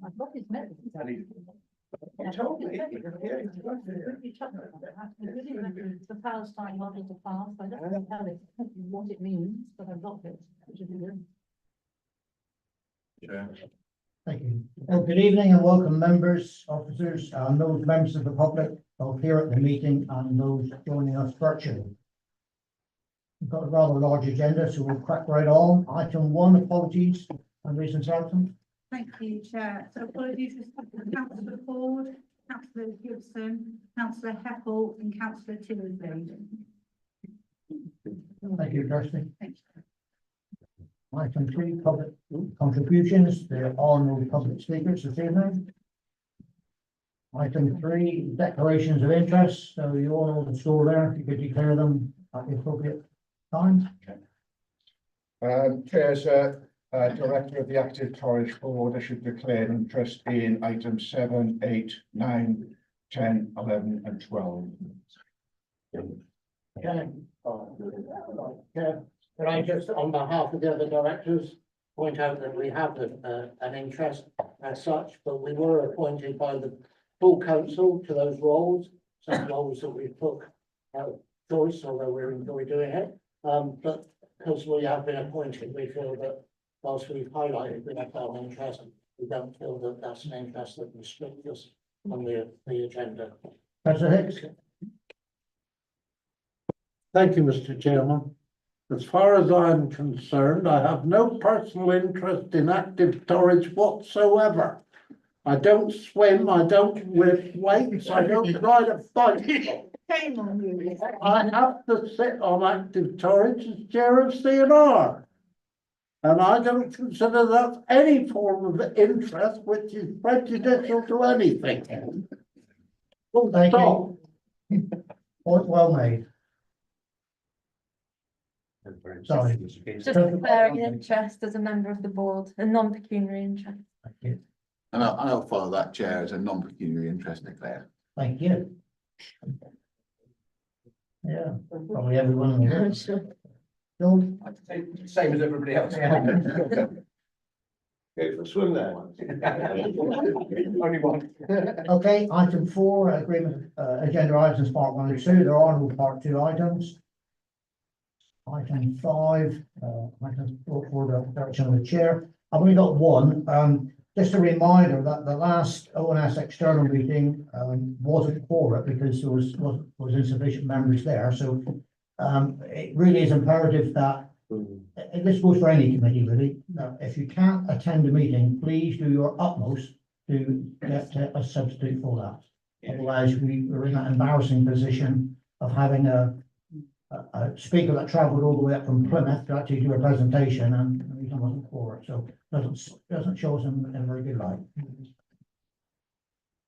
I've got his medal. The Palestine wanted to pass. I don't know what it means, but I've got it. Which is good. Yeah. Thank you. Well, good evening and welcome members, officers, and those members of the public both here at the meeting and those joining us virtually. We've got a rather large agenda, so we'll crack right on. Item 1, apologies and reasons absent. Thank you, Chair. So apologies to Councillor Ford, Councillor Gibson, Councillor Heppel and Councillor Tillersley. Thank you, Kirsty. Thank you. Item 2, public contributions. There are no public speakers this evening. Item 3, declarations of interest. So you all know the score there. If you could declare them at the appropriate time. Chair's Director of the Active Torridge Board, I should declare interest in items 7, 8, 9, 10, 11 and 12. Can I just, on behalf of the other directors, point out that we have an interest as such, but we were appointed by the full council to those roles, some roles that we took choice, although we enjoy doing it. But because we have been appointed, we feel that whilst we've highlighted we have our interest, we don't feel that that's an interest that restricts us on the agenda. Councillor Hicks. Thank you, Mr. Chairman. As far as I'm concerned, I have no personal interest in active storage whatsoever. I don't swim, I don't lift weights, I don't ride a bike. Shame on you. I have to sit on active storage as chair of CNR. And I don't consider that any form of interest which is prejudicial to anything. Thank you. Point well made. Sorry. Just declaring an interest as a member of the board, a non-pecuniary interest. Thank you. And I'll follow that, Chair, as a non-pecuniary interest declared. Thank you. Yeah, probably everyone in the room. Bill? Same as everybody else. Go for a swim there. Only one. Okay, item 4, agreement, agenda items part 1 and 2. There are no part 2 items. Item 5, items brought forward at the direction of the chair. I've only got one. Just a reminder that the last ONS external meeting wasn't for it because there was insufficient members there. So it really is imperative that and this goes for any committee really. If you can't attend a meeting, please do your utmost to get a substitute for that. Otherwise, we're in that embarrassing position of having a speaker that travelled all the way up from Plymouth to actually do a presentation and he wasn't for it, so doesn't show us in a very good light.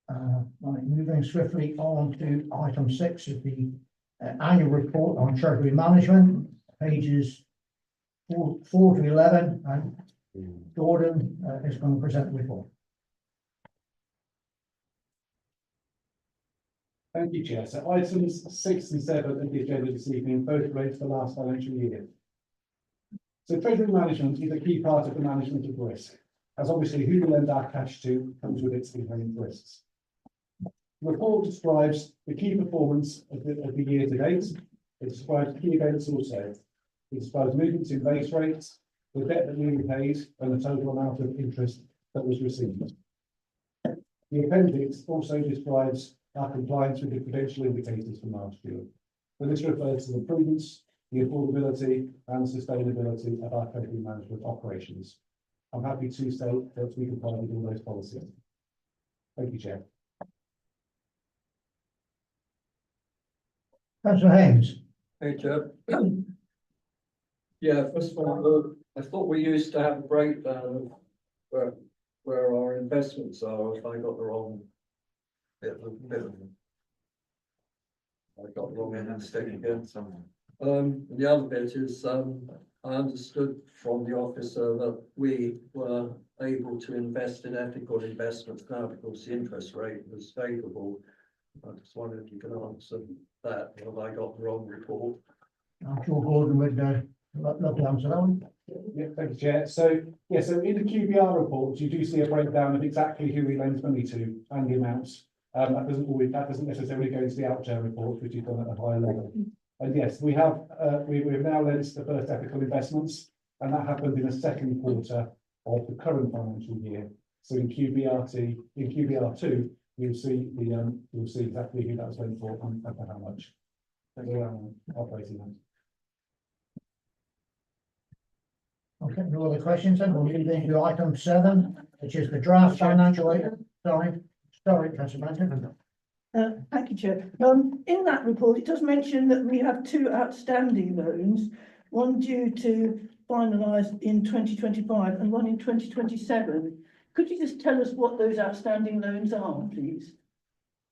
Right, moving swiftly on to item 6 is the annual report on Treasury management, pages 4 to 11, and Gordon is going to present the report. Thank you, Chair. So items 6 and 7 of the agenda this evening both relate to the last financial year. So treasury management is a key part of the management of risk, as obviously who we lend our cash to comes with its inherent risks. The report describes the key performance of the year to date. It describes key events also. It describes movements in base rates, the debt that we repaid, and the total amount of interest that was received. The appendix also describes our compliance with the prudential indicators from last year. So this refers to the prudence, the affordability and sustainability of our treasury management operations. I'm happy to state that we comply with all those policies. Thank you, Chair. Councillor Haynes. Thank you. Yeah, first of all, I thought we used to have a breakdown of where our investments are. If I got the wrong bit of them. I got the wrong end of the stick again. The other bit is I understood from the officer that we were able to invest in ethical investments now because the interest rate was favourable. I just wondered if you could answer that, or have I got the wrong report? I'm sure Gordon would love to answer that one. Yeah, thank you, Chair. So, yeah, so in the QBR report, you do see a breakdown of exactly who we lend money to and the amounts. That doesn't necessarily go into the outturn report, which is done at a higher level. And yes, we've now lent the first ethical investments, and that happened in the second quarter of the current financial year. So in QBR2, you'll see exactly who that was lent for and for how much. Operating on. Okay, no other questions then, we'll move into item 7, which is the draft financial aid. Sorry, Councillor Branton. Thank you, Chair. In that report, it does mention that we have 2 outstanding loans, one due to finalise in 2025 and one in 2027. Could you just tell us what those outstanding loans are, please?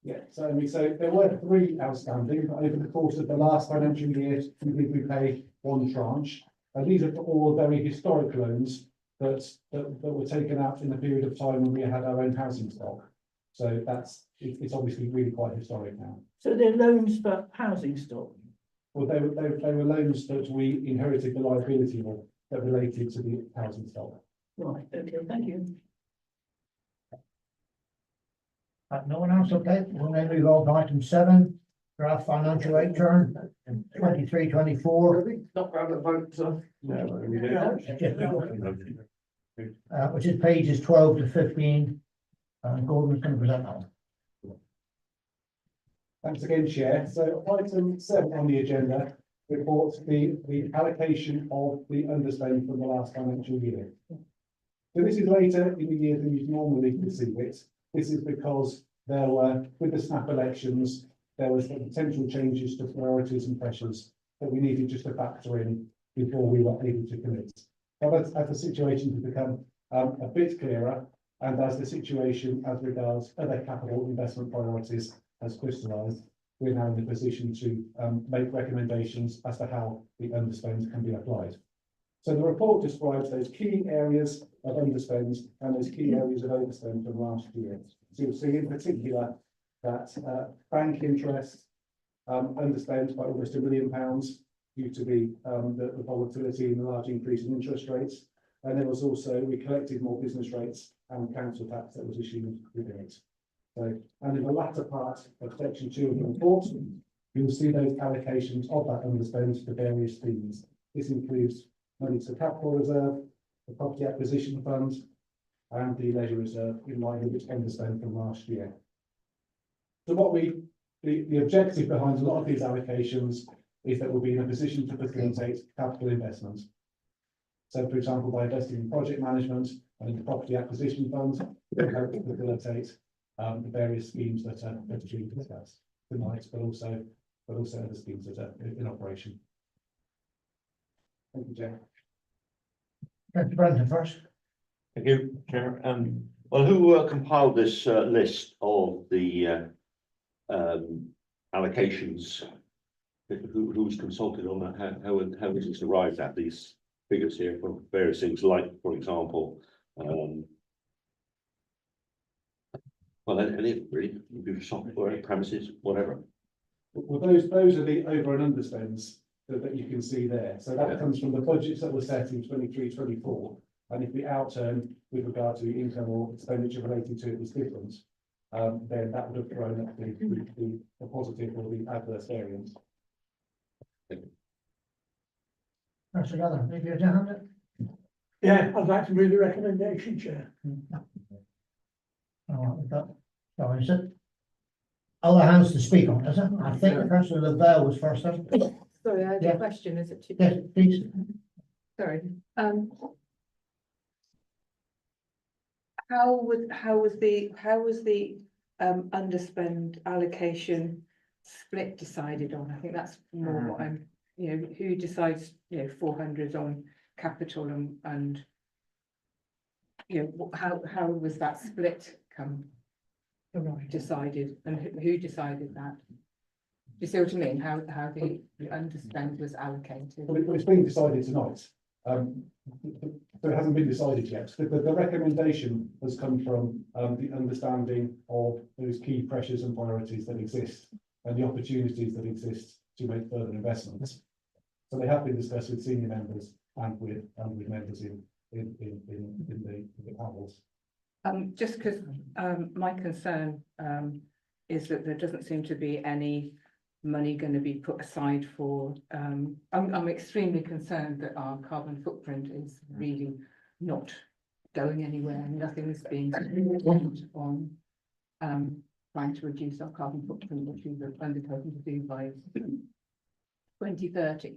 Yeah, so there were 3 outstanding, but over the course of the last financial year, we paid 1 tranche. And these are all very historic loans that were taken out in the period of time when we had our own housing stock. So it's obviously really quite historic now. So they're loans for housing stock? Well, they were loans that we inherited the liability of that related to the housing stock. Right, okay, thank you. No one else, okay, we'll then move on to item 7, draft financial aid turn, 23-24. Not grab a vote, sir. Which is pages 12 to 15. Gordon's going to present that one. Thanks again, Chair. So item 7 on the agenda reports the allocation of the underspend from the last financial year. So this is later in the year than you'd normally receive it. This is because there were, with the snap elections, there was potential changes to priorities and pressures that we needed just to factor in before we were able to commit. But as the situation has become a bit clearer, and as the situation as regards other capital investment priorities has crystallised, we're now in a position to make recommendations as to how the underspend can be applied. So the report describes those key areas of underspend and those key areas of overspend from last year. So you'll see in particular that bank interest underspent by almost £1 million due to the volatility and the large increase in interest rates. And there was also, we collected more business rates and council tax that was issued within it. So, and in the latter part of section 2 of the report, you'll see those allocations of that underspend to various themes. This includes money to the capital reserve, the property acquisition fund, and the leisure reserve in line with its underspend from last year. So what the objective behind a lot of these allocations is that we'll be in a position to facilitate capital investment. So, for example, by investing in project management and in the property acquisition fund, we'll help to facilitate the various schemes that are being discussed tonight, but also other schemes that are in operation. Thank you, Chair. Councillor Branton first. Thank you, Chair. Well, who compiled this list of the allocations? Who's consulted on that? How was this arrived at these figures here for various things, like, for example, well, any really, computer software, premises, whatever. Well, those are the over and underspends that you can see there. So that comes from the budgets that were set in 23-24. And if the outturn with regard to the income or expenditure related to it was different, then that would have thrown up the positive or the adverse variance. Councillor Gather, maybe a hand. Yeah, I'd like to move the recommendation, Chair. All right, we've got, so is it? Other hands to speak on, is it? I think Councillor Lavelle was first. Sorry, I had Yeah. a question, is it? Yes, please. Sorry. How was the underspend allocation split decided on? I think that's more what I'm, who decides, 400 on capital and how was that split decided, and who decided that? Do you see what I mean? How the underspend was allocated? Well, it's being decided tonight. So it hasn't been decided yet. The recommendation has come from the understanding of those key pressures and priorities that exist and the opportunities that exist to make further investments. So they have been discussed with senior members and with members in the panels. Just because, my concern, is that there doesn't seem to be any money going to be put aside for, I'm extremely concerned that our carbon footprint is really not going anywhere. Nothing's being spent on, trying to reduce our carbon footprint, which we were undertaking to do by 2030.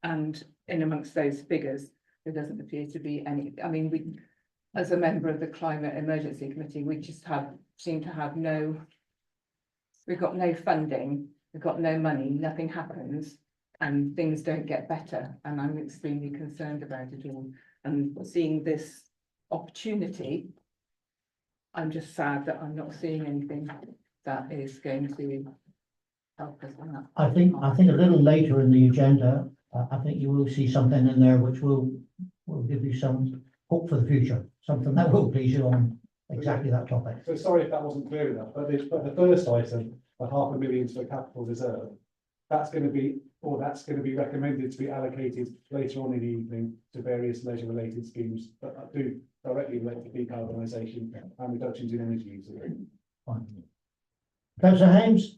And in amongst those figures, there doesn't appear to be any, I mean, we, as a member of the Climate Emergency Committee, we just seem to have we've got no funding, we've got no money, nothing happens, and things don't get better. And I'm extremely concerned about it all. And seeing this opportunity, I'm just sad that I'm not seeing anything that is going to help us on that. I think a little later in the agenda, I think you will see something in there which will give you some hope for the future, something that will please you on exactly that topic. So sorry if that wasn't clear enough, but the first item, the £500,000 to a capital reserve, that's going to be recommended to be allocated later on in the evening to various leisure related schemes that do directly relate to decarbonisation and reductions in energy use. Fine. Councillor Hames?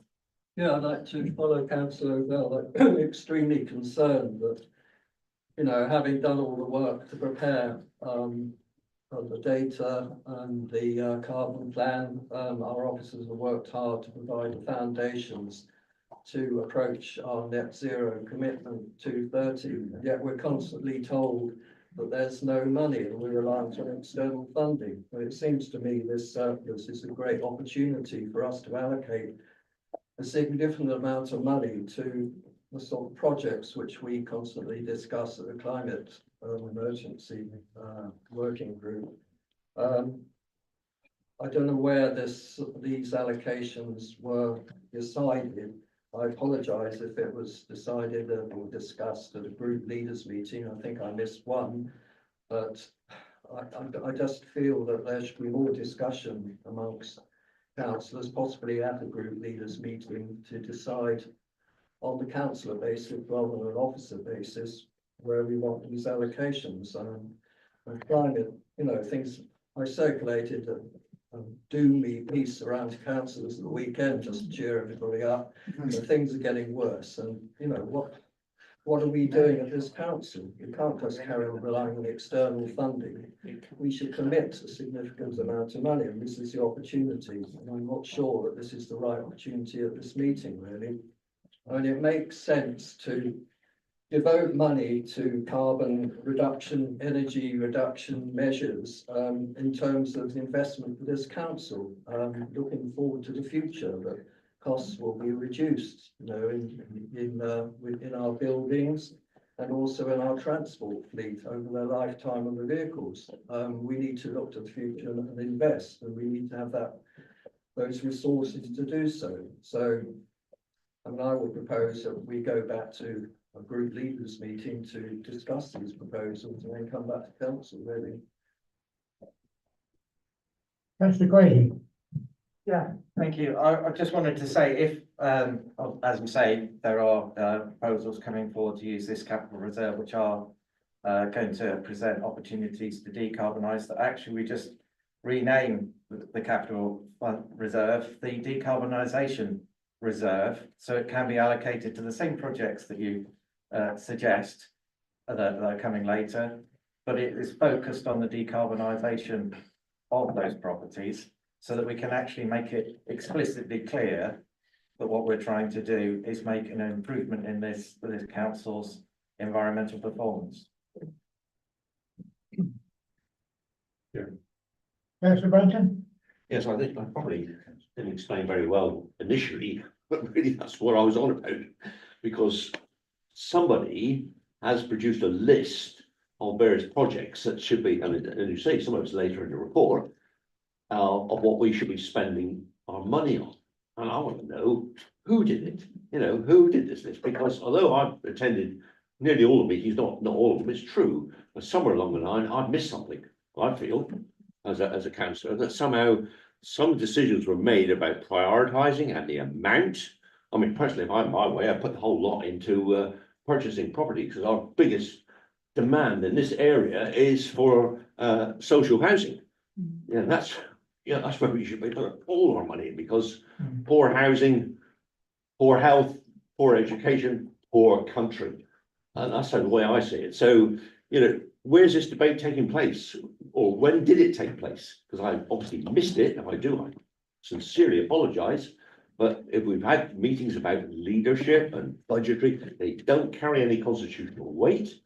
Yeah, I'd like to follow councillor Bell. I'm extremely concerned that, you know, having done all the work to prepare the data and the carbon plan, our officers have worked hard to provide the foundations to approach our net zero commitment to 2030. Yet we're constantly told that there's no money and we're reliant on external funding. But it seems to me this surplus is a great opportunity for us to allocate a significant amount of money to the sort of projects which we constantly discuss at the Climate Emergency Working Group. I don't know where these allocations were decided. I apologise if it was decided or discussed at a group leaders meeting. I think I missed one, but I just feel that there should be more discussion amongst councillors, possibly at a group leaders meeting, to decide on the councillor basis rather than an officer basis where we want these allocations. And climate, you know, things I circulated a doomy piece around councillors at the weekend just to cheer everybody up. But things are getting worse, and you know what are we doing at this council? You can't just carry on relying on external funding. We should commit a significant amount of money, and this is the opportunity. And I'm not sure that this is the right opportunity at this meeting, really. I mean, it makes sense to devote money to carbon reduction, energy reduction measures in terms of investment for this council. Looking forward to the future, that costs will be reduced, you know, in our buildings and also in our transport fleet over the lifetime of the vehicles. We need to look to the future and invest, and we need to have those resources to do so. So, I mean, I would propose that we go back to a group leaders meeting to discuss these proposals and then come back to council, really. Councillor Grady? Yeah, thank you. I just wanted to say, if, as you say, there are proposals coming forward to use this capital reserve, which are going to present opportunities to decarbonise, that actually we just rename the capital reserve the decarbonisation reserve, so it can be allocated to the same projects that you suggest that are coming later, but it is focused on the decarbonisation of those properties, so that we can actually make it explicitly clear that what we're trying to do is make an improvement in this council's environmental performance. Yeah. Councillor Branton? Yes, I think I probably didn't explain very well initially, but really that's what I was on about, because somebody has produced a list of various projects that should be, and you say some of it's later in the report, of what we should be spending our money on. And I want to know who did it, you know, who did this list, because although I've attended nearly all the meetings, not all of them, it's true, but somewhere along the line, I've missed something, I feel, as a councillor, that somehow some decisions were made about prioritising and the amount. I mean, personally, if I'm my way, I put the whole lot into purchasing property, because our biggest demand in this area is for social housing. Yeah, that's where we should be putting all our money, because poor housing, poor health, poor education, poor country. And that's the way I see it. So, where's this debate taking place? Or when did it take place? Because I obviously missed it. If I do, I sincerely apologise. But if we've had meetings about leadership and budgetary, they don't carry any constitutional weight.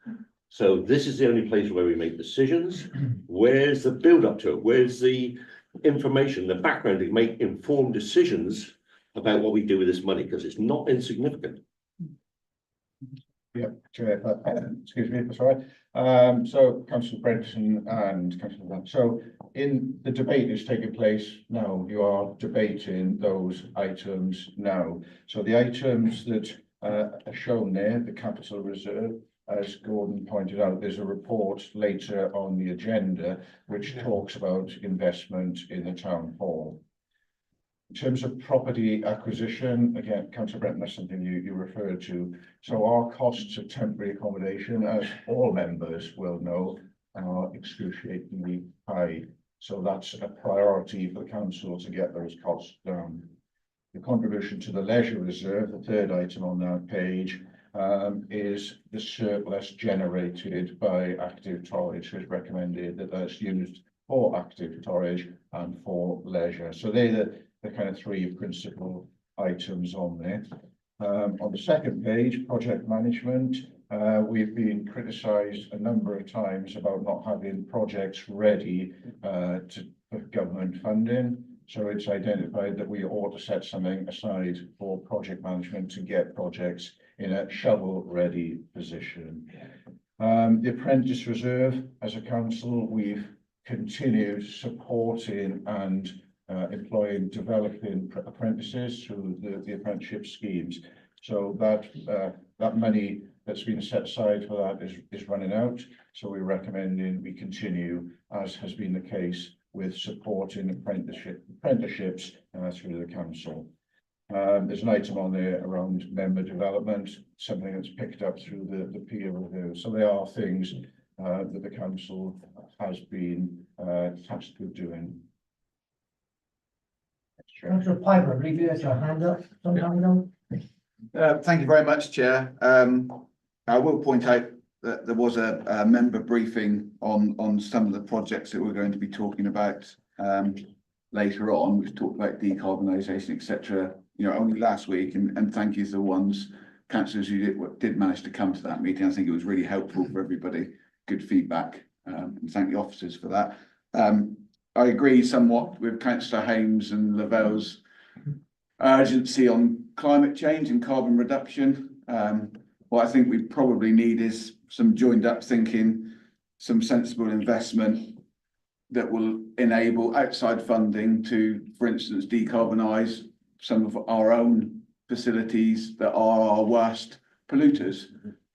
So this is the only place where we make decisions. Where's the build up to it? Where's the information, the background to make informed decisions about what we do with this money? Because it's not insignificant. Yeah, Chair, excuse me, that's all right. So Councillor Brenton and Councillor Van, so in the debate that's taking place now, you are debating those items now. So the items that are shown there, the capital reserve, as Gordon pointed out, there's a report later on the agenda which talks about investment in the town hall. In terms of property acquisition, again, Councillor Brenton, that's something you referred to. So our costs of temporary accommodation, as all members will know, are excruciatingly high. So that's a priority for the council to get those costs down. The contribution to the leisure reserve, the third item on that page, is the surplus generated by active Torridge, who's recommended that that's used for active Torridge and for leisure. So they're the kind of three principal items on there. On the second page, project management, we've been criticised a number of times about not having projects ready for government funding. So it's identified that we ought to set something aside for project management to get projects in a shovel-ready position. The apprentice reserve, as a council, we've continued supporting and employing, developing apprentices through the apprenticeship schemes. So that money that's been set aside for that is running out. So we're recommending we continue, as has been the case, with supporting apprenticeships through the council. There's an item on there around member development, something that's picked up through the peer review. So they are things that the council has been tasked with doing. Councillor Piper, I believe you had your hand up some time ago. Thank you very much, Chair. I will point out that there was a member briefing on some of the projects that we're going to be talking about later on, which talked about decarbonisation, etc. Only last week, and thank you to the ones councillors who did manage to come to that meeting. I think it was really helpful for everybody. Good feedback, and thank the officers for that. I agree somewhat with Councillor Hames and Lavelle's urgency on climate change and carbon reduction. What I think we probably need is some joined up thinking, some sensible investment that will enable outside funding to, for instance, decarbonise some of our own facilities that are our worst polluters.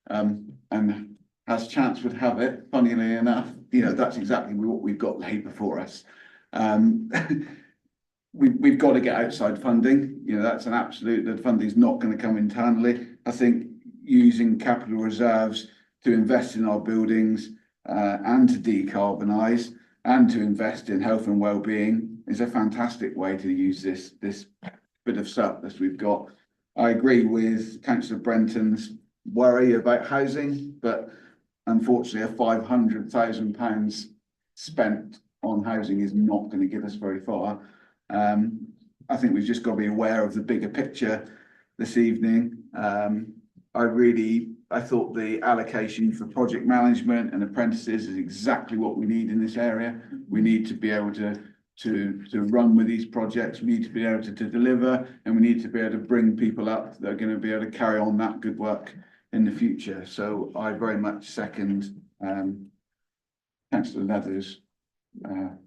And as chance would have it, funnily enough, that's exactly what we've got laid before us. We've got to get outside funding. That's an absolute, the funding's not going to come internally. I think using capital reserves to invest in our buildings and to decarbonise and to invest in health and well-being is a fantastic way to use this bit of surplus we've got. I agree with Councillor Brenton's worry about housing, but unfortunately a £500,000 spent on housing is not going to get us very far. I think we've just got to be aware of the bigger picture this evening. I thought the allocation for project management and apprentices is exactly what we need in this area. We need to be able to run with these projects. We need to be able to deliver, and we need to be able to bring people up that are going to be able to carry on that good work in the future. So I very much second Councillor Leather's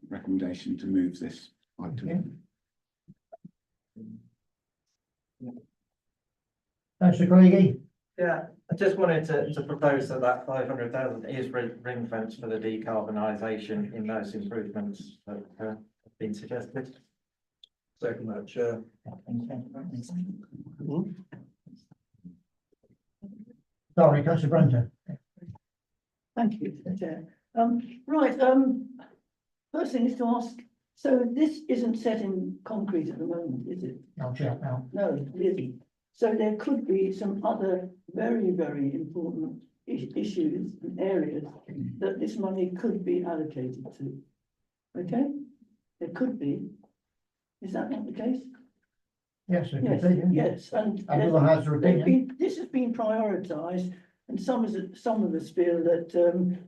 recommendation to move this item. Councillor Craigie. Yeah, I just wanted to propose that 500,000 is ring fence for the decarbonisation in those improvements that have been suggested. Second that, Chair. Sorry, Councillor Brenton. Thank you, Chair. Right, first thing is to ask, so this isn't set in concrete at the moment, is it? Not yet, no. No, it isn't. So there could be some other very, very important issues and areas that this money could be allocated to. Okay? There could be. Is that not the case? Yes, it Yes, could be. yes, and Everyone has their opinion. this has been prioritised, and some of us feel that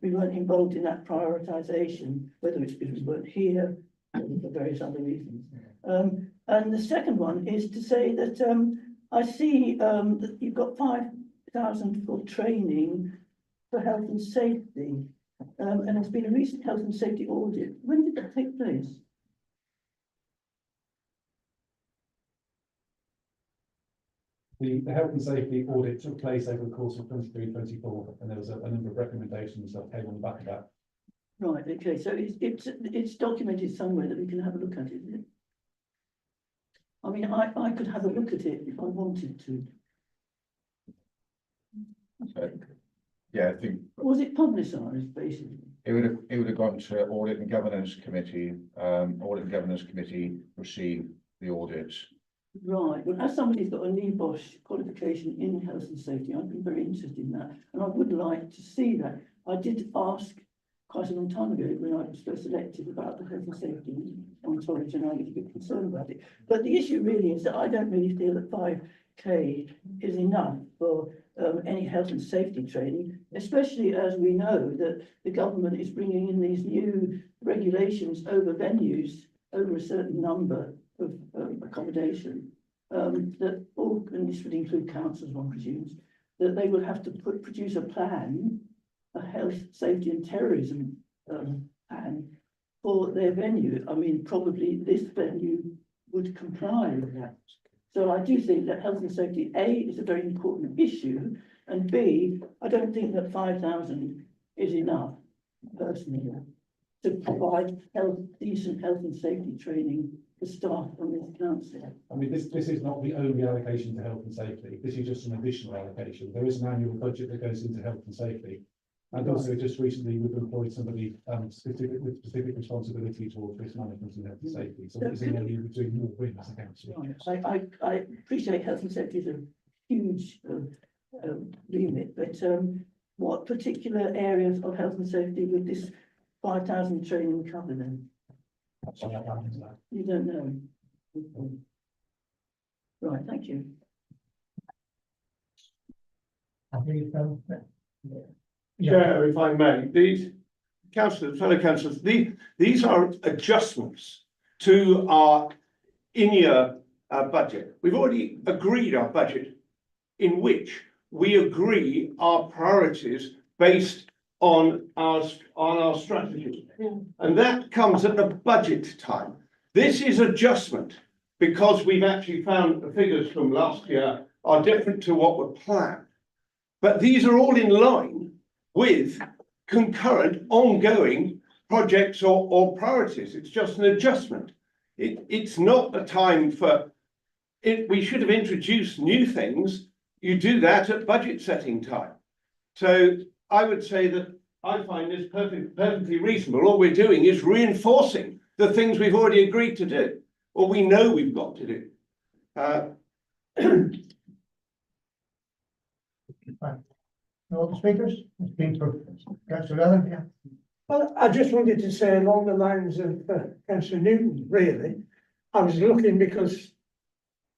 we weren't involved in that prioritisation, whether it's because we weren't here or for various other reasons. And the second one is to say that I see that you've got 5,000 for training for health and safety, and there's been a recent health and safety audit. When did that take place? The health and safety audit took place over the course of 23-24, and there was a number of recommendations that came on the back of that. Right, okay, so it's documented somewhere that we can have a look at it, is it? I mean, I could have a look at it if I wanted to. Yeah, I think Was it publicised, basically? it would have gone to Audit and Governance Committee. Audit and Governance Committee received the audits. Right, well, as somebody who's got a NEBOSH qualification in health and safety, I'd be very interested in that, and I would like to see that. I did ask quite a long time ago when I was first elected about the health and safety on Torridge, and I was a bit concerned about it. But the issue really is that I don't really feel that 5K is enough for any health and safety training, especially as we know that the government is bringing in these new regulations over venues, over a certain number of accommodation, that all, and this would include councils, one presumes, that they will have to produce a plan, a health, safety and terrorism plan for their venue. I mean, probably this venue would comply with that. So I do think that health and safety, A, is a very important issue, and B, I don't think that 5,000 is enough, personally, to provide decent health and safety training for staff on this council. I mean, this is not the only allocation to health and safety. This is just an additional allocation. There is an annual budget that goes into health and safety. And also just recently we've employed somebody with specific responsibility towards risk management and health and safety. So it's an area we're doing more with as a council. I appreciate health and safety is a huge remit, but what particular areas of health and safety would this 5,000 training cover then? You don't know? Okay. Right, thank you. Chair, if I may, these councillors, fellow councillors, these are adjustments to our in-year budget. We've already agreed our budget in which we agree our priorities based on our strategy. And that comes at the budget time. This is adjustment because we've actually found the figures from last year are different to what were planned. But these are all in line with concurrent ongoing projects or priorities. It's just an adjustment. It's not a time for it. We should have introduced new things. You do that at budget setting time. So I would say that I find this perfectly reasonable. All we're doing is reinforcing the things we've already agreed to do, or we know we've got to do. No other speakers? It's been for Councillor Allen, yeah. Well, I just wanted to say along the lines of Councillor Newton, really. I was looking because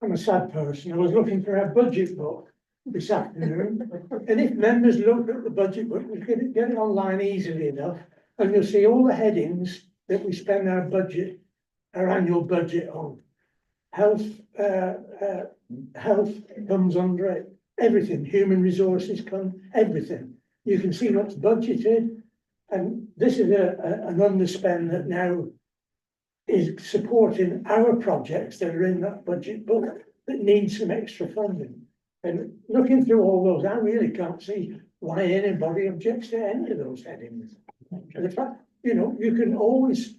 I'm a sad person. I was looking for our budget book this afternoon. And if members look at the budget book, we can get it online easily enough. And you'll see all the headings that we spend our budget, our annual budget on. Health, health comes under it. Everything, human resources come, everything. You can see what's budgeted, and this is an underspend that now is supporting our projects that are in that budget book that need some extra funding. And looking through all those, I really can't see why anybody objects to any of those headings. And in fact, you know, you can always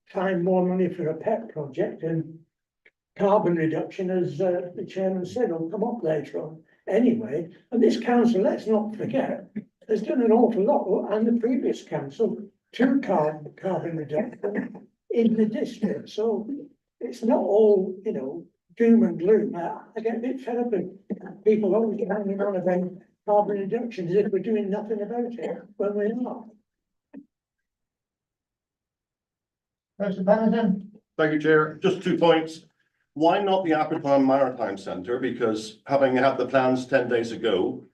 find more money for a pet project, and carbon reduction, as the chairman said, will come up later on. Anyway, and this council, let's not forget, has done an awful lot, and the previous council, to carbon reduction in the district, so it's not all, you know, doom and gloom. I get a bit fed up with people always hanging on about carbon reduction as if we're doing nothing about it, when we're not. Councillor Pennington? Thank you, Chair. Just 2 points. Why not the Appleton Maritime Centre? Because having had the plans 10 days ago,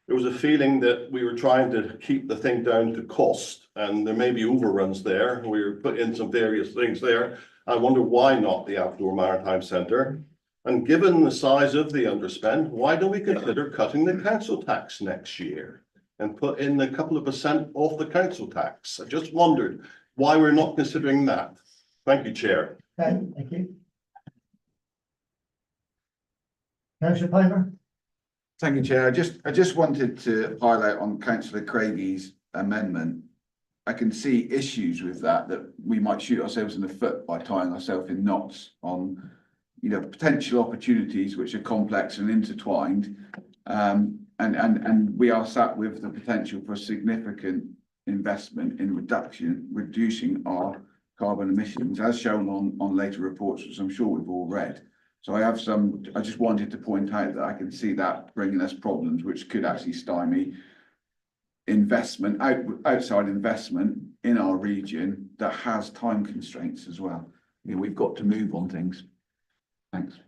there was a feeling that we were trying to keep the thing down to cost, and there may be overruns there. We were put in some various things there. I wonder why not the Outdoor Maritime Centre? And given the size of the underspend, why don't we consider cutting the council tax next year and put in a couple of % off the council tax? I just wondered why we're not considering that. Thank you, Chair. Okay, thank you. Councillor Piper? Thank you, Chair. I just wanted to highlight on Councillor Craigie's amendment. I can see issues with that we might shoot ourselves in the foot by tying ourselves in knots on, you know, potential opportunities which are complex and intertwined. And we are sat with the potential for significant investment in reducing our carbon emissions, as shown on later reports, which I'm sure we've all read. So I just wanted to point out that I can see that bringing us problems which could actually stymie investment, outside investment in our region that has time constraints as well. You know, we've got to move on things. Thanks.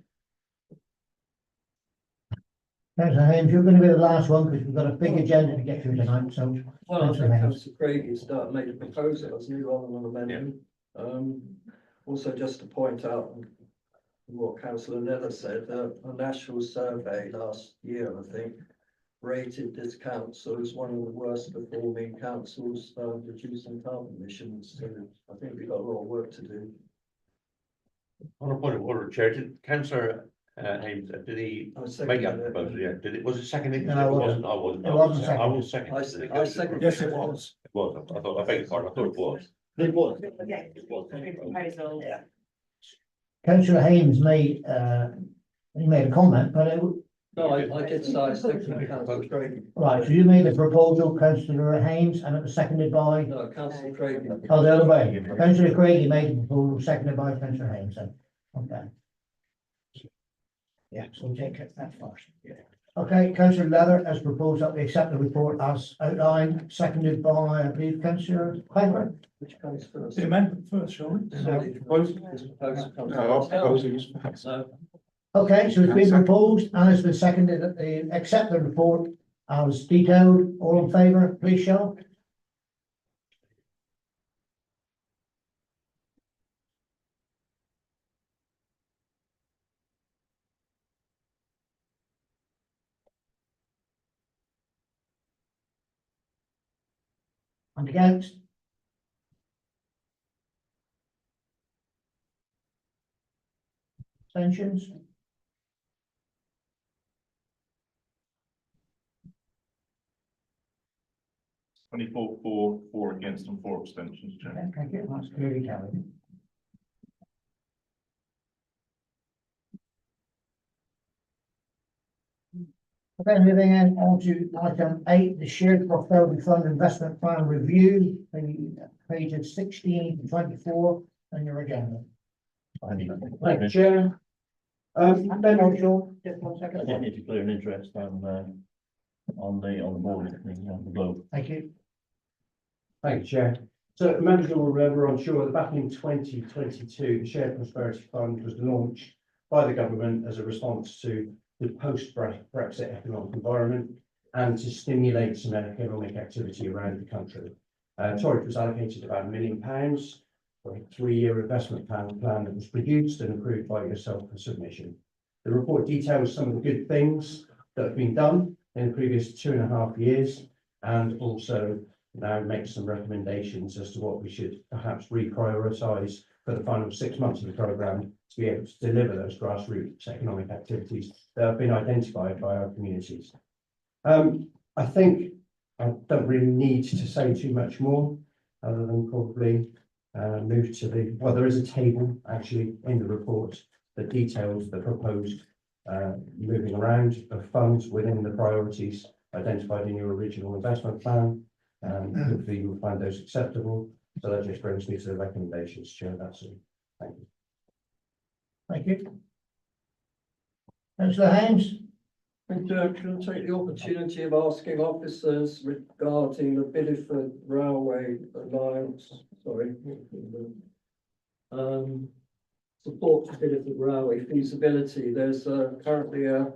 Councillor Haynes, you're going to be the last one because we've got a big agenda to get through tonight, so. Well, I Councillor think Haynes. Councillor Craig made a proposal, hasn't he, rather than an amendment. Also, just to point out what Councillor Nether said, a national survey last year, I think, rated this council as one of the worst performing councils reducing carbon emissions. So I think we've got a lot of work to do. On a point of order, Chair, did Councillor Haynes, did he make that proposal? Yeah, was it seconded? No, It wasn't. I wasn't. It wasn't I will second. I second. Yes, it was. It was. I beg your pardon. I thought it was. It was. Proposal. Yeah. Councillor Haynes made, he made a comment, but it, No, I did say I second Councillor Craig. right, so you made a proposal, Councillor Haynes, and it was seconded by, No, Councillor Craig. oh, the other way. Councillor Craig made the proposal, seconded by Councillor Haynes, then. Okay. Yeah, so we'll take that first. Okay, Councillor Leather has proposed that we accept the report as outlined, seconded by, I believe, Councillor Piper. Which comes first? The amendment first, shall we? No. Okay, so it's been proposed and it's been seconded that they accept the report as detailed. All in favour, please show. And against? Abstentions? For 4 against and 4 abstentions, Chair. Okay, thank you, that's clearly carried. Okay, moving on to item 8, the shared prosperity fund investment plan review, the pages 16 to 24 on your agenda. Thank you, Chair. Ben O'Shaw, just 1 second. I just need to clear an interest on the board, the globe. Thank you. Thank you, Chair. So members will remember, I'm sure, that back in 2022, the Shared Prosperity Fund was launched by the government as a response to the post-Brexit economic environment and to stimulate some economic activity around the country. Torridge was allocated about £1 million for a 3-year investment plan that was produced and approved by yourself for submission. The report details some of the good things that have been done in the previous 2.5 years, and also now makes some recommendations as to what we should perhaps reprioritise for the final 6 months of the programme to be able to deliver those grassroots economic activities that have been identified by our communities. I think I don't really need to say too much more other than probably move to the, well, there is a table actually in the report that details the proposed moving around of funds within the priorities identified in your original investment plan. Hopefully you'll find those acceptable. So that just brings me to the recommendations, Chair. That's it. Thank you. Thank you. Councillor Haynes? Can I take the opportunity of asking officers regarding the Bideford Railway Alliance, support for Bideford Railway feasibility. There's currently a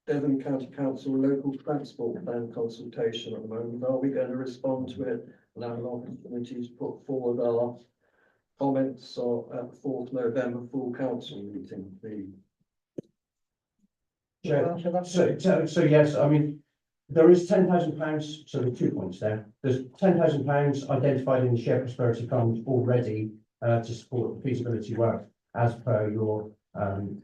Devon County Council local transport plan consultation at the moment. Are we going to respond to it and have an opportunity to put forward our comments at the 4th November full council meeting, please? So yes, I mean, there is £10,000, so there are 2 points there. There's £10,000 identified in the Shared Prosperity Fund already to support the feasibility work as per your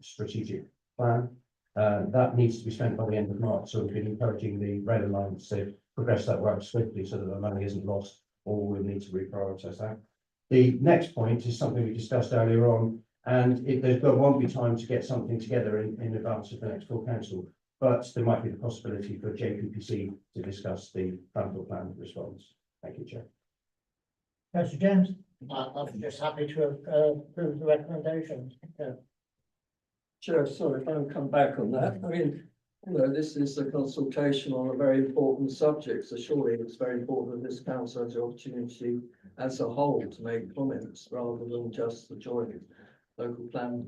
strategic plan. That needs to be spent by the end of March, so we've been encouraging the Rail Alliance to progress that work swiftly so that the money isn't lost, or we'll need to reprioritise that. The next point is something we discussed earlier on, and there won't be time to get something together in advance of the next full council, but there might be the possibility for JPPC to discuss the transport plan response. Thank you, Chair. Councillor James? I'm just happy to approve the recommendations. Yeah. Chair, sorry if I can come back on that. I mean, this is a consultation on a very important subject, so surely it's very important that this council has the opportunity as a whole to make comments rather than just the joint local plan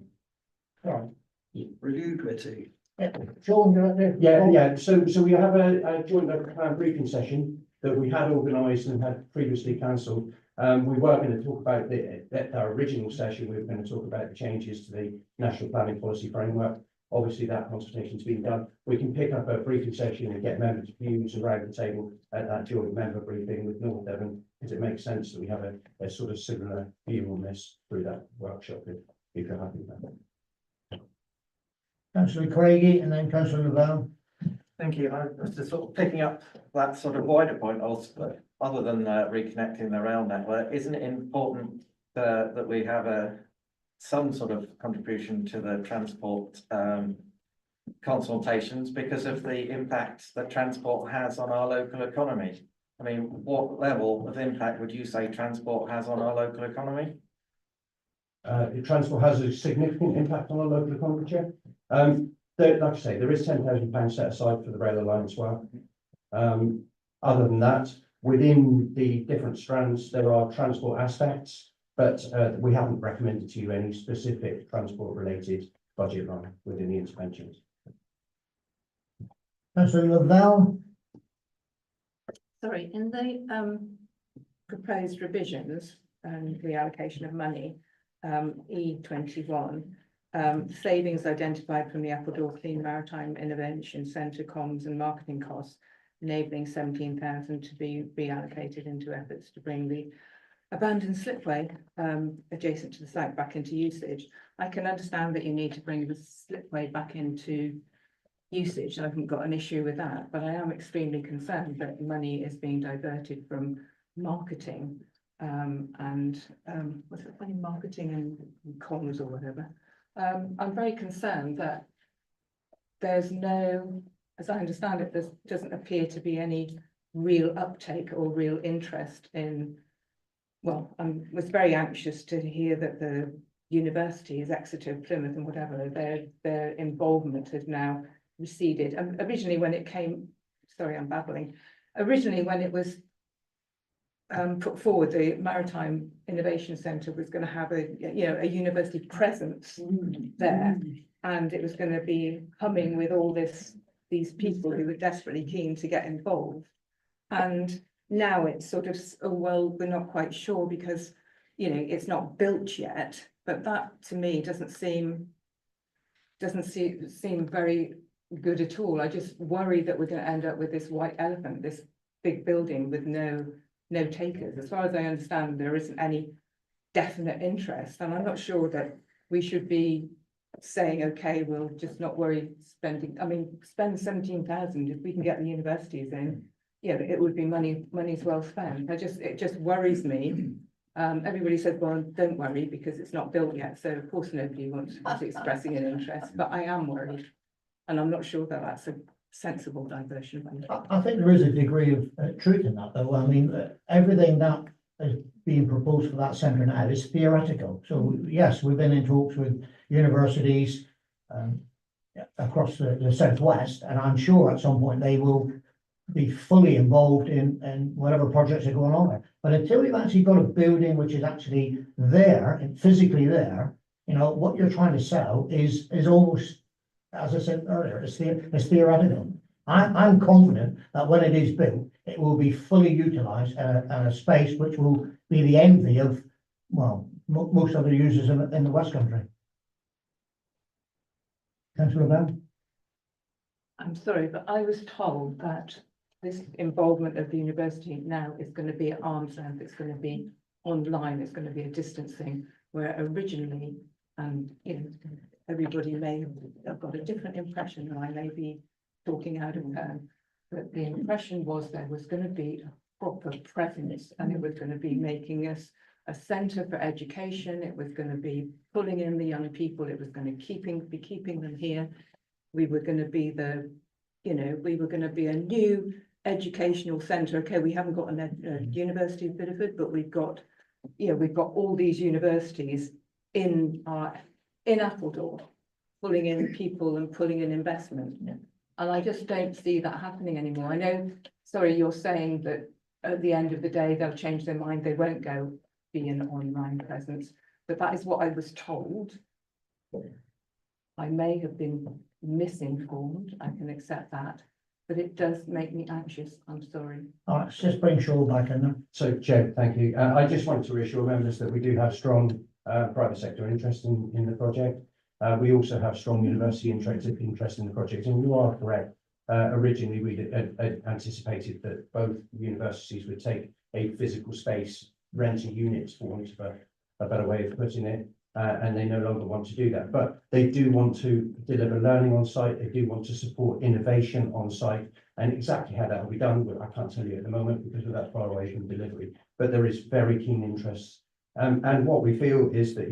review committee. Yeah, Sean, you're up there. Yeah. So we have a joint local plan briefing session that we had organised and had previously cancelled. We were going to talk about our original session. We were going to talk about the changes to the National Planning Policy Framework. Obviously, that consultation's been done. We can pick up a briefing session and get members' views around the table at that joint member briefing with North Devon, because it makes sense that we have a sort of similar view on this through that workshop, if you're happy with that. Councillor Craigie and then Councillor Lavelle. Thank you. I was just sort of picking up that sort of wider point also, other than reconnecting the rail network, isn't it important that we have some sort of contribution to the transport consultations because of the impact that transport has on our local economy? I mean, what level of impact would you say transport has on our local economy? Transport has a significant impact on our local economy, Chair. Like I say, there is £10,000 set aside for the Rail Alliance work. Other than that, within the different strands, there are transport aspects, but we haven't recommended to you any specific transport-related budget line within the interventions. Councillor Lavelle. Sorry, in the proposed revisions and the allocation of money, E21, savings identified from the Appledore Clean Maritime Innovation Centre comms and marketing costs, enabling 17,000 to be reallocated into efforts to bring the abandoned slipway adjacent to the site back into usage. I can understand that you need to bring the slipway back into usage. I haven't got an issue with that, but I am extremely concerned that money is being diverted from marketing and what's it funny, marketing and comms or whatever. I'm very concerned that there's no, as I understand it, there doesn't appear to be any real uptake or real interest in, well, I was very anxious to hear that the universities, Exeter, Plymouth and whatever, their involvement has now receded. And originally when it came, sorry, I'm babbling, originally when it was put forward, the Maritime Innovation Centre was going to have a university presence there, and it was going to be humming with all these people who were desperately keen to get involved. And now it's sort of, oh well, we're not quite sure because it's not built yet. But that to me doesn't seem very good at all. I just worry that we're going to end up with this white elephant, this big building with no takers. As far as I understand, there isn't any definite interest, and I'm not sure that we should be saying, okay, we'll just not worry spending. I mean, spend 17,000 if we can get the universities in. Yeah, it would be money's well spent. It just worries me. Everybody says, well, don't worry because it's not built yet. So of course nobody wants expressing an interest, but I am worried, and I'm not sure that that's sensible diversion of money. I think there is a degree of truth in that, though. I mean, everything that is being proposed for that centre now is theoretical. So yes, we've been in talks with universities across the southwest, and I'm sure at some point they will be fully involved in whatever projects are going on there. But until you've actually got a building which is actually there and physically there, you know, what you're trying to sell is almost, as I said earlier, it's theoretical. I'm confident that when it is built, it will be fully utilised and a space which will be the envy of, well, most other users in the West Country. Councillor Bell? I'm sorry, but I was told that this involvement of the university now is going to be at arm's length, it's going to be online, it's going to be a distance thing, where originally, and you know, everybody may have got a different impression, and I may be talking out of turn, but the impression was there was going to be a proper presence, and it was going to be making us a centre for education, it was going to be pulling in the young people, it was going to be keeping them here. We were going to be we were going to be a new educational centre. Okay, we haven't got a University of Bideford, but we've got all these universities in Appledore, pulling in people and pulling in investment. Yeah. And I just don't see that happening anymore. I know, sorry, you're saying that at the end of the day, they'll change their mind, they won't go be an online presence, but that is what I was told. I may have been misinformed, I can accept that, but it does make me anxious, I'm sorry. All right, let's just bring Sean back in there. So, Chair, thank you. I just wanted to reassure members that we do have strong private sector interest in the project. We also have strong university interest in the project, and you are correct. Originally, we anticipated that both universities would take a physical space, renting units, for want of a better way of putting it, and they no longer want to do that. But they do want to deliver learning on site, they do want to support innovation on site, and exactly how that will be done, well, I can't tell you at the moment because we're that far away from delivery, but there is very keen interest. And what we feel is that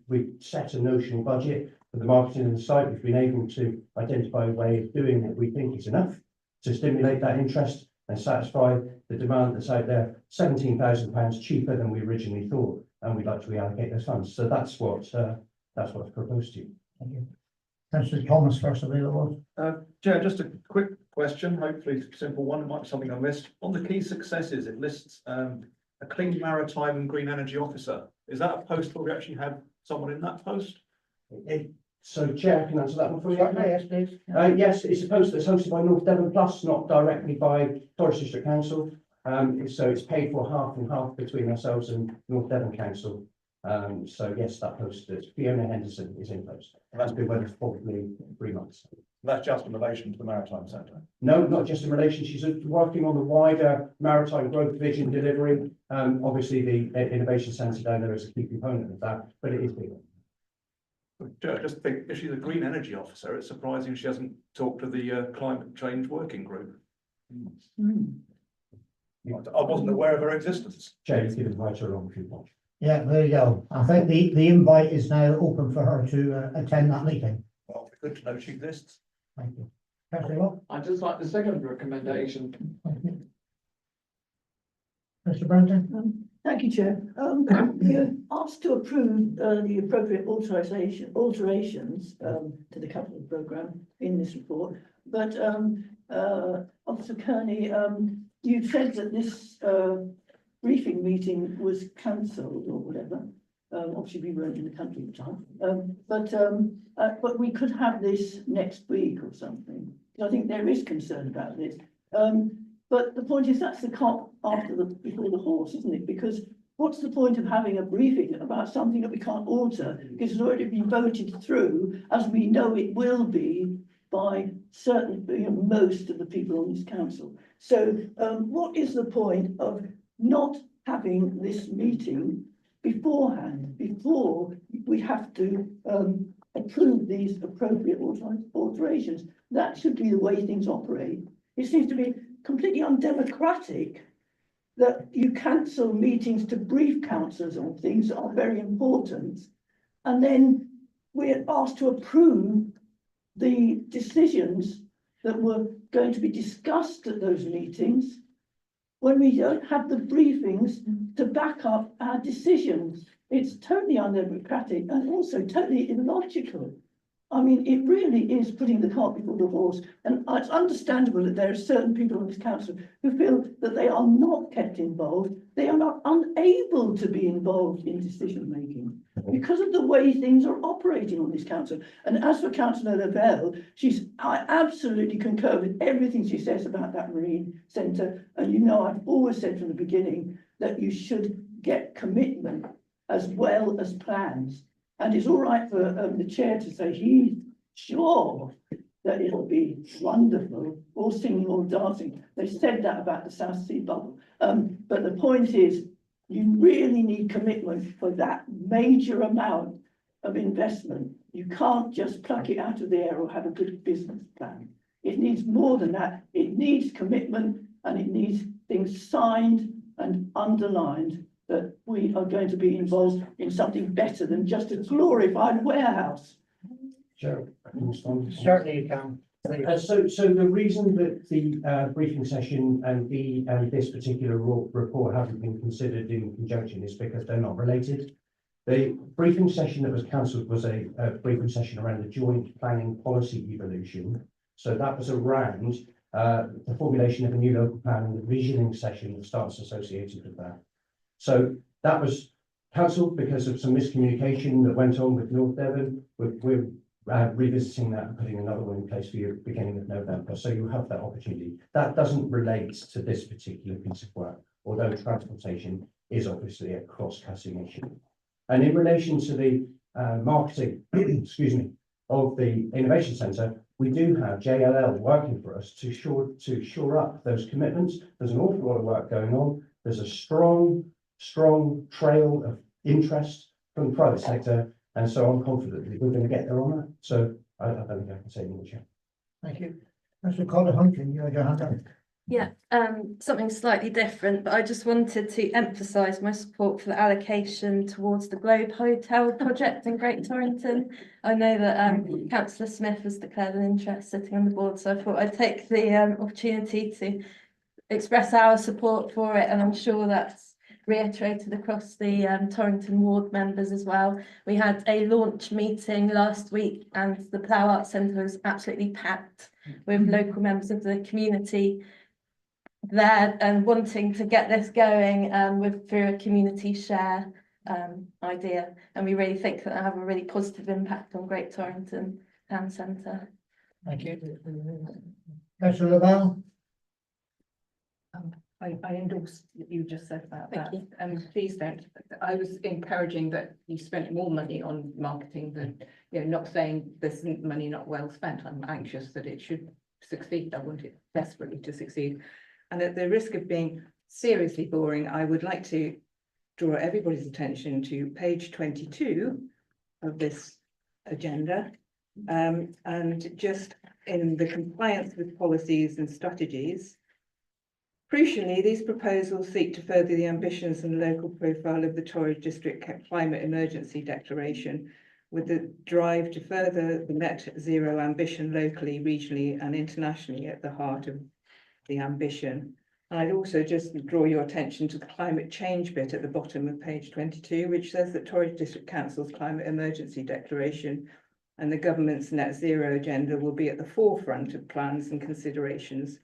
we set a notional budget for the marketing of the site. We've been able to identify a way of doing what we think is enough to stimulate that interest and satisfy the demand that's out there. £17,000 cheaper than we originally thought, and we'd like to reallocate those funds. So that's what's proposed to you. Thank you. Councillor Thomas first available. Chair, just a quick question, hopefully simple one, it might be something I missed. On the key successes, it lists a clean maritime and green energy officer. Is that a post where we actually have someone in that post? So, Chair, I can answer that one for you. Yes, please. Yes, it's a post that's hosted by North Devon Plus, not directly by Torridge District Council. So it's paid for half and half between ourselves and North Devon Council. So yes, that post, Fiona Henderson is in post. That's been with us probably 3 months. That's just in relation to the maritime centre? No, not just in relation. She's working on the wider maritime growth vision delivery. Obviously, the innovation centre down there is a key component of that, but it is bigger. Chair, just think, if she's a green energy officer, it's surprising she hasn't talked to the climate change working group. I wasn't aware of her existence. Chair, you can invite her along if you want. Yeah, there you go. I think the invite is now open for her to attend that meeting. Well, it's good to know she exists. Thank you. Councillor Locke? I'd just like the second recommendation. Thank you. Mr. Brenton? Thank you, Chair. You're asked to approve the appropriate alterations to the capital programme in this report, but Officer Kearney, you said that this briefing meeting was cancelled or whatever. Obviously, we weren't in the country at the time, but we could have this next week or something. I think there is concern about this. But the point is, that's the cart before the horse, isn't it? Because what's the point of having a briefing about something that we can't alter? Because it's already been voted through, as we know it will be, by most of the people on this council. So what is the point of not having this meeting beforehand, before we have to approve these appropriate alterations? That should be the way things operate. It seems to be completely undemocratic that you cancel meetings to brief councillors on things that are very important, and then we're asked to approve the decisions that were going to be discussed at those meetings when we don't have the briefings to back up our decisions. It's totally undemocratic and also totally illogical. I mean, it really is putting the cart before the horse, and it's understandable that there are certain people on this council who feel that they are not kept involved. They are not unable to be involved in decision making because of the way things are operating on this council. And as for Councillor Lavelle, I absolutely concur with everything she says about that marine centre. And you know, I've always said from the beginning that you should get commitment as well as plans. And it's all right for the chair to say he's sure that it'll be wonderful, all singing, all dancing. They said that about the South Sea bubble. But the point is, you really need commitment for that major amount of investment. You can't just pluck it out of the air or have a good business plan. It needs more than that. It needs commitment, and it needs things signed and underlined that we are going to be involved in something better than just a glorified warehouse. Sure. I can respond. Certainly you can. So the reason that the briefing session and this particular report haven't been considered in conjunction is because they're not related. The briefing session that was cancelled was a briefing session around the joint planning policy evolution. So that was around the formulation of a new local plan and the visioning session that starts associated with that. So that was cancelled because of some miscommunication that went on with North Devon. We're revisiting that and putting another one in place for you beginning of November. So you have that opportunity. That doesn't relate to this particular piece of work, although transportation is obviously a cross-cutting issue. And in relation to the marketing, excuse me, of the Innovation Centre, we do have JLL working for us to shore up those commitments. There's an awful lot of work going on. There's a strong trail of interest from the private sector, and so I'm confident that we're going to get there on that. So I don't think I can say more, Chair. Thank you. Mr. Colin Hunting, you had your hand up. Yeah, something slightly different, but I just wanted to emphasise my support for the allocation towards the Globe Hotel project in Great Torrington. I know that Councillor Smith has declared an interest sitting on the board, so I thought I'd take the opportunity to express our support for it, and I'm sure that's reiterated across the Torrington ward members as well. We had a launch meeting last week and the Plough Arts Centre was absolutely packed with local members of the community there and wanting to get this going through a community share idea, and we really think that will have a really positive impact on Great Torrington Town Centre. Thank you. Councillor Lavelle. I endorse what you just said about Thank that. you. And please don't, I was encouraging that you spent more money on marketing than, you know, not saying this money not well spent. I'm anxious that it should succeed. I want it desperately to succeed. And at the risk of being seriously boring, I would like to draw everybody's attention to page 22 of this agenda. And just in the compliance with policies and strategies, crucially, these proposals seek to further the ambitions and local profile of the Torridge District Climate Emergency Declaration, with the drive to further the net zero ambition locally, regionally and internationally at the heart of the ambition. And I'd also just draw your attention to the climate change bit at the bottom of page 22, which says that Torridge District Council's Climate Emergency Declaration and the government's net zero agenda will be at the forefront of plans and considerations.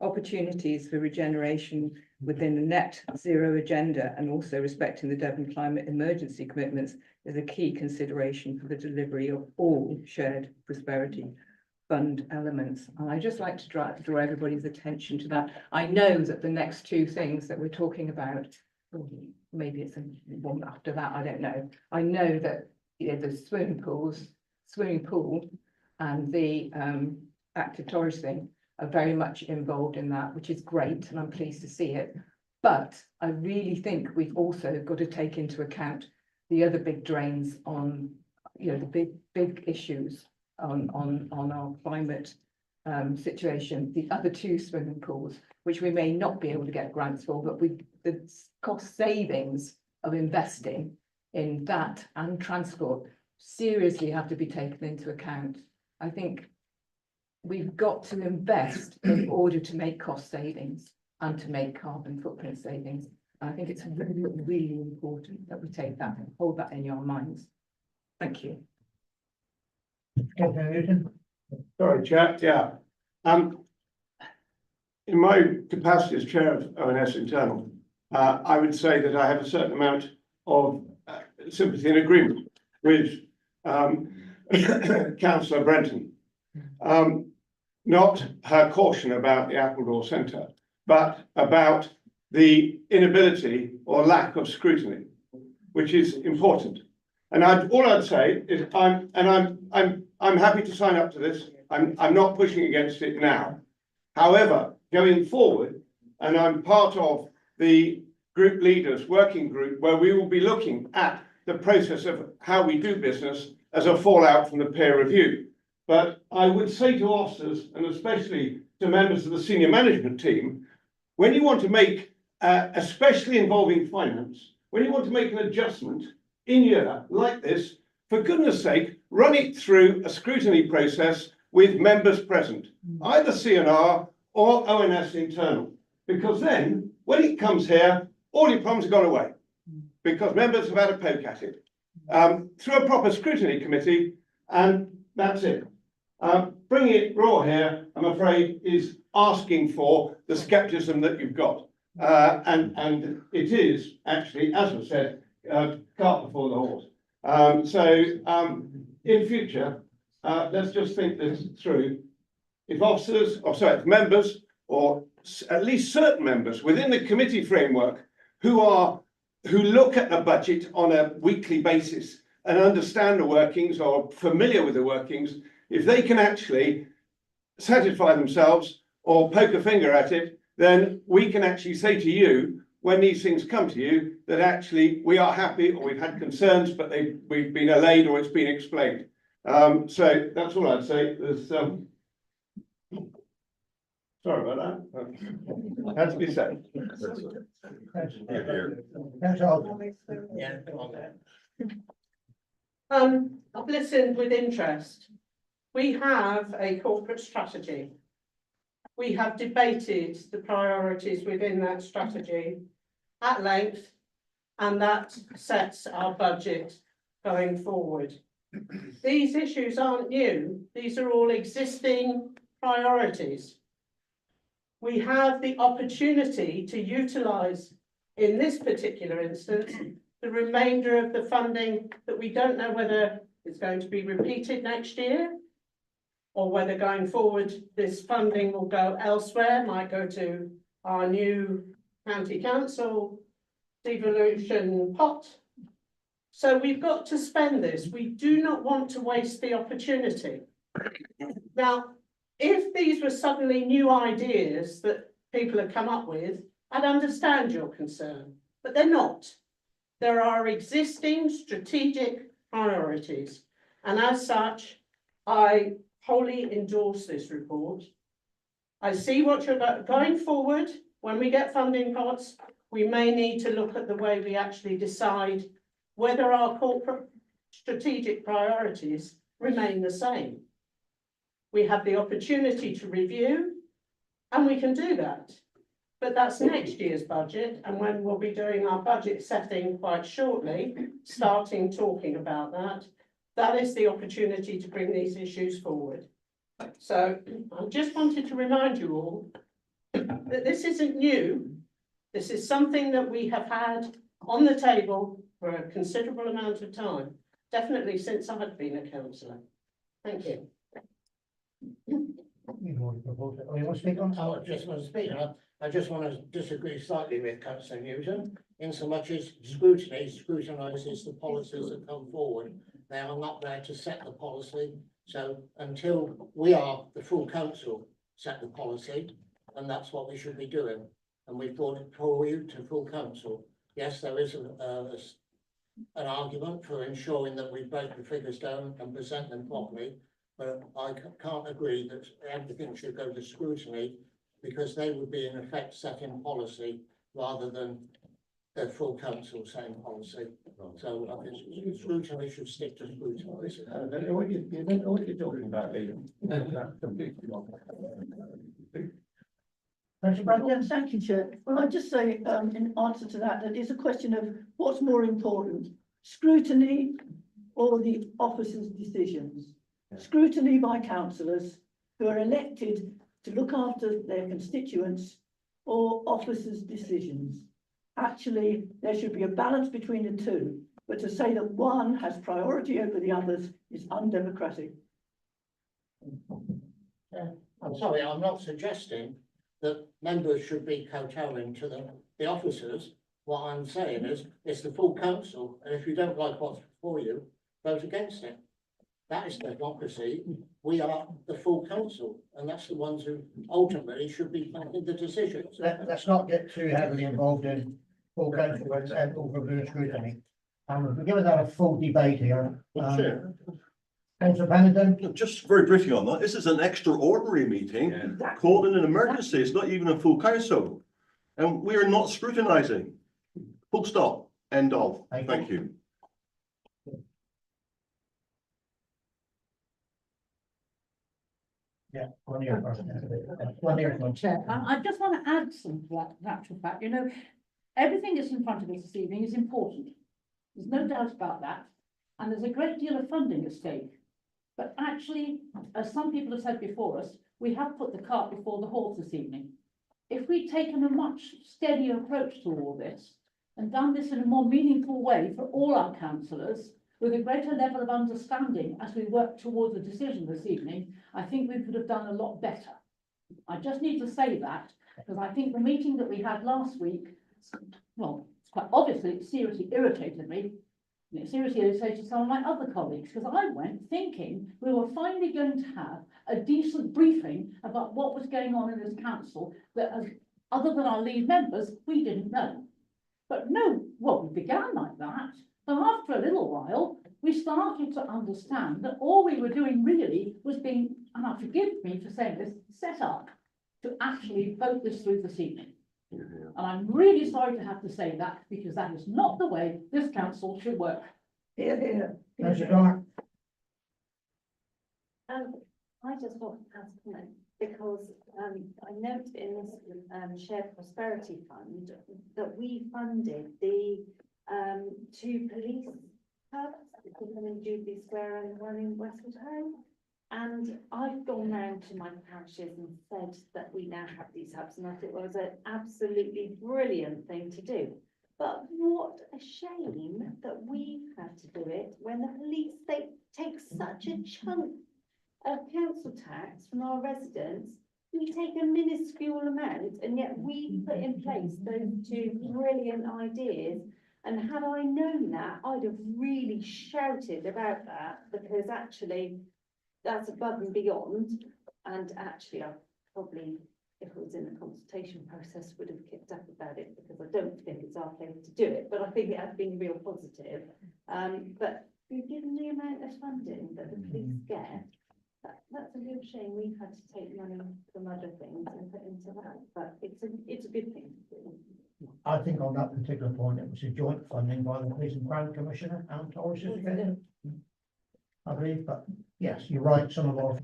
Opportunities for regeneration within the net zero agenda and also respecting the Devon climate emergency commitments is a key consideration for the delivery of all shared prosperity fund elements. And I just like to draw everybody's attention to that. I know that the next two things that we're talking about, maybe it's one after that, I don't know. I know that, you know, the swimming pool and the active tourist thing are very much involved in that, which is great, and I'm pleased to see it. But I really think we've also got to take into account the other big drains on, you know, the big issues on our climate situation. The other two swimming pools, which we may not be able to get grants for, but the cost savings of investing in that and transport seriously have to be taken into account. I think we've got to invest in order to make cost savings and to make carbon footprint savings. I think it's really, really important that we take that and hold that in your minds. Thank you. Councillor Newton? Sorry, Chair, yeah. In my capacity as Chair of ONS Internal, I would say that I have a certain amount of sympathy and agreement with Councillor Brenton. Not her caution about the Appledore Centre, but about the inability or lack of scrutiny, which is important. And all I'd say is I'm happy to sign up to this. I'm not pushing against it now. However, going forward, and I'm part of the group leaders working group where we will be looking at the process of how we do business as a fallout from the peer review. But I would say to officers, and especially to members of the senior management team, when you want to make, especially involving finance, when you want to make an adjustment in year like this, for goodness sake, run it through a scrutiny process with members present, either CNR or ONS internal. Because then, when it comes here, all your problems have gone away, because members have had a poke at it through a proper scrutiny committee, and that's it. Bringing it raw here, I'm afraid, is asking for the scepticism that you've got. And it is actually, as I said, cart before the horse. In future, let's just think this through. If officers, or sorry, if members, or at least certain members within the committee framework who look at the budget on a weekly basis and understand the workings or familiar with the workings, if they can actually satisfy themselves or poke a finger at it, then we can actually say to you, when these things come to you, that actually we are happy, or we've had concerns, but we've been allayed or it's been explained. So that's all I'd say. There's, sorry about that. Has to be said. I've listened with interest. We have a corporate strategy. We have debated the priorities within that strategy at length, and that sets our budget going forward. These issues aren't new. These are all existing priorities. We have the opportunity to utilise, in this particular instance, the remainder of the funding that we don't know whether it's going to be repeated next year, or whether going forward this funding will go elsewhere, might go to our new county council devolution pot. So we've got to spend this. We do not want to waste the opportunity. Now, if these were suddenly new ideas that people have come up with, I'd understand your concern, but they're not. There are existing strategic priorities, and as such, I wholly endorse this report. I see what you're going forward. When we get funding pots, we may need to look at the way we actually decide whether our corporate strategic priorities remain the same. We have the opportunity to review, and we can do that. But that's next year's budget, and when we'll be doing our budget setting quite shortly, starting talking about that, that is the opportunity to bring these issues forward. So I just wanted to remind you all that this isn't new. This is something that we have had on the table for a considerable amount of time, definitely since I've been a councillor. Thank you. I just want to disagree slightly with Councillor Newton, in so much as scrutiny scrutinises the policies that come forward. They are not there to set the policy. So until we are, the full council, set the policy, and that's what we should be doing. And we've brought it for you to full council. Yes, there is an argument for ensuring that we break the figures down and present them properly, but I can't agree that everything should go to scrutiny, because they would be in effect setting policy rather than the full council setting policy. So I think scrutiny should stick to scrutiny. You know what you're talking about, Lee. Yeah, thank you, Chair. Well, I'd just say, in answer to that, that it's a question of what's more important, scrutiny or the officers' decisions? Scrutiny by councillors who are elected to look after their constituents, or officers' decisions. Actually, there should be a balance between the two, but to say that one has priority over the others is undemocratic. I'm sorry, I'm not suggesting that members should be kowtowing to the officers. What I'm saying is, it's the full council, and if you don't like what's before you, vote against it. That is democracy. We are the full council, and that's the ones who ultimately should be making the decisions. Let's not get too heavily involved in full council and over scrutiny. We're giving that a full debate here. Chair. Councillor Pennington? Just very briefly on that, this is an extraordinary meeting called in an emergency. It's not even a full council. And we are not scrutinising. Full stop. End of. Thank you. Yeah, one year. Chair, I just want to add some to that actual fact. You know, everything that's in front of us this evening is important. There's no doubt about that. And there's a great deal of funding at stake. But actually, as some people have said before us, we have put the cart before the horse this evening. If we'd taken a much steadier approach to all this and done this in a more meaningful way for all our councillors, with a greater level of understanding as we work towards a decision this evening, I think we could have done a lot better. I just need to say that, because I think the meeting that we had last week, well, it's quite obviously, it seriously irritated me. And it seriously irritated some of my other colleagues, because I went thinking we were finally going to have a decent briefing about what was going on in this council that, as other than our lead members, we didn't know. But no, well, we began like that. But after a little while, we started to understand that all we were doing really was being, and now forgive me for saying this, set up to actually vote this through this evening. And I'm really sorry to have to say that, because that is not the way this council should work. Here. I just want to ask a comment, because I note in this shared prosperity fund that we funded the two police hubs, the one in Jubilee Square and the one in Westwood Home. And I've gone round to my parishes and said that we now have these hubs, and I thought it was an absolutely brilliant thing to do. But what a shame that we've had to do it when the police, they take such a chunk of council tax from our residents. We take a minuscule amount, and yet we put in place those two brilliant ideas. And had I known that, I'd have really shouted about that, because actually that's above and beyond. And actually, I probably, if it was in the consultation process, would have kicked up about it, because I don't think it's our place to do it, but I think it has been real positive. But given the amount of funding that the police get, that's a real shame. We've had to take money from other things and put into that, but it's a good thing to do. I think on that particular point, it was a joint funding by the Police and Crime Commissioner and Torridge together, I believe, but yes, you're right, some of our.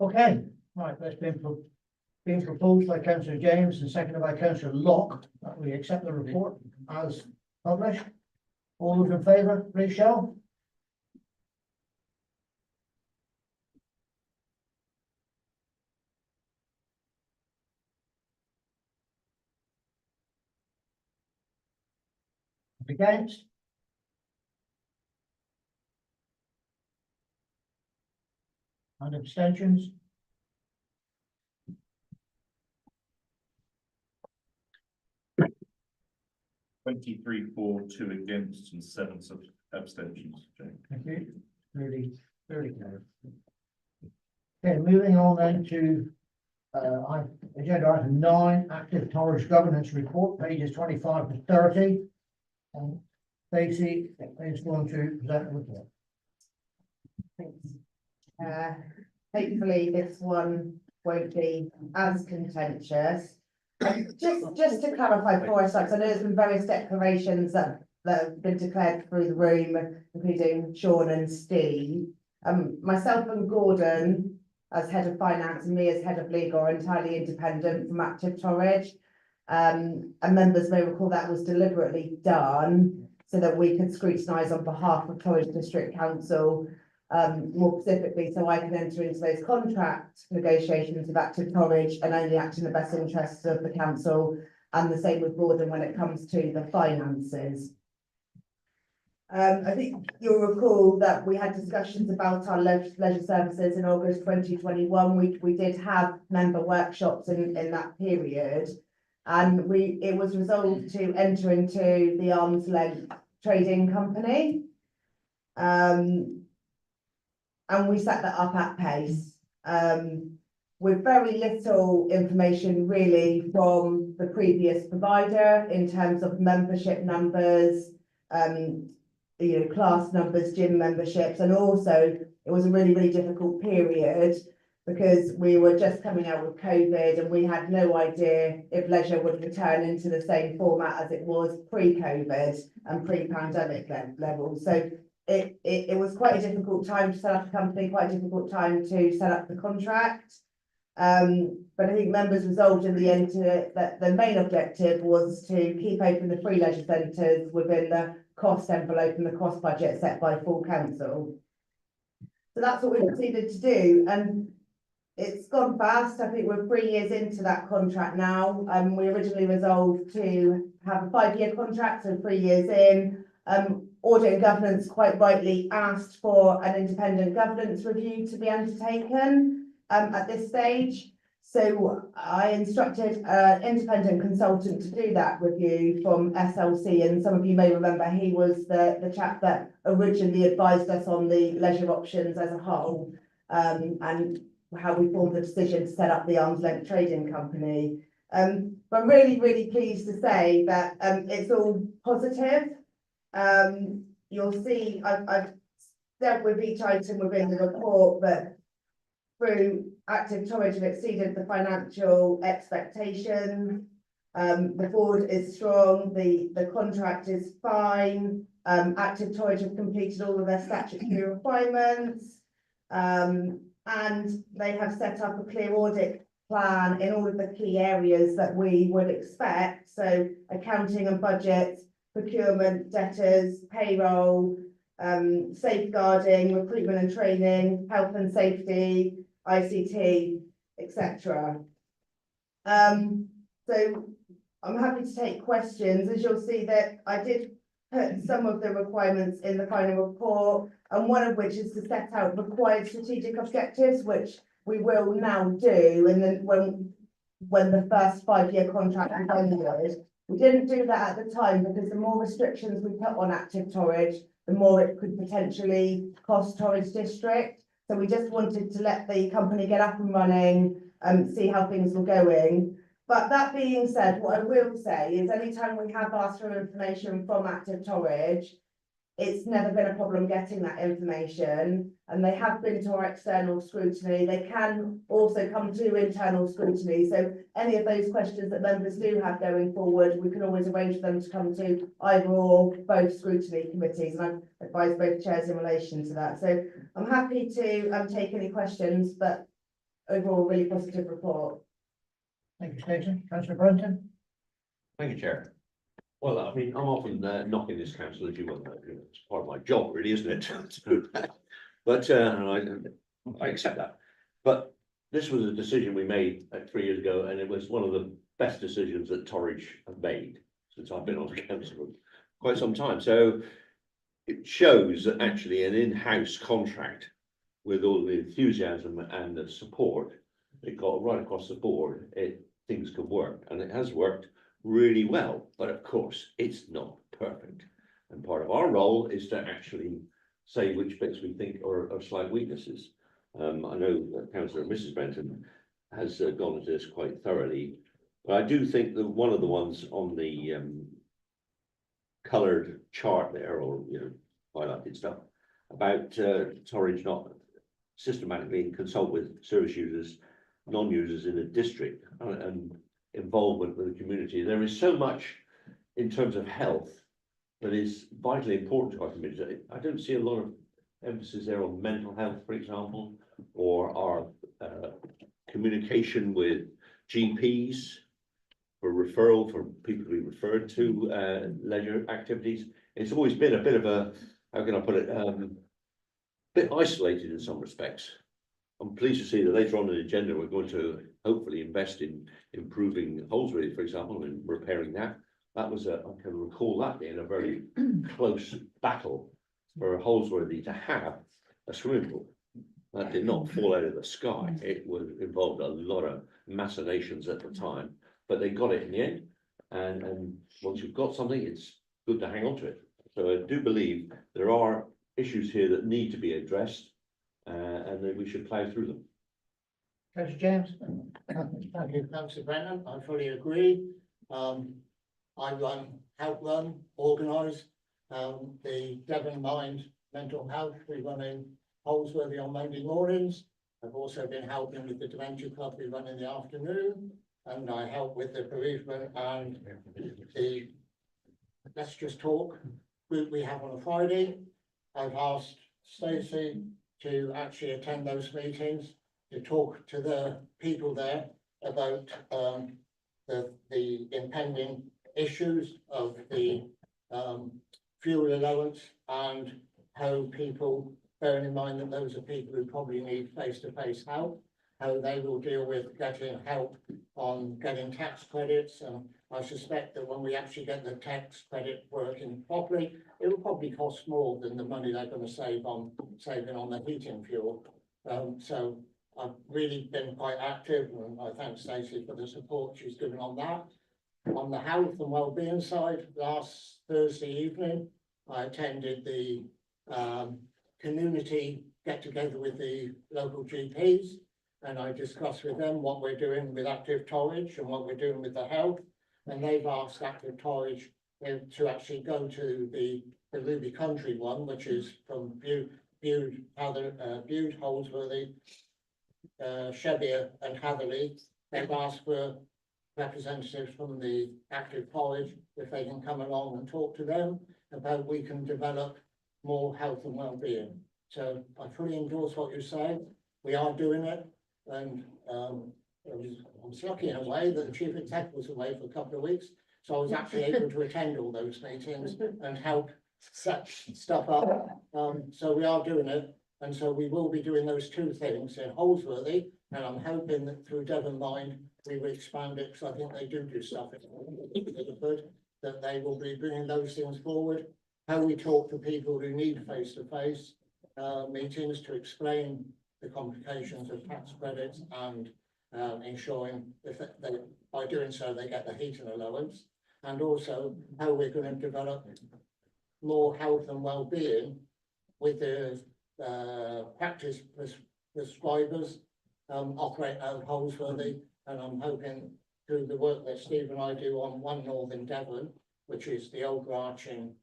Okay, right, that's been proposed by Councillor James and seconded by Councillor Locke, that we accept the report as published. All those in favour, please show. Against? And abstentions? Twenty-three for, 2 against, and 7 abstentions. Thank you. Really clear. Okay, moving on then to agenda item 9, active Torridge governance report, pages 25 to 30. And Stacey is going to present the report. Hopefully this one won't be as contentious. Just to clarify before I start, 'cause I know there's been various declarations that have been declared through the room, including Sean and Steve. Myself and Gordon, as head of finance, and me as head of legal, are entirely independent from Active Torridge. And members may recall that was deliberately done so that we could scrutinise on behalf of Torridge District Council, more specifically, so I can enter into those contract negotiations with Active Torridge and only act in the best interests of the council, and the same with Gordon when it comes to the finances. I think you'll recall that we had discussions about our leisure services in August 2021. We did have member workshops in that period, and it was resolved to enter into the arm's length trading company. And we set that up at pace, with very little information really from the previous provider in terms of membership numbers, class numbers, gym memberships, and also it was a really difficult period because we were just coming out with COVID and we had no idea if leisure would return into the same format as it was pre-COVID and pre-pandemic levels. So it was quite a difficult time to set up a company, quite a difficult time to set up the contract. But I think members resolved in the end that the main objective was to keep open the free leisure centres within the cost envelope and the cost budget set by full council. So that's what we proceeded to do, and it's gone fast. I think we're 3 years into that contract now. We originally resolved to have a 5-year contract, so 3 years in. Audit and governance quite rightly asked for an independent governance review to be undertaken at this stage. So I instructed an independent consultant to do that review from SLC, and some of you may remember he was the chap that originally advised us on the leisure options as a whole, and how we formed the decision to set up the arm's length trading company. But I'm really pleased to say that it's all positive. You'll see I've dealt with each item within the report, but through Active Torridge have exceeded the financial expectations. The board is strong, the contract is fine. Active Torridge have completed all of their statutory requirements, and they have set up a clear audit plan in all of the key areas that we would expect. So accounting and budget, procurement, debtors, payroll, safeguarding, recruitment and training, health and safety, ICT, etc. So I'm happy to take questions. As you'll see that I did put some of the requirements in the final report, and one of which is to set out required strategic objectives, which we will now do, and then when the first 5-year contract is ended. We didn't do that at the time because the more restrictions we put on Active Torridge, the more it could potentially cost Torridge District. So we just wanted to let the company get up and running and see how things were going. But that being said, what I will say is anytime we have asked for information from Active Torridge, it's never been a problem getting that information, and they have been to our external scrutiny. They can also come to internal scrutiny. So any of those questions that members do have going forward, we can always arrange for them to come to either or both scrutiny committees, and I've advised both chairs in relation to that. So I'm happy to take any questions, but overall, really positive report. Thank you, Stephen. Councillor Brenton. Thank you, Chair. Well, I mean, I'm often knocking this council, as you well know. It's part of my job, really, isn't it? But I accept that. But this was a decision we made 3 years ago, and it was one of the best decisions that Torridge have made since I've been on the council for quite some time. So it shows that actually an in-house contract with all the enthusiasm and the support it got right across the board, things can work, and it has worked really well. But of course, it's not perfect, and part of our role is to actually say which bits we think are slight weaknesses. I know that Councillor Mrs. Benton has gone into this quite thoroughly, but I do think that one of the ones on the coloured chart there, or highlighted stuff about Torridge not systematically consult with service users, non-users in the district, and involvement with the community. There is so much in terms of health that is vitally important to our community. I don't see a lot of emphasis there on mental health, for example, or our communication with GPs for referral for people to be referred to leisure activities. It's always been a bit of a, how can I put it, bit isolated in some respects. I'm pleased to see that later on in the agenda, we're going to hopefully invest in improving Holsworthy, for example, and repairing that. That was I can recall that being a very close battle for Holsworthy to have a swimming pool. That did not fall out of the sky. It involved a lot of machinations at the time, but they got it in the end. And once you've got something, it's good to hang on to it. So I do believe there are issues here that need to be addressed, and that we should plough through them. Councillor James. Thank you, Councillor Brennan. I fully agree. I help run, organise the Devon Mind Mental Health. We run in Holsworthy on Monday mornings. I've also been helping with the Dementia Club we run in the afternoon, and I help with the bereavement and the Let's Just Talk group we have on a Friday. I've asked Stacey to actually attend those meetings to talk to the people there about the impending issues of the fuel allowance and how people, bearing in mind that those are people who probably need face-to-face help, how they will deal with getting help on getting tax credits. And I suspect that when we actually get the tax credit working properly, it will probably cost more than the money they're going to save on saving on the heating fuel. So I've really been quite active, and I thank Stacey for the support she's given on that. On the health and wellbeing side, last Thursday evening, I attended the community get-together with the local GPs, and I discussed with them what we're doing with Active Torridge and what we're doing with the health. And they've asked Active Torridge to actually go to the Ruby Country one, which is from Bude, Holsworthy, Chevier and Hatherley. They've asked for representatives from the Active College if they can come along and talk to them about we can develop more health and well-being. So I fully endorse what you say. We are doing it, and I was lucky in a way that the chief executive was away for a couple of weeks, so I was actually able to attend all those meetings and help set stuff up. So we are doing it, and so we will be doing those two things in Holsworthy, and I'm hoping that through Devon Mind we will expand it, because I think they do stuff that they will be bringing those things forward. How we talk to people who need face-to-face meetings to explain the complications of tax credits and ensuring that by doing so they get the heating allowance, and also how we're going to develop more health and well-being with the practice prescribers operate out of Holsworthy. And I'm hoping through the work that Steve and I do on One Northern Devon, which is the overarching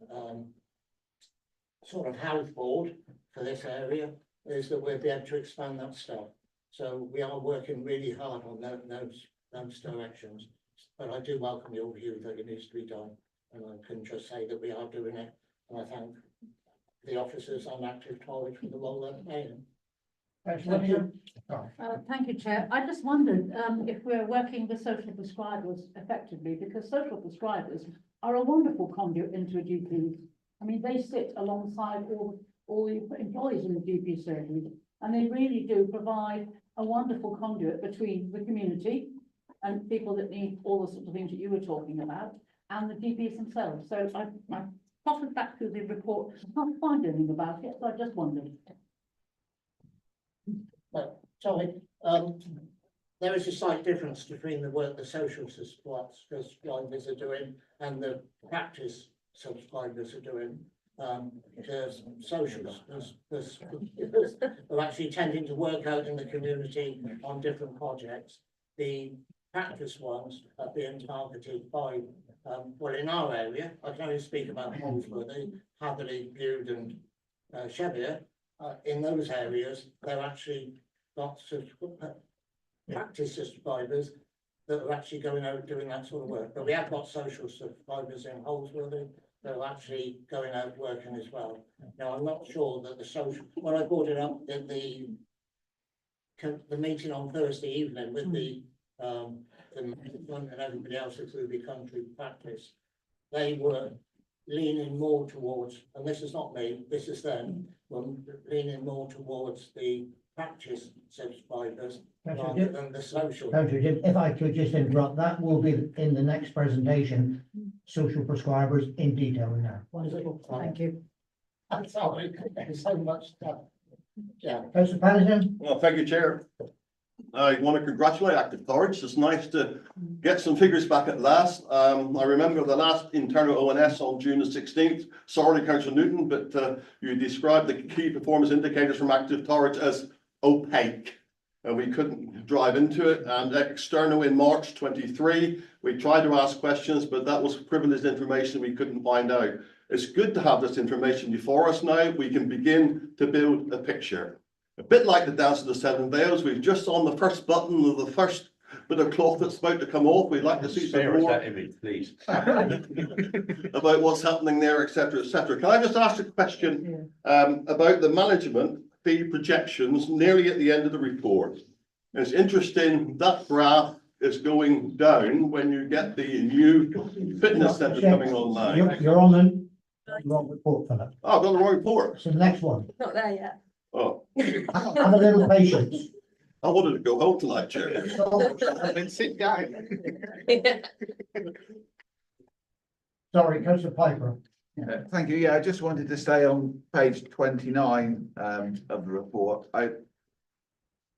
sort of health board for this area, is that we'll be able to expand that stuff. So we are working really hard on those directions. But I do welcome your view that it needs to be done, and I can just say that we are doing it. And I thank the officers on Active Torridge for the role they're playing. Thank you. Thank you, Chair. I just wondered if we're working with social prescribers effectively, because social prescribers are a wonderful conduit into a GP. I mean, they sit alongside all the employees in the GP surgery, and they really do provide a wonderful conduit between the community and people that need all the sorts of things that you were talking about, and the GPs themselves. So I potted back through the report, I can't find anything about it, so I just wondered. But sorry, there is a slight difference between the work the social subscribers are doing and the practice subscribers are doing. Because socials are actually tending to work out in the community on different projects. The practice ones are being targeted by, well, in our area, I can only speak about Holsworthy, Hatherley, Bude and Chevier. In those areas, they're actually got practice subscribers that are actually going out doing that sort of work, but we have got social survivors in Holsworthy that are actually going out working as well. Now, I'm not sure that the social, when I brought it up at the meeting on Thursday evening with the management and everybody else at the country practice, they were leaning more towards, and this is not me, this is them, were leaning more towards the practice survivors rather than the social. Councillor, if I could just interrupt, that will be in the next presentation, social prescribers in detail in there. Wonderful, thank you. I'm sorry, there's so much stuff. Yeah. Councillor Pennington? Well, thank you, Chair. I want to congratulate Active Torridge. It's nice to get some figures back at last. I remember the last internal ONS on June the 16th. Sorry, Councillor Newton, but you described the key performance indicators from Active Torridge as opaque. And we couldn't drive into it. And external in March 23, we tried to ask questions, but that was privileged information we couldn't find out. It's good to have this information before us now. We can begin to build a picture. A bit like the Dance of the Seven Veils, we've just on the first button of the first bit of cloth that's about to come off. We'd like to see some more that image, please. about what's happening there, etc., etc. Can I just ask a question about the management fee projections nearly at the end of the report? It's interesting that graph is going down when you get the new fitness centre coming online. You're on the wrong report, Philip. Oh, I've got the wrong report. So the next one. Not there yet. Oh, Have a little patience. I wanted to go home tonight, Chair. Then sit down. Sorry, Councillor Piper. Thank you. Yeah, I just wanted to say on page 29 of the report,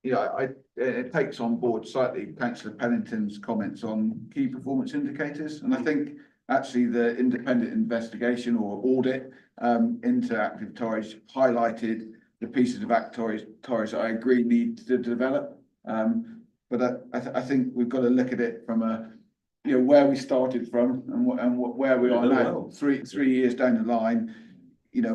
it takes on board slightly Councillor Pennington's comments on key performance indicators, and I think actually the independent investigation or audit into Active Torridge highlighted the pieces of Active Torridge that I agree need to develop. But I think we've got to look at it from a where we started from and where we are now. 3 years down the line,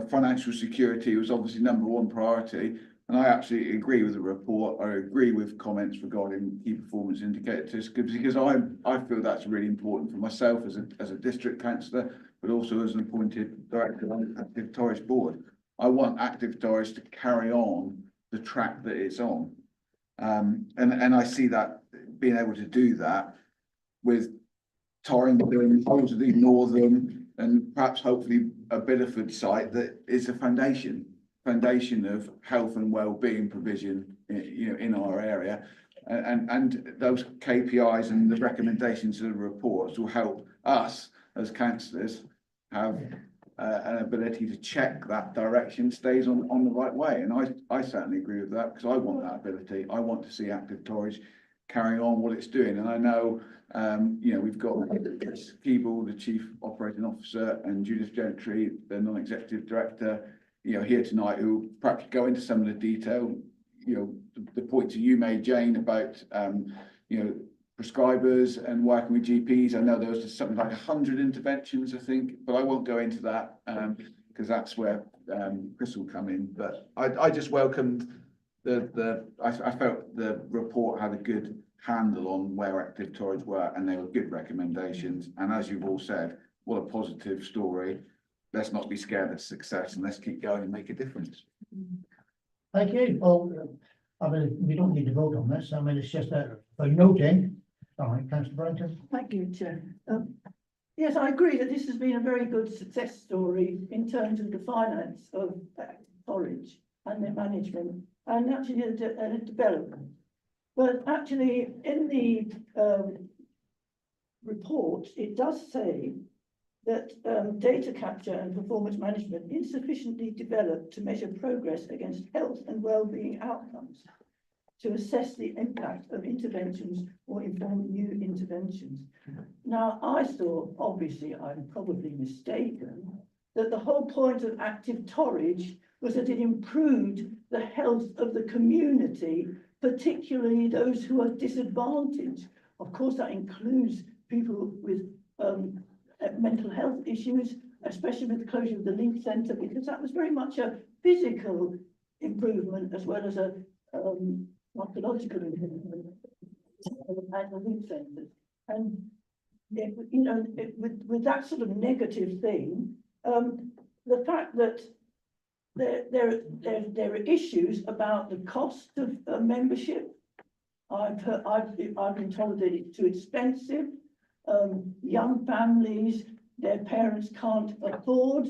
financial security was obviously number one priority. And I absolutely agree with the report. I agree with comments regarding key performance indicators because I feel that's really important for myself as a district councillor, but also as an appointed director on the Active Torridge board. I want Active Torridge to carry on the track that it's on. And I see that being able to do that with Torrington, Holsworthy, Northern, and perhaps hopefully a Biddeford site that is a foundation of health and well-being provision in our area, and those KPIs and the recommendations of the reports will help us as councillors have an ability to check that direction stays on the right way. And I certainly agree with that because I want that ability. I want to see Active Torridge carrying on what it's doing. And I know, we've got Chris Keeble, the Chief Operating Officer, and Judith Gentry, the Non-Executive Director, here tonight, who perhaps go into some of the detail, the points that you made, Jane, about, prescribers and working with GPs. I know there was just something like 100 interventions, I think, but I won't go into that because that's where Chris will come in. But I just welcomed I felt the report had a good handle on where Active Torridge were, and they were good recommendations. And as you've all said, what a positive story. Let's not be scared of success and let's keep going and make a difference. Thank you. Well, I mean, we don't need to vote on this. I mean, it's just a noting. All right, Councillor Brenton. Thank you, Chair. Yes, I agree that this has been a very good success story in terms of the finance of Torridge and their management and actually the development. But actually in the report, it does say that data capture and performance management insufficiently developed to measure progress against health and well-being outcomes, to assess the impact of interventions or inform new interventions. Now, I thought, obviously I'm probably mistaken, that the whole point of Active Torridge was that it improved the health of the community, particularly those who are disadvantaged. Of course, that includes people with mental health issues, especially with the closure of the Link Centre, because that was very much a physical improvement as well as a psychological improvement. and the loop centres. And, you know, with that sort of negative thing, the fact that there are issues about the cost of membership. I've been told that it's too expensive. Young families, their parents can't afford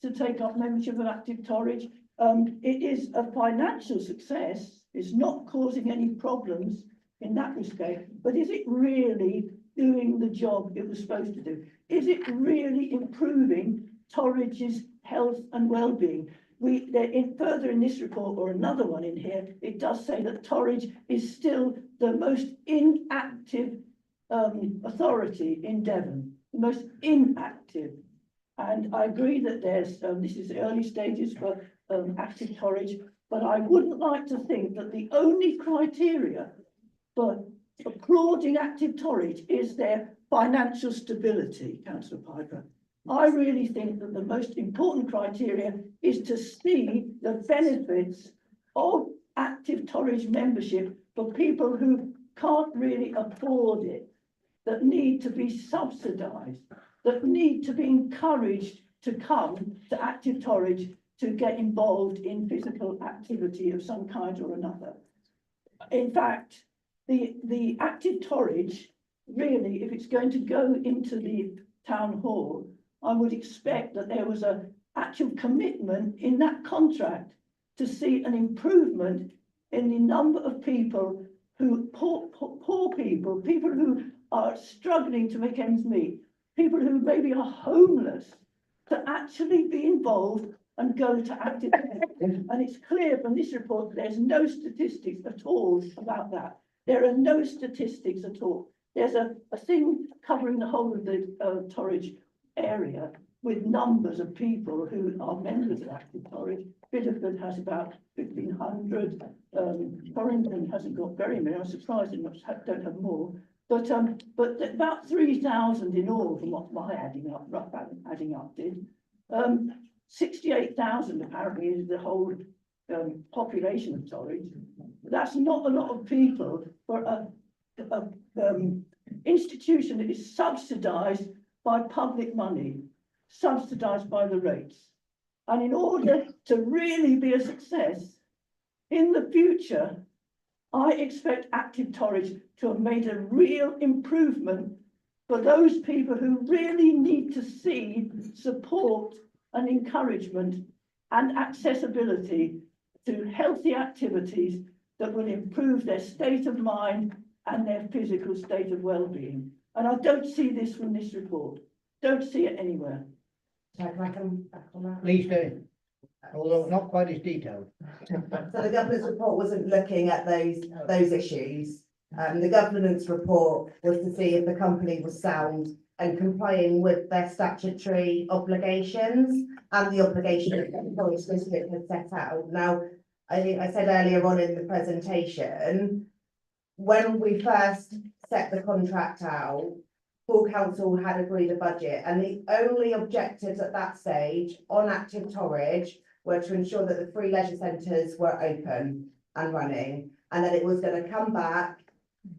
to take up membership of Active Torridge. It is a financial success. It's not causing any problems in that respect, but is it really doing the job it was supposed to do? Is it really improving Torridge's health and well-being? Further in this report, or another one in here, it does say that Torridge is still the most inactive authority in Devon, the most inactive. And I agree that there's, this is early stages for Active Torridge, but I wouldn't like to think that the only criteria for applauding Active Torridge is their financial stability, Councillor Piper. I really think that the most important criteria is to see the benefits of Active Torridge membership for people who can't really afford it, that need to be subsidised, that need to be encouraged to come to Active Torridge to get involved in physical activity of some kind or another. In fact, the Active Torridge, really, if it's going to go into the town hall, I would expect that there was an actual commitment in that contract to see an improvement in the number of people who, poor people, people who are struggling to make ends meet, people who maybe are homeless, to actually be involved and go to Active Torridge. And it's clear from this report, there's no statistics at all about that. There are no statistics at all. There's a thing covering the whole of the Torridge area with numbers of people who are members of Active Torridge. Bideford has about 1,500. Torrington hasn't got very many. I'm surprised they don't have more. But about 3,000 in all, from what my rough adding up did. 68,000 apparently is the whole population of Torridge. That's not a lot of people for a institution that is subsidised by public money, subsidised by the rates. And in order to really be a success in the future, I expect Active Torridge to have made a real improvement for those people who really need to see support and encouragement and accessibility to healthy activities that will improve their state of mind and their physical state of well-being. And I don't see this from this report. Don't see it anywhere. Can I come back on that? Please do, although not quite as detailed. So the governance report wasn't looking at those issues. The governance report was to see if the company was sound and complying with their statutory obligations and the obligations that the Torridge District had set out. Now, I think I said earlier on in the presentation, when we first set the contract out, full council had agreed a budget, and the only objectives at that stage on Active Torridge were to ensure that the 3 leisure centres were open and running, and that it was going to come back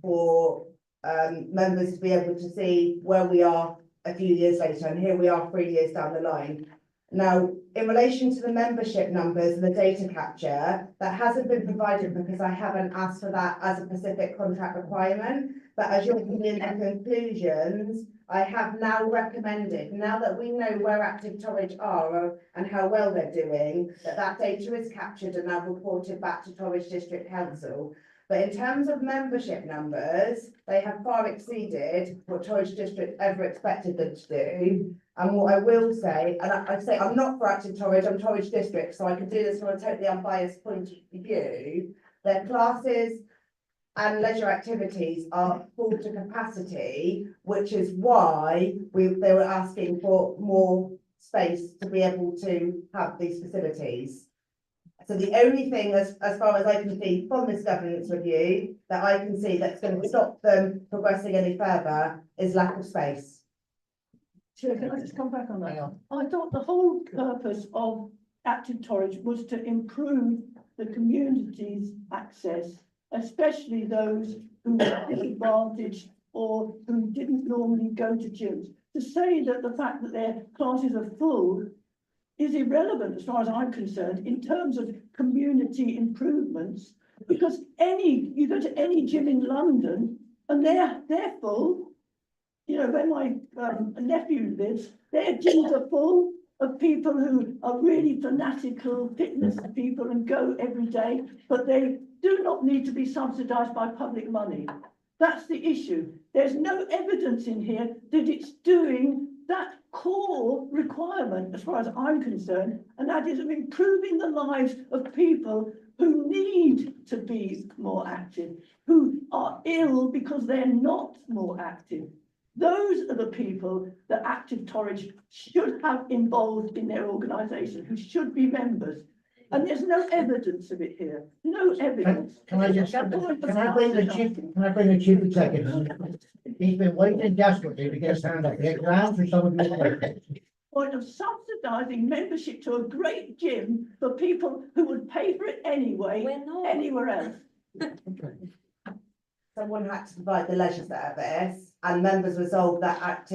for members to be able to see where we are a few years later, and here we are 3 years down the line. Now, in relation to the membership numbers and the data capture, that hasn't been provided because I haven't asked for that as a specific contract requirement. But as you'll see in the conclusions, I have now recommended, now that we know where Active Torridge are and how well they're doing, that data is captured and now reported back to Torridge District Council. But in terms of membership numbers, they have far exceeded what Torridge District ever expected them to do. And what I will say, and I say I'm not for Active Torridge, I'm Torridge District, so I can do this from a totally unbiased point of view. Their classes and leisure activities are full to capacity, which is why they were asking for more space to be able to have these facilities. So the only thing, as far as I can see from this governance review, that I can see that's going to stop them progressing any further is lack of space. Chair, can I just come back on that? I thought the whole purpose of Active Torridge was to improve the community's access especially those who were disadvantaged or who didn't normally go to gyms. To say that the fact that their classes are full is irrelevant as far as I'm concerned in terms of community improvements, because you go to any gym in London and they're full. You know, where my nephew lives, their gyms are full of people who are really fanatical fitness people and go every day, but they do not need to be subsidised by public money. That's the issue. There's no evidence in here that it's doing that core requirement, as far as I'm concerned, and that is of improving the lives of people who need to be more active, who are ill because they're not more active. Those are the people that Active Torridge should have involved in their organisation, who should be members. And there's no evidence of it here. No evidence. Can I bring the chief executive? He's been waiting desperately to get his hand up. Get ground for some of you. Point of subsidising membership to a great gym for people who would pay for it anyway, anywhere else. Someone had to provide the leisure service, and members resolved that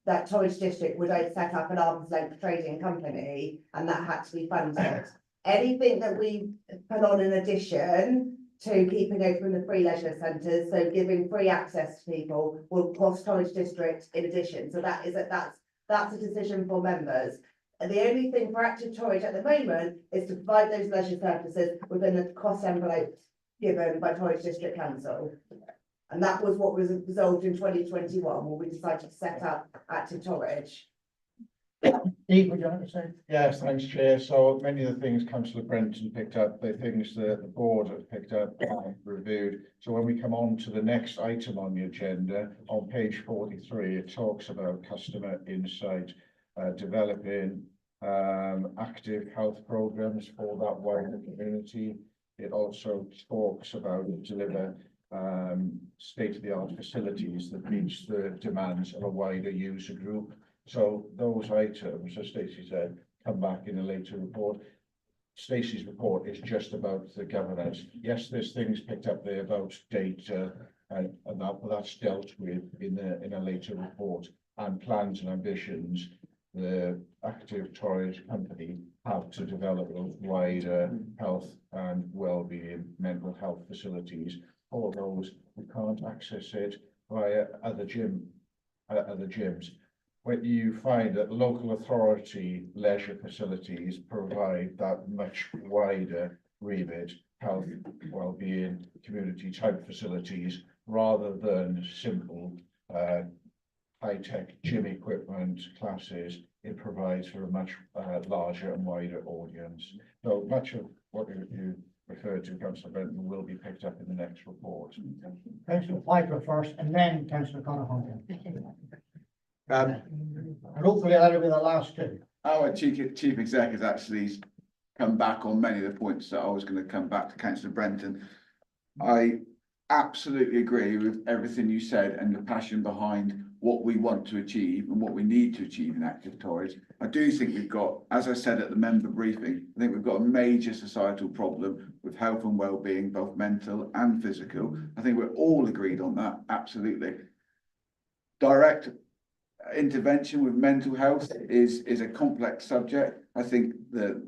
Torridge district would set up an arm's length trading company, and that had to be funded. Anything that we put on in addition to keeping open the free leisure centres, so giving free access to people, will cost Torridge district in addition. So that's a decision for members. And the only thing for Active Torridge at the moment is to provide those leisure services within the cost envelope given by Torridge District Council. And that was what was resolved in 2021 when we decided to set up Active Torridge. Steve, would you like to say? Yes, thanks, Chair. So many of the things Councillor Brenton picked up, the things that the board has picked up and reviewed. So when we come on to the next item on the agenda, on page 43, it talks about customer insight, developing active health programs for that wider community. It also talks about deliver state-of-the-art facilities that meets the demands of a wider user group. So those items, as Stacey said, come back in a later report. Stacey's report is just about the governance. Yes, there's things picked up there about data and that, but that's dealt with in a later report. And plans and ambitions, the Active Torridge company have to develop those wider health and well-being mental health facilities for those who can't access it via other gyms. When you find that local authority leisure facilities provide that much wider remit, health, well-being, community type facilities, rather than simple high-tech gym equipment classes, it provides for a much larger and wider audience. So much of what you referred to, Councillor Benton, will be picked up in the next report. Councillor Piper first, and then Councillor Conaghan. And hopefully that'll be the last two. Our chief exec has actually come back on many of the points that I was going to come back to Councillor Brenton. I absolutely agree with everything you said and the passion behind what we want to achieve and what we need to achieve in Active Torridge. I do think we've got, as I said at the member briefing, I think we've got a major societal problem with health and well-being, both mental and physical. I think we're all agreed on that, absolutely. Direct intervention with mental health is a complex subject. I think the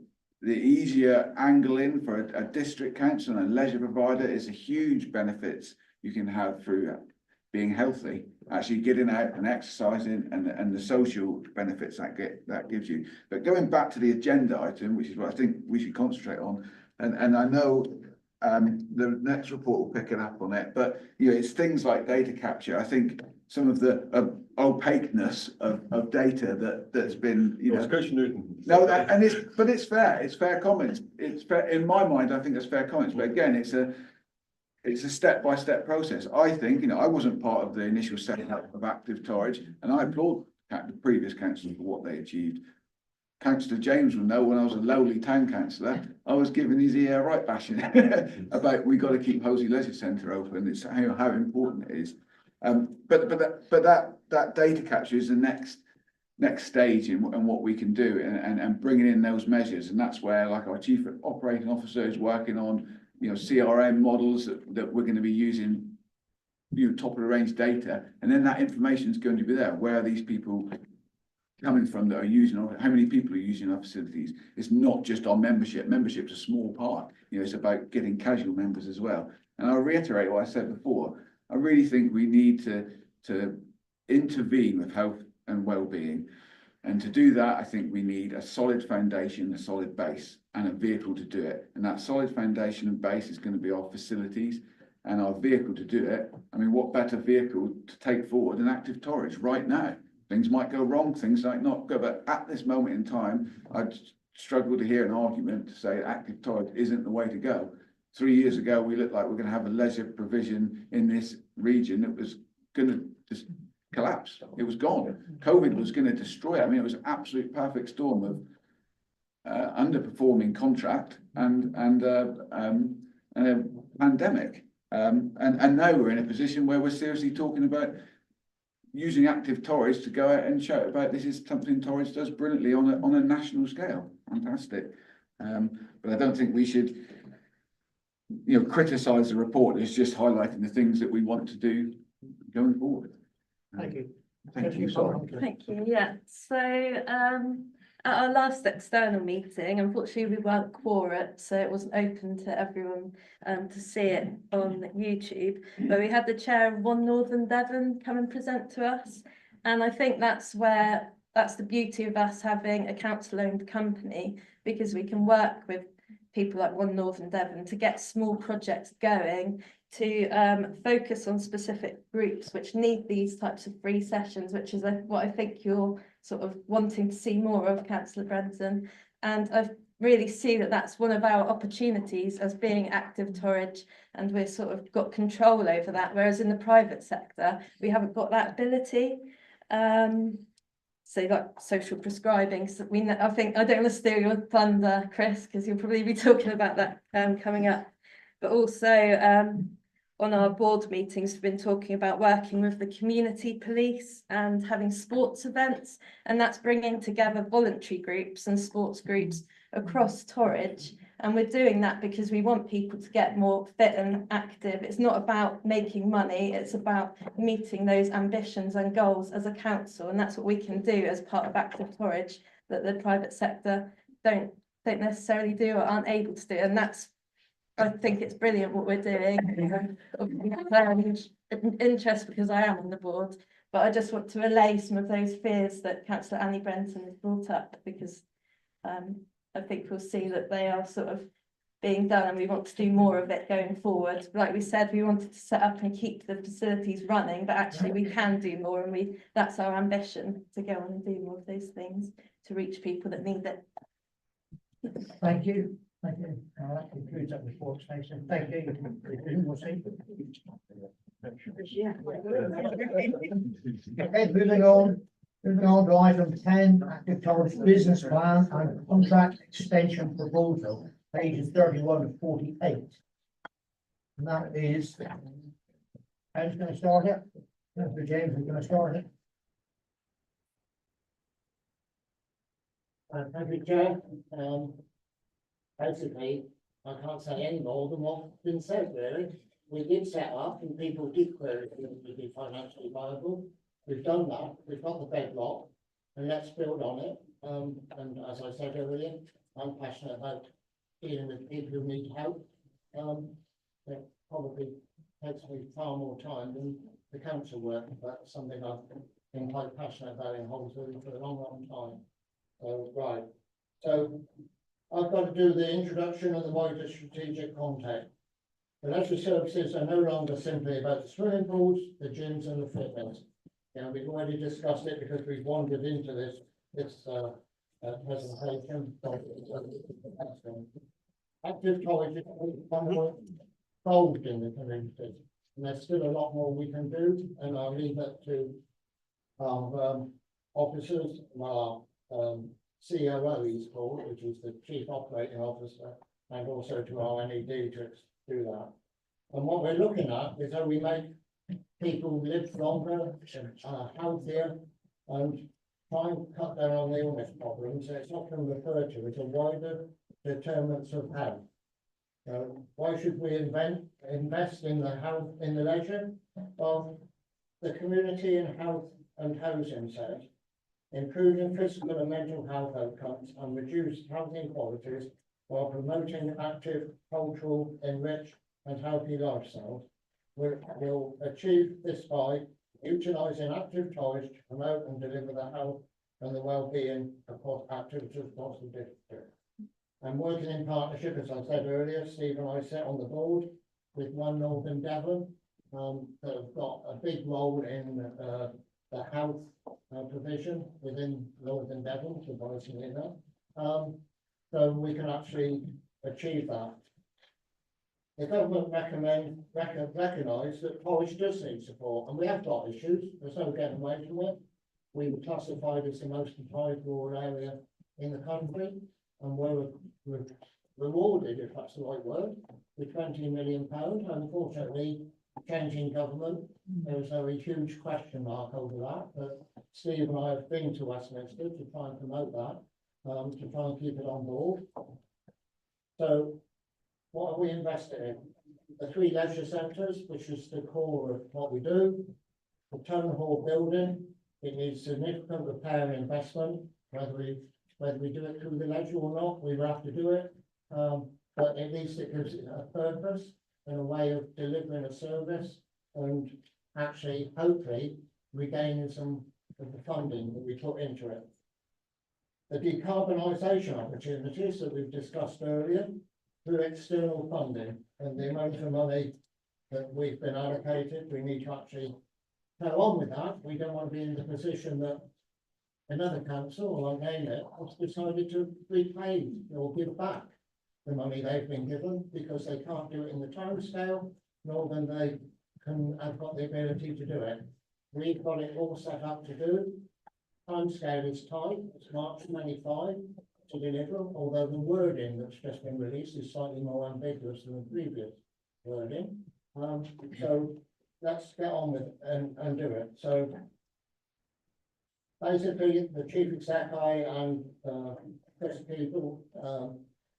easier angle in for a district council and a leisure provider is a huge benefits you can have through being healthy, actually getting out and exercising, and the social benefits that gives you. But going back to the agenda item, which is what I think we should concentrate on, and I know the next report will pick it up on it, but you know, it's things like data capture. I think some of the opaqueness of data that's been, you know. No, but it's fair comments. It's fair in my mind. I think that's fair comments. But again, it's a step-by-step process. I think, you know, I wasn't part of the initial setting up of Active Torridge, and I applaud the previous councillors for what they achieved. Councillor James will know when I was a lowly town councillor, I was giving his ear right bashing about we got to keep Hoseley Leisure Centre open. It's how important it is. But that data capture is the next stage in what we can do and bringing in those measures, and that's where, like, our chief operating officer is working on CRM models that we're going to be using, top of the range data, and then that information is going to be there. Where are these people coming from that are using, or how many people are using our facilities? It's not just our membership. Membership's a small part. It's about getting casual members as well. And I'll reiterate what I said before. I really think we need to intervene with health and well-being. And to do that, I think we need a solid foundation, a solid base, and a vehicle to do it. And that solid foundation and base is going to be our facilities and our vehicle to do it. I mean, what better vehicle to take forward than Active Torridge right now? Things might go wrong, things might not go, but at this moment in time, I'd struggle to hear an argument to say Active Torridge isn't the way to go. 3 years ago, we looked like we're going to have a leisure provision in this region that was going to just collapse. It was gone. COVID was going to destroy it. I mean, it was an absolute perfect storm of underperforming contract and a pandemic. And now we're in a position where we're seriously talking about using Active Torridge to go out and shout about this is something Torridge does brilliantly on a national scale. Fantastic. But I don't think we should, criticise the report. It's just highlighting the things that we want to do going forward. Thank you. Thank you, sorry. Thank you, yeah. So at our last external meeting, unfortunately we weren't quorate, so it wasn't open to everyone to see it on YouTube. But we had the chair of One Northern Devon come and present to us. And I think that's the beauty of us having a council-owned company, because we can work with people like One Northern Devon to get small projects going, to focus on specific groups which need these types of free sessions, which is what I think you're sort of wanting to see more of, Councillor Brenton. And I really see that that's one of our opportunities as being Active Torridge, and we're sort of got control over that, whereas in the private sector, we haven't got that ability. So like social prescribing, so I think, I don't want to steal your thunder, Chris, because you'll probably be talking about that coming up. But also on our board meetings, we've been talking about working with the community police and having sports events, and that's bringing together voluntary groups and sports groups across Torridge. And we're doing that because we want people to get more fit and active. It's not about making money, it's about meeting those ambitions and goals as a council, and that's what we can do as part of Active Torridge that the private sector don't necessarily do or aren't able to do. And that's, I think it's brilliant what we're doing. Interest because I am on the board, but I just want to allay some of those fears that Councillor Annie Brenton has brought up, because I think we'll see that they are sort of being done, and we want to do more of it going forward. Like we said, we wanted to set up and keep the facilities running, but actually we can do more, and that's our ambition, to go on and do more of those things to reach people that need it. Thank you. Thank you. That concludes that report, Stacey. Thank you. Okay, moving on to item 10, Active Torridge business plan and contract extension proposal, pages 31 to 48. And that is, who's going to start it? Mr. James is going to start it. Thank you, Chair. Basically, I can't say any more than what's been said, really. We did set up and people did query if it would be financially viable. We've done that, we've got the bedrock, and let's build on it. And as I said earlier, I'm passionate about dealing with people who need help. It probably takes me far more time than the council work, but something I've been quite passionate about in Holmesville for a long, long time. So, right. So I've got to do the introduction of the wider strategic context. The leisure services are no longer simply about the swimming pools, the gyms and the fitness. We've already discussed it because we've wandered into this presentation. Active Torridge is involved in the community, and there's still a lot more we can do, and I'll leave it to our officers, our COO is called, which is the Chief Operating Officer, and also to our NED to do that. And what we're looking at is how we make people live longer, healthier, and try and cut down on the illness problems. So it's often referred to as a wider determinants of health. Why should we invest in the health, in the leisure? Well, the community and health and housing says, improving physical and mental health outcomes and reduce health inequalities while promoting active, cultural, enriched and healthy lifestyles will achieve this by utilising active toys to promote and deliver the health and the well-being across activities across the district. And working in partnership, as I said earlier, Steve and I sit on the board with One Northern Devon, that have got a big role in the health provision within Northern Devon, surprisingly enough. So we can actually achieve that. The government recognise that Torridge does need support, and we have got issues. There's no getting away from it. We were classified as the most deprived rural area in the country, and we're rewarded, if that's the right word, with £20 million. Unfortunately, changing government, there was a huge question mark over that. But Steve and I have been to Westminster to try and promote that, to try and keep it on board. So, what are we invested in? The 3 leisure centres, which is the core of what we do. The town hall building, it needs significant repair and investment, whether we do it through the leisure or not, we will have to do it. But at least it gives it a purpose and a way of delivering a service and actually, hopefully, regaining some of the funding that we put into it. The decarbonisation opportunities that we've discussed earlier, through external funding and the amount of money that we've been allocated, we need to actually go on with that. We don't want to be in the position that another council, or I'll name it, has decided to repay or give back the money they've been given because they can't do it in the time scale, nor than they have got the ability to do it. We've got it all set up to do. Time scale is tight, it's March 25 to deliver, although the wording that's just been released is slightly more ambiguous than the previous wording. So let's get on with it and do it. So basically, the chief exec and Chris people,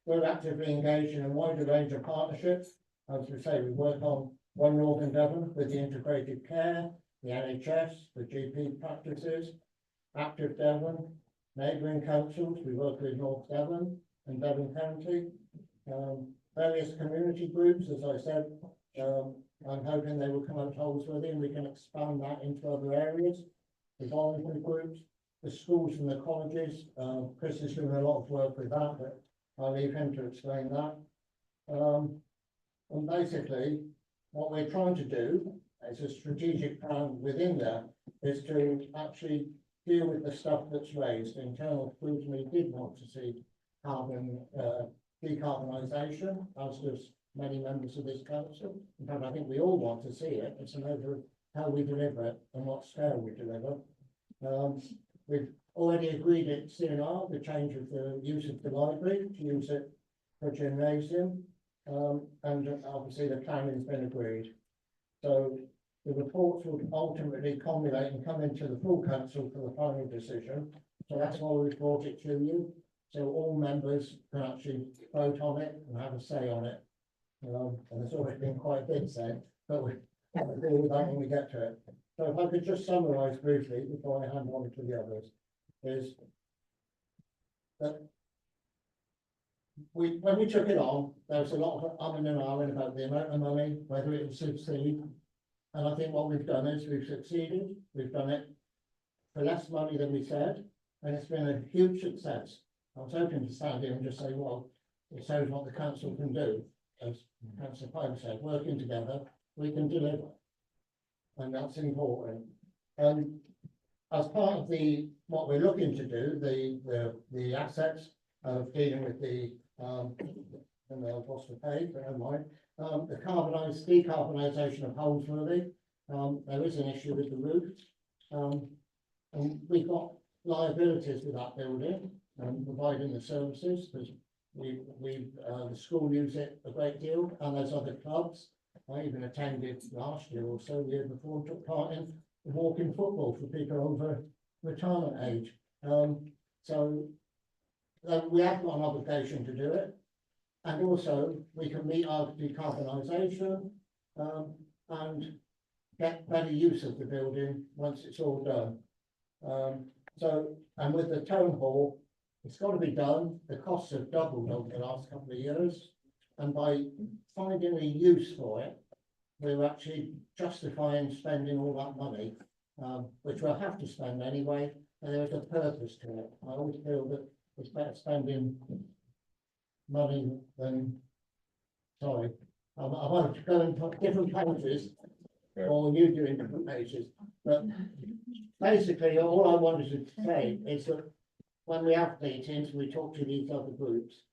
we're actively engaged in a wider range of partnerships. As we say, we work on One Northern Devon with the integrated care, the NHS, the GP practices, Active Devon, neighbouring councils. We work with North Devon and Devon County, various community groups. As I said, I'm hoping they will come out Holsworthy and we can expand that into other areas. The voluntary groups, the schools and the colleges. Chris is doing a lot of work with that, but I'll leave him to explain that. And basically, what we're trying to do as a strategic plan within there is to actually deal with the stuff that's raised. Internal scrutiny did want to see carbon decarbonisation, as does many members of this council. In fact, I think we all want to see it. It's a matter of how we deliver it and what scale we deliver. We've already agreed at CNR the change of the use of the library to use it for gymnasium, and obviously the planning's been agreed. So the reports will ultimately culminate and come into the full council for the final decision. So that's why we brought it to you, so all members can actually vote on it and have a say on it. And there's already been quite a bit said, but we'll deal with that when we get to it. So if I could just summarise briefly before I hand on to the others, is that when we took it on, there was a lot of umming and ahhing about the amount of money, whether it would succeed. And I think what we've done is we've succeeded. We've done it for less money than we said, and it's been a huge success. I was hoping to stand here and just say, well, it shows what the council can do. As Councillor Pine said, working together, we can deliver. And that's important. And as part of what we're looking to do, the assets of dealing with the and they'll cost to pay, but never mind. The decarbonisation of Holsworthy. There is an issue with the roof. And we've got liabilities with that building and providing the services, because the school use it a great deal, and there's other clubs. I even attended last year or so, the year before, took part in walking football for people over retirement age. So we have got an obligation to do it. And also, we can meet our decarbonisation, and get better use of the building once it's all done. So, and with the town hall, it's got to be done. The costs have doubled over the last couple of years. And by finding a use for it, we're actually justifying spending all that money, which we'll have to spend anyway. And there is a purpose to it. I always feel that it's better spending money than, sorry, I want to go into different pages, or you doing different pages. But basically, all I wanted to say is that when we have meetings, we talk to these other groups,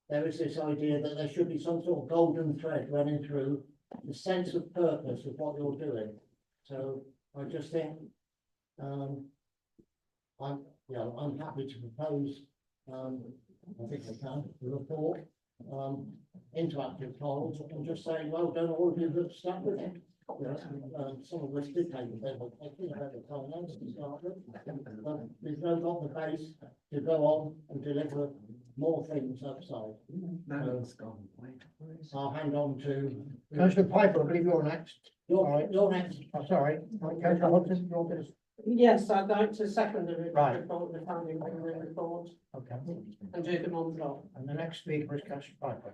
there is this idea that there should be some sort of golden thread running through the sense of purpose of what you're doing. So I just think, I'm happy to propose, I think I can, the report, interactive polls, and just say, well done, all of you that stuck with it. Some of us did take a bit of finance to start with, but we've now got the base to go on and deliver more things outside. I'll hand on to Councillor Piper. I believe you're next. You're next. Oh, sorry. Councillor Hudson, you're going to. Yes, I'd like to second the Right. report, the planning report, Okay. and do them on block. And the next speaker is Councillor Piper.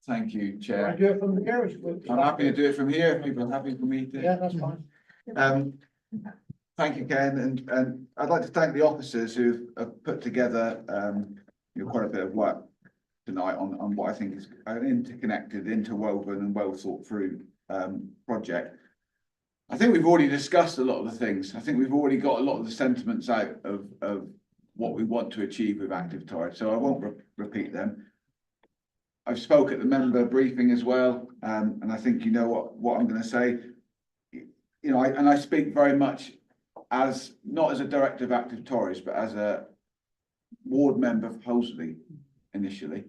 Thank you, Can I Chair. do it from here? I'm happy to do it from here, if people are happy for me to. Yeah, that's fine. Thank you, Ken, and I'd like to thank the officers who've put together, quite a bit of work tonight on what I think is an interconnected, interwoven and well thought through, project. I think we've already discussed a lot of the things. I think we've already got a lot of the sentiments out of what we want to achieve with Active Torridge, so I won't repeat them. I've spoke at the member briefing as well, and I think you know what I'm going to say. I speak very much as, not as a director of Active Torridge, but as a ward member for Hoseley initially,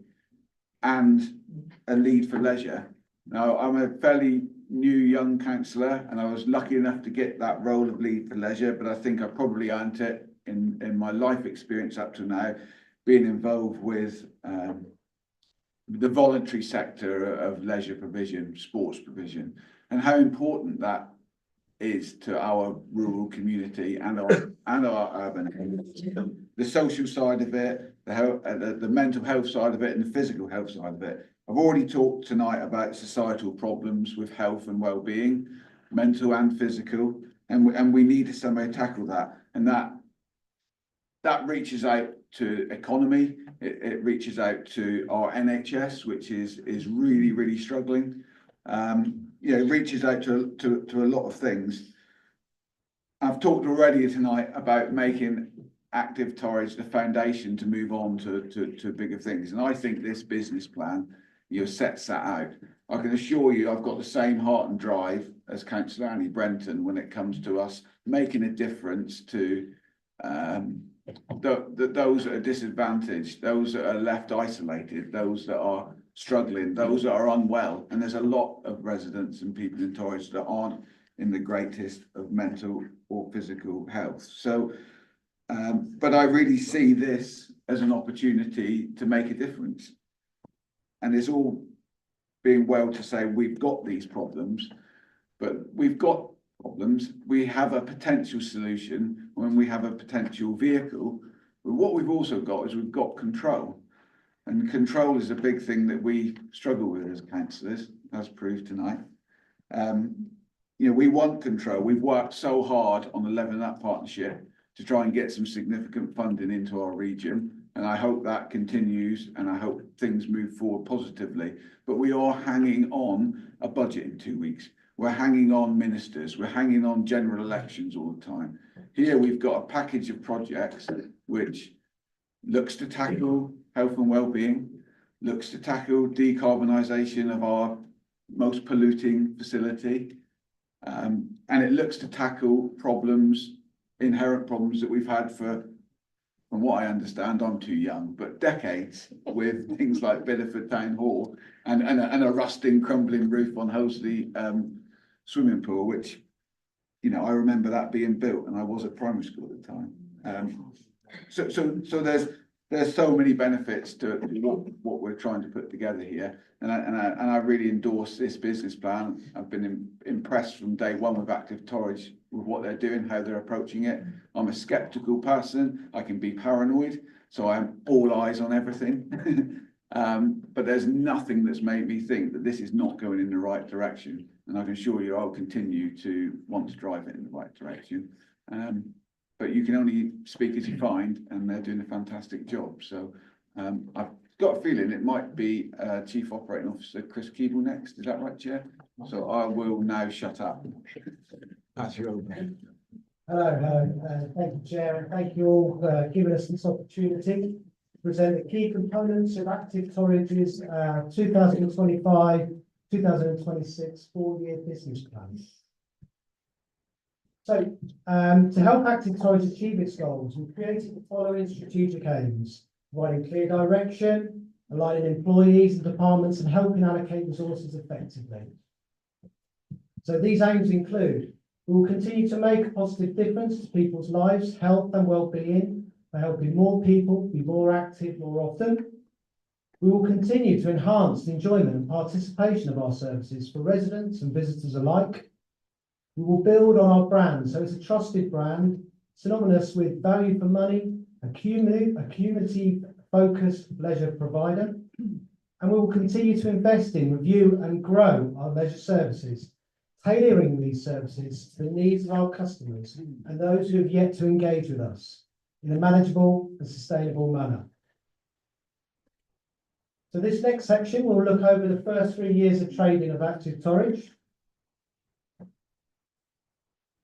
and a lead for leisure. Now, I'm a fairly new young councillor, and I was lucky enough to get that role of lead for leisure, but I think I probably earned it in my life experience up to now, being involved with the voluntary sector of leisure provision, sports provision, and how important that is to our rural community and our urban community. The social side of it, the mental health side of it, and the physical health side of it. I've already talked tonight about societal problems with health and well-being, mental and physical, and we need to somehow tackle that. And that reaches out to economy. It reaches out to our NHS, which is really, really struggling. It reaches out to a lot of things. I've talked already tonight about making Active Torridge the foundation to move on to bigger things. And I think this business plan, sets that out. I can assure you I've got the same heart and drive as Councillor Annie Brenton when it comes to us making a difference to those that are disadvantaged, those that are left isolated, those that are struggling, those that are unwell. And there's a lot of residents and people in Torridge that aren't in the greatest of mental or physical health. So, but I really see this as an opportunity to make a difference. And it's all being well to say we've got these problems, but we've got problems. We have a potential solution when we have a potential vehicle. But what we've also got is we've got control. And control is a big thing that we struggle with as councillors, as proved tonight. We want control. We've worked so hard on the Levelling Up partnership to try and get some significant funding into our region. And I hope that continues, and I hope things move forward positively. But we are hanging on a budget in 2 weeks. We're hanging on ministers. We're hanging on general elections all the time. Here we've got a package of projects which looks to tackle health and well-being, looks to tackle decarbonisation of our most polluting facility, and it looks to tackle inherent problems that we've had from what I understand, I'm too young, but decades, with things like Bideford Town Hall and a rusting, crumbling roof on Hoseley swimming pool, which, I remember that being built, and I was at primary school at the time. So there's so many benefits to what we're trying to put together here. And I really endorse this business plan. I've been impressed from day one with Active Torridge, with what they're doing, how they're approaching it. I'm a skeptical person. I can be paranoid, so I'm all eyes on everything. But there's nothing that's made me think that this is not going in the right direction. And I can assure you I'll continue to want to drive it in the right direction. But you can only speak as you find, and they're doing a fantastic job. So I've got a feeling it might be Chief Operating Officer Chris Keeble next. Is that right, Chair? So I will now shut up. Pass you over. Hello, thank you, Chair, and thank you all for giving us this opportunity to present the key components of Active Torridge's 2025-2026 4-year business plan. So, to help Active Torridge achieve its goals, we've created the following strategic aims: providing clear direction, aligning employees and departments, and helping allocate resources effectively. So these aims include: we will continue to make a positive difference to people's lives, health and well-being by helping more people be more active more often. We will continue to enhance the enjoyment and participation of our services for residents and visitors alike. We will build on our brand, so it's a trusted brand, synonymous with value for money, a community-focused leisure provider. And we will continue to invest in, review and grow our leisure services, tailoring these services to the needs of our customers and those who have yet to engage with us in a manageable and sustainable manner. So this next section will look over the first 3 years of trading of Active Torridge.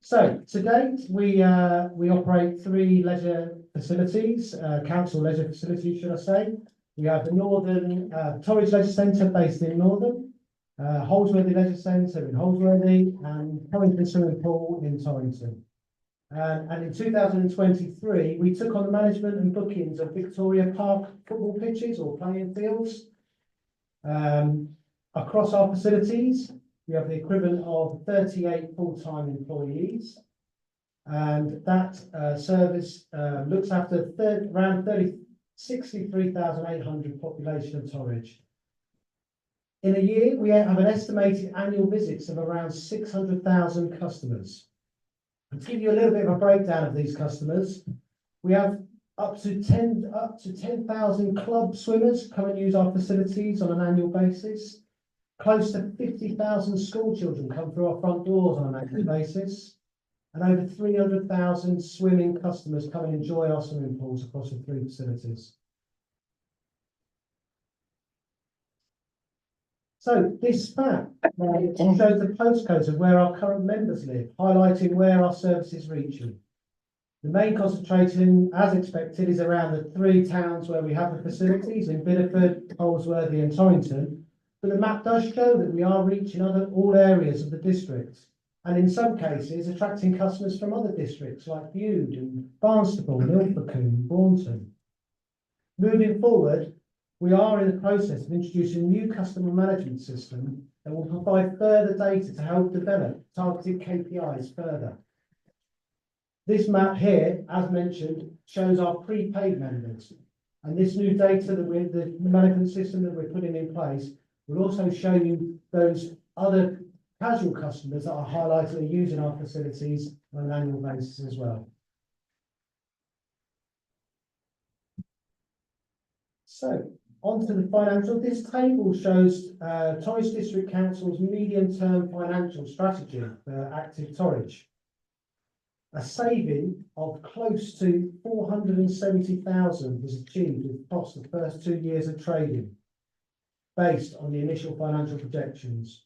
So to date, we operate 3 leisure facilities, council leisure facilities, should I say. We have the Northern Torridge Leisure Centre based in Northern, Holsworthy Leisure Centre in Holsworthy, and Torrington Swimming Pool in Torrington. And in 2023, we took on the management and bookings of Victoria Park football pitches or playing fields. Across our facilities, we have the equivalent of 38 full-time employees, and that service looks after around 63,800 population of Torridge. In a year, we have an estimated annual visits of around 600,000 customers. And to give you a little bit of a breakdown of these customers, we have up to 10,000 club swimmers come and use our facilities on an annual basis. Close to 50,000 school children come through our front doors on an annual basis, and over 300,000 swimming customers come and enjoy our swimming pools across the 3 facilities. So this map shows the postcodes of where our current members live, highlighting where our service is reaching. The main concentration, as expected, is around the 3 towns where we have the facilities in Bideford, Holsworthy and Torrington. But the map does show that we are reaching all areas of the district, and in some cases attracting customers from other districts like Bude and Barnstaple, Ilfracombe and Braunton. Moving forward, we are in the process of introducing a new customer management system that will provide further data to help develop targeted KPIs further. This map here, as mentioned, shows our prepaid members, and this new data that the management system that we're putting in place will also show you those other casual customers that are highlighted and using our facilities on an annual basis as well. So, on to the financial. This table shows Torridge District Council's medium-term financial strategy for Active Torridge. A saving of close to 470,000 was achieved across the first 2 years of trading, based on the initial financial projections.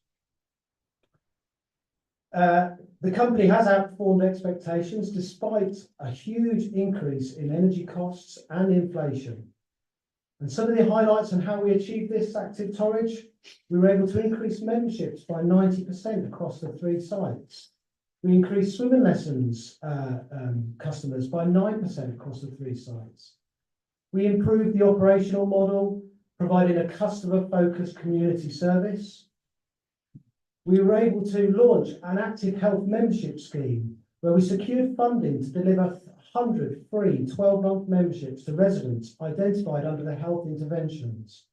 The company has outperformed expectations despite a huge increase in energy costs and inflation. And some of the highlights on how we achieved this Active Torridge: we were able to increase memberships by 90% across the 3 sites. We increased swimming lessons customers by 9% across the 3 sites. We improved the operational model, providing a customer-focused community service. We were able to launch an active health membership scheme where we secured funding to deliver 100 free 12-month memberships to residents identified under the health interventions.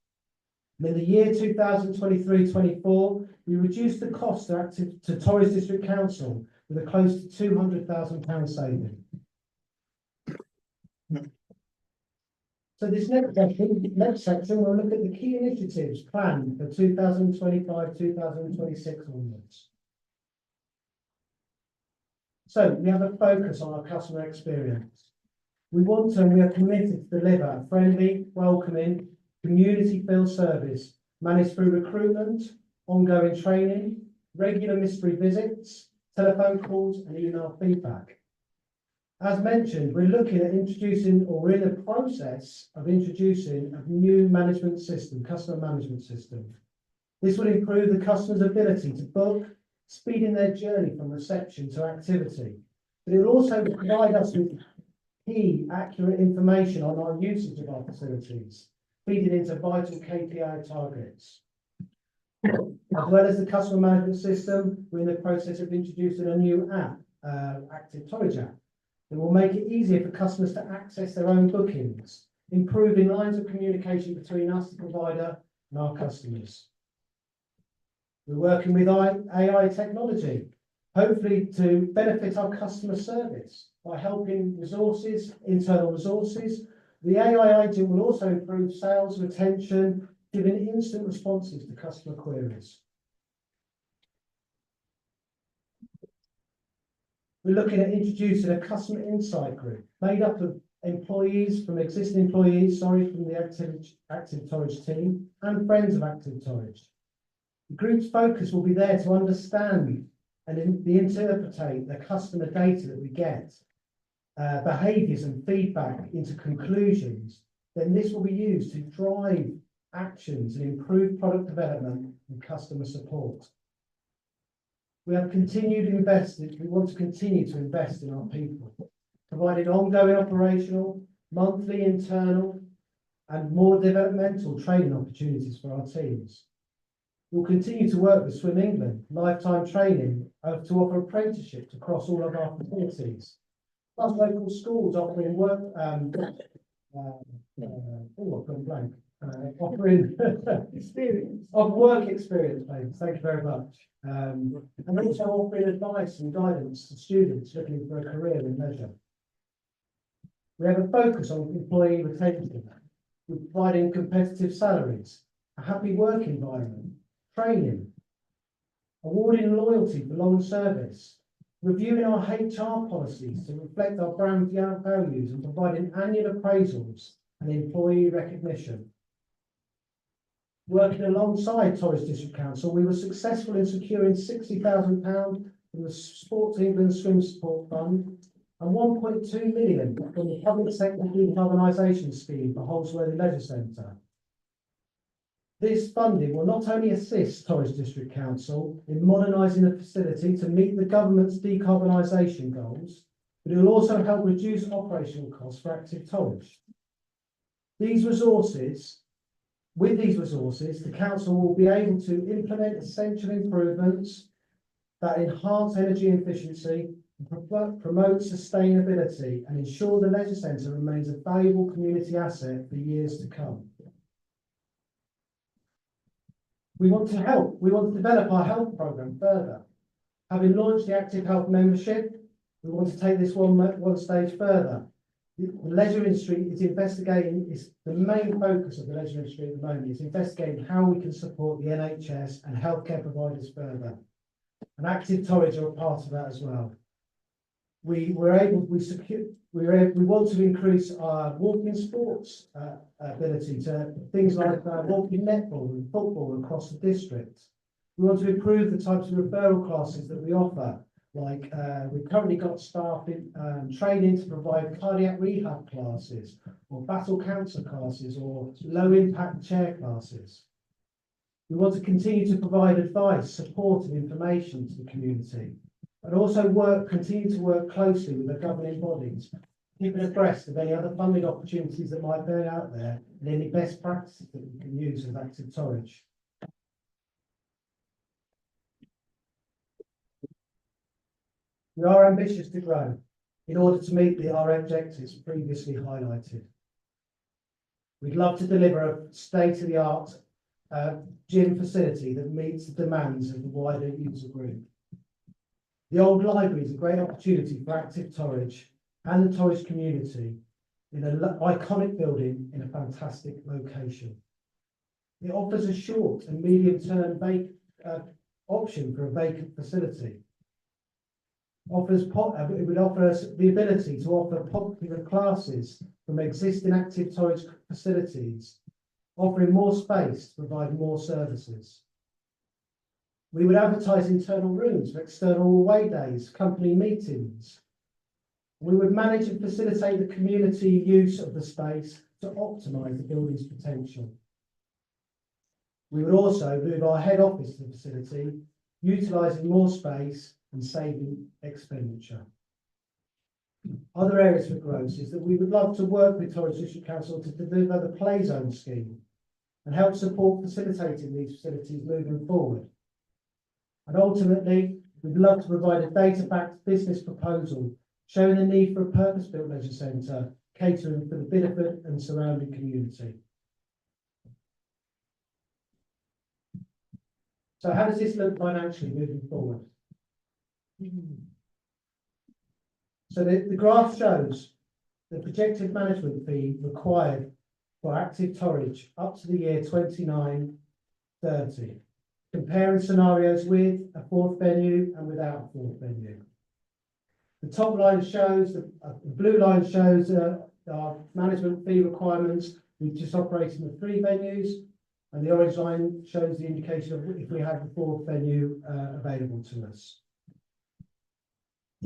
And in the year 2023-24, we reduced the cost to Torridge District Council with a close to £200,000 saving. So this next section, we'll look at the key initiatives planned for 2025-2026 onwards. So we have a focus on our customer experience. We want and we are committed to deliver a friendly, welcoming, community-filled service managed through recruitment, ongoing training, regular mystery visits, telephone calls and email feedback. As mentioned, we're looking at introducing, or we're in the process of introducing, a new management system, customer management system. This will improve the customer's ability to book, speeding their journey from reception to activity. But it will also provide us with key, accurate information on our usage of our facilities, feeding into vital KPI targets. As well as the customer management system, we're in the process of introducing a new app, Active Torridge app. It will make it easier for customers to access their own bookings, improving lines of communication between us, the provider, and our customers. We're working with AI technology, hopefully to benefit our customer service by helping resources, internal resources. The AI agent will also improve sales retention, giving instant responses to customer queries. We're looking at introducing a customer insight group made up of existing employees, from the Active Torridge team and friends of Active Torridge. The group's focus will be there to understand and interpret the customer data that we get, behaviours and feedback into conclusions. Then this will be used to drive actions and improve product development and customer support. We want to continue to invest in our people, providing ongoing operational, monthly internal and more developmental training opportunities for our teams. We'll continue to work with Swim England, lifetime training to offer apprenticeships across all of our facilities. Plus local schools offering offering work experience, please. Thank you very much. And also offering advice and guidance to students looking for a career in leisure. We have a focus on employee retention, providing competitive salaries, a happy work environment, training, awarding loyalty for long service, reviewing our HR policies to reflect our brand values and providing annual appraisals and employee recognition. Working alongside Torridge District Council, we were successful in securing £60,000 from the Sports England Swim Support Fund and 1.2 million from the Public Sector Decarbonisation Scheme for Holsworthy Leisure Centre. This funding will not only assist Torridge District Council in modernising the facility to meet the government's decarbonisation goals, but it will also help reduce operational costs for Active Torridge. With these resources, the council will be able to implement essential improvements that enhance energy efficiency, promote sustainability, and ensure the leisure centre remains a valuable community asset for years to come. We want to develop our health programme further. Having launched the Active Health membership, we want to take this one stage further. The leisure industry is the main focus of the leisure industry at the moment is investigating how we can support the NHS and healthcare providers further. And Active Torridge are a part of that as well. We want to increase our walking sports ability to things like walking netball and football across the district. We want to improve the types of referral classes that we offer. Like we've currently got staff in training to provide cardiac rehab classes or battle cancer classes or low impact chair classes. We want to continue to provide advice, support and information to the community and also continue to work closely with the governing bodies, keeping abreast of any other funding opportunities that might be out there and any best practices that we can use as Active Torridge. We are ambitious to grow. in order to meet our objectives previously highlighted. We'd love to deliver a state-of-the-art gym facility that meets the demands of the wider user group. The old library is a great opportunity for Active Torridge and the Torridge community in an iconic building in a fantastic location. It offers a short and medium-term option for a vacant facility. It would offer us the ability to offer popular classes from existing Active Torridge facilities, offering more space to provide more services. We would advertise internal rooms for external away days, company meetings. We would manage and facilitate the community use of the space to optimise the building's potential. We would also move our head office to the facility, utilising more space and saving expenditure. Other areas for growth is that we would love to work with Torridge District Council to deliver the play zone scheme and help support facilitating these facilities moving forward. And ultimately, we'd love to provide a data-backed business proposal showing the need for a purpose-built leisure centre catering for the Bideford and surrounding community. So how does this look financially moving forward? So the graph shows the projected management fee required for Active Torridge up to the year 29-30, comparing scenarios with a fourth venue and without a fourth venue. The top line shows, the blue line shows our management fee requirements. We've just operated in the 3 venues, and the orange line shows the indication of if we have the fourth venue available to us.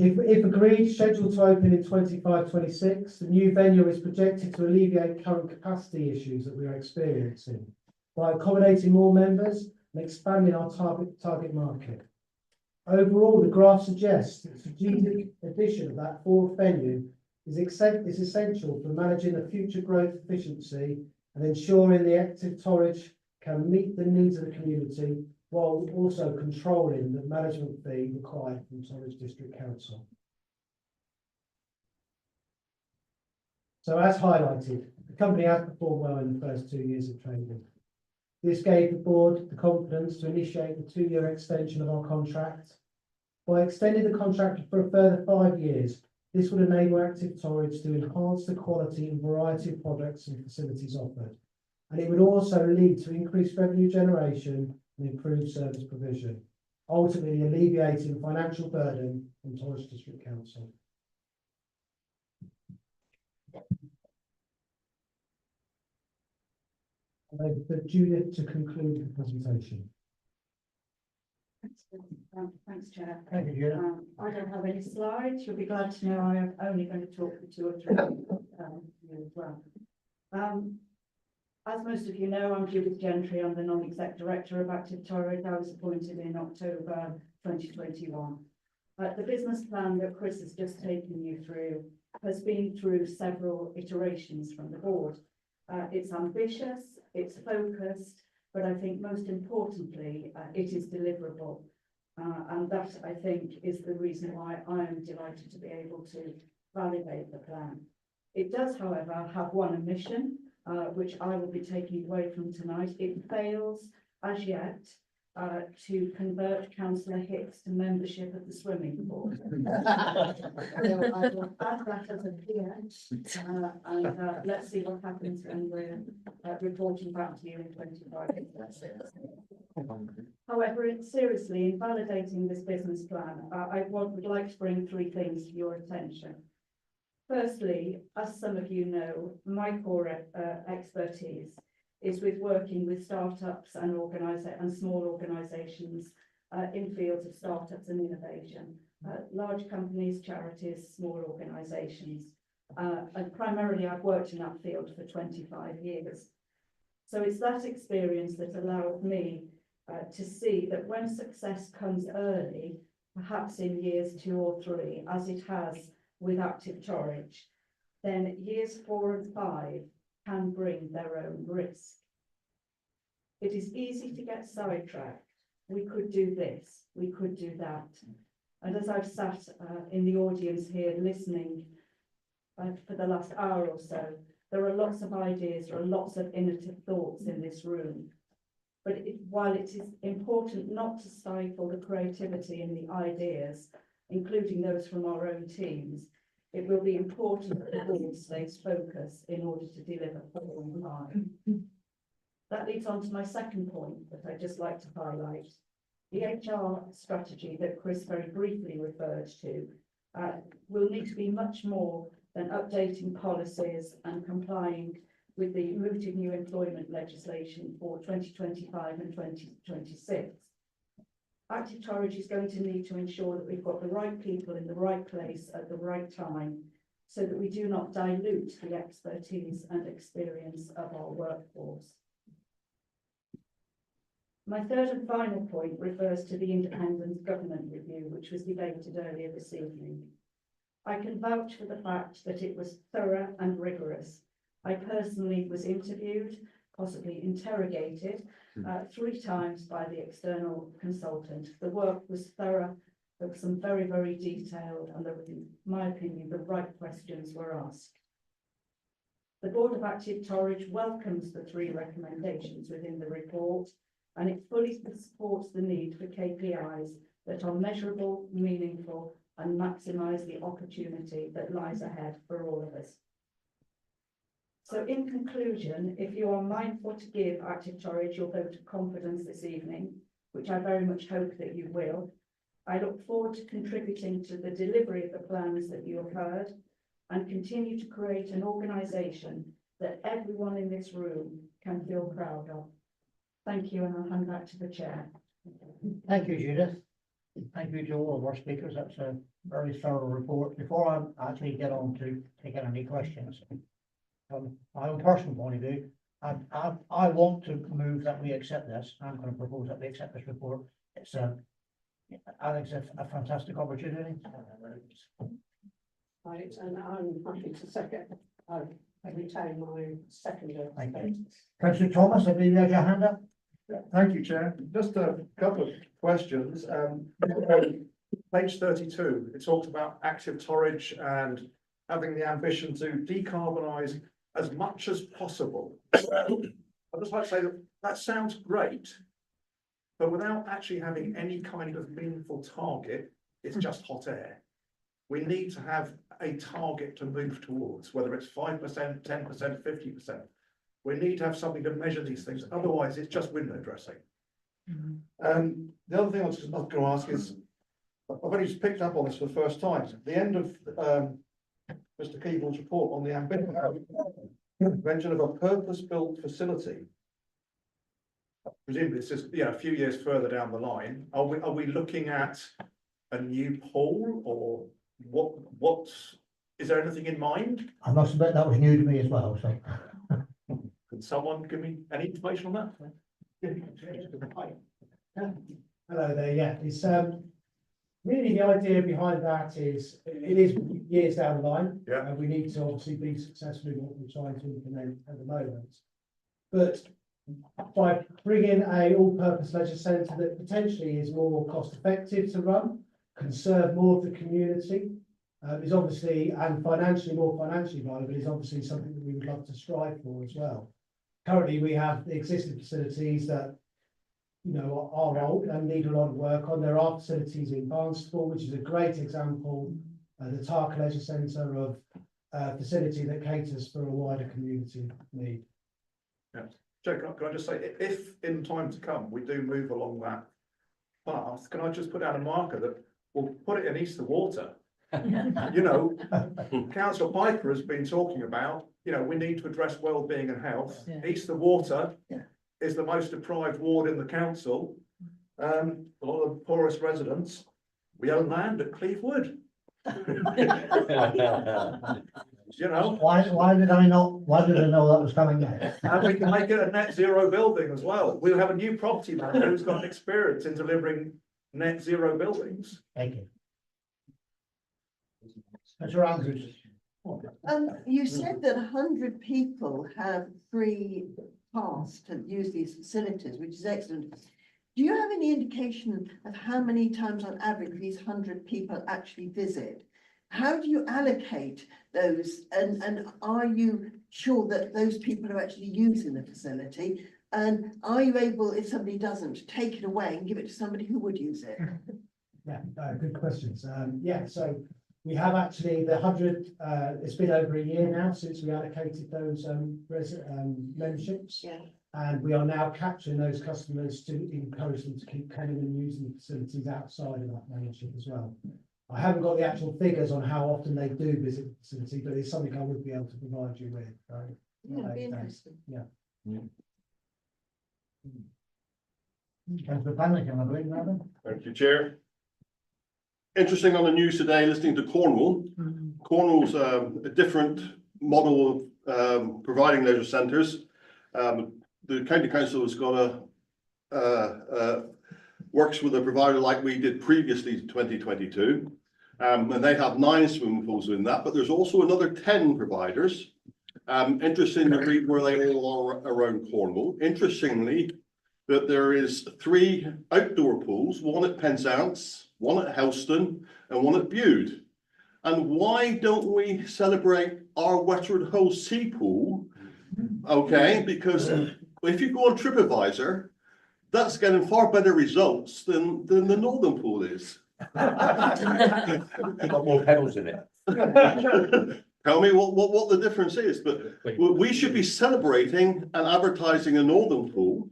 If agreed, scheduled to open in 25-26, the new venue is projected to alleviate current capacity issues that we are experiencing by accommodating more members and expanding our target market. Overall, the graph suggests that the strategic addition of that fourth venue is essential for managing the future growth efficiency and ensuring the Active Torridge can meet the needs of the community while also controlling the management fee required from Torridge District Council. So as highlighted, the company has performed well in the first 2 years of trading. This gave the board the confidence to initiate the 2-year extension of our contract. By extending the contract for a further 5 years, this would enable Active Torridge to enhance the quality and variety of products and facilities offered. And it would also lead to increased revenue generation and improved service provision, ultimately alleviating the financial burden on Torridge District Council. For Judith to conclude the presentation. Thanks, Chair. Thank you, Judith. I don't have any slides. You'll be glad to know I am only going to talk for 2 or 3 as well. As most of you know, I'm Judith Gentry. I'm the non-exec director of Active Torridge. I was appointed in October 2021. The business plan that Chris has just taken you through has been through several iterations from the board. It's ambitious, it's focused, but I think most importantly, it is deliverable. And that, I think, is the reason why I am delighted to be able to validate the plan. It does, however, have one omission, which I will be taking away from tonight. It fails, as yet, to convert Councillor Hicks to membership of the swimming board. So I will add that as a PS, and let's see what happens when we're reporting back to you in 25 years. However, seriously, in validating this business plan, I would like to bring 3 things to your attention. Firstly, as some of you know, my core expertise is with working with startups and small organisations in fields of startups and innovation, large companies, charities, small organisations. And primarily I've worked in that field for 25 years. So it's that experience that allowed me to see that when success comes early, perhaps in years 2 or 3, as it has with Active Torridge, then years 4 and 5 can bring their own risk. It is easy to get sidetracked. We could do this, we could do that. And as I've sat in the audience here listening for the last hour or so, there are lots of ideas, there are lots of innovative thoughts in this room. But while it is important not to stifle the creativity and the ideas, including those from our own teams, it will be important that the board stays focused in order to deliver for time. That leads on to my second point that I'd just like to highlight. The HR strategy that Chris very briefly referred to will need to be much more than updating policies and complying with the mooted new employment legislation for 2025 and 2026. Active Torridge is going to need to ensure that we've got the right people in the right place at the right time, so that we do not dilute the expertise and experience of our workforce. My third and final point refers to the independent government review, which was debated earlier this evening. I can vouch for the fact that it was thorough and rigorous. I personally was interviewed, possibly interrogated, 3 times by the external consultant. The work was thorough, there was some very, very detailed, and in my opinion, the right questions were asked. The Board of Active Torridge welcomes the 3 recommendations within the report, and it fully supports the need for KPIs that are measurable, meaningful, and maximise the opportunity that lies ahead for all of us. So in conclusion, if you are mindful to give Active Torridge your vote of confidence this evening, which I very much hope that you will, I look forward to contributing to the delivery of the plans that you have heard and continue to create an organisation that everyone in this room can feel proud of. Thank you, and I'll hand back to the chair. Thank you, Judith. Thank you to all of our speakers. That's a very thorough report. Before I actually get on to taking any questions, from my own personal point of view, I want to move that we accept this. I'm going to propose that we accept this report. It's I think it's a fantastic opportunity. Right, and I'm happy to second. I retain my seconder. Thank you. Councillor Thomas, I believe you had your hand up. Thank you, Chair. Just a couple of questions. Page 32, it talks about Active Torridge and having the ambition to decarbonise as much as possible. I'd just like to say that sounds great, but without actually having any kind of meaningful target, it's just hot air. We need to have a target to move towards, whether it's 5%, 10%, 50%. We need to have something to measure these things. Otherwise, it's just window dressing. The other thing I was going to ask is, I've only just picked up on this for the first time. At the end of Mr. Keeble's report on the ambition, mention of a purpose-built facility. Presumably, this is a few years further down the line. Are we looking at a new pool, or what? Is there anything in mind? I must admit that was new to me as well. So, could someone give me any information on that? Hello there, yeah, it's really the idea behind that is, it is years down the line. Yeah. And we need to obviously be successful in what we're trying to implement at the moment. But by bringing a all-purpose leisure centre that potentially is more cost effective to run, can serve more of the community, is obviously, and more financially viable, is obviously something that we would love to strive for as well. Currently, we have the existing facilities that, you know, are old and need a lot of work on. There are facilities in Barnstaple, which is a great example, the Tark Leisure Centre of a facility that caters for a wider community need. Yeah. Joe, can I just say, if in time to come we do move along that path, can I just put out a marker that we'll put it in Easter Water? You know, Councillor Piper has been talking about, you know, we need to address well-being and health. Yeah. Easter Water is the most deprived ward in the council. A lot of the poorest residents. We own land at Cleve Wood. You know. Why did I know that was coming there? And we can make it a net zero building as well. We'll have a new property manager who's got experience in delivering net zero buildings. Thank you. Mr. Andrews. You said that 100 people have free pass to use these facilities, which is excellent. Do you have any indication of how many times on average these 100 people actually visit? How do you allocate those, and are you sure that those people are actually using the facility? And are you able, if somebody doesn't, take it away and give it to somebody who would use it? Yeah, good questions. Yeah, so we have actually the 100, it's been over a year now since we allocated those memberships. Yeah. And we are now capturing those customers to encourage them to keep coming and using the facilities outside of that membership as well. I haven't got the actual figures on how often they do visit the facility, but it's something I would be able to provide you with. Yeah, it'd be interesting. Yeah. Councillor Flanagan, I believe, madam. Thank you, Chair. Interesting on the news today, listening to Cornwall. Cornwall's a different model of providing leisure centres. The County Council has got works with a provider like we did previously in 2022. And they have 9 swimming pools in that, but there's also another 10 providers. Interesting to read where they all are around Cornwall. Interestingly, that there is 3 outdoor pools, one at Penzance, one at Helston, and one at Bude. And why don't we celebrate our Westward Ho Sea Pool? Okay, because if you go on TripAdvisor, that's getting far better results than the Northern Pool is. Got more pebbles in it. Tell me what the difference is, but we should be celebrating and advertising a Northern Pool.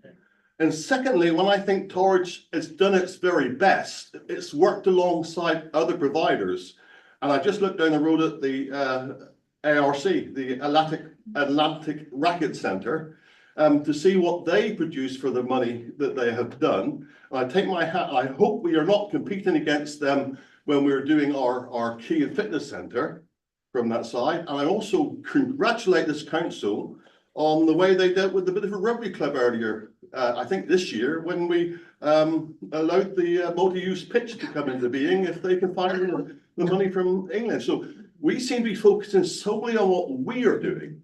And secondly, when I think Torridge has done its very best, it's worked alongside other providers. And I just looked down the road at the ARC, the Atlantic Racket Centre, to see what they produce for the money that they have done. And I take my hat, I hope we are not competing against them when we're doing our Key and Fitness Centre from that side. And I also congratulate this council on the way they dealt with the Bideford Rugby Club earlier, I think this year, when we allowed the multi-use pitch to come into being if they can find the money from England. So we seem to be focusing solely on what we are doing.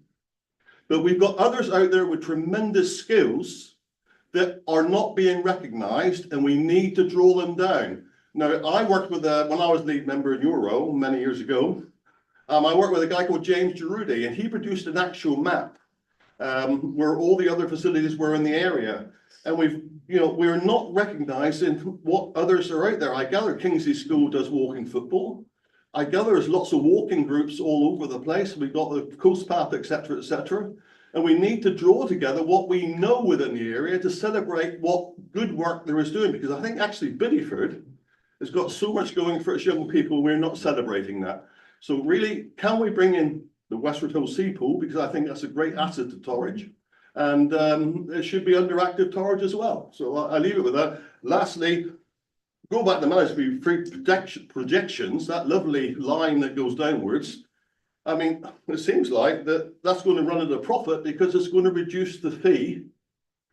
But we've got others out there with tremendous skills that are not being recognised, and we need to draw them down. Now, I worked with, when I was lead member in your role many years ago, I worked with a guy called James Giroudi, and he produced an actual map where all the other facilities were in the area. And we're not recognising what others are out there. I gather Kingsley School does walking football. I gather there's lots of walking groups all over the place. We've got the coast path, etc., etc. And we need to draw together what we know within the area to celebrate what good work there is doing. Because I think actually Bideford has got so much going for its young people, we're not celebrating that. So really, can we bring in the Westward Hill Sea Pool? Because I think that's a great asset to Torridge. And it should be under active Torridge as well. So I leave it with that. Lastly, go back to management projections, that lovely line that goes downwards. I mean, it seems like that's going to run at a profit because it's going to reduce the fee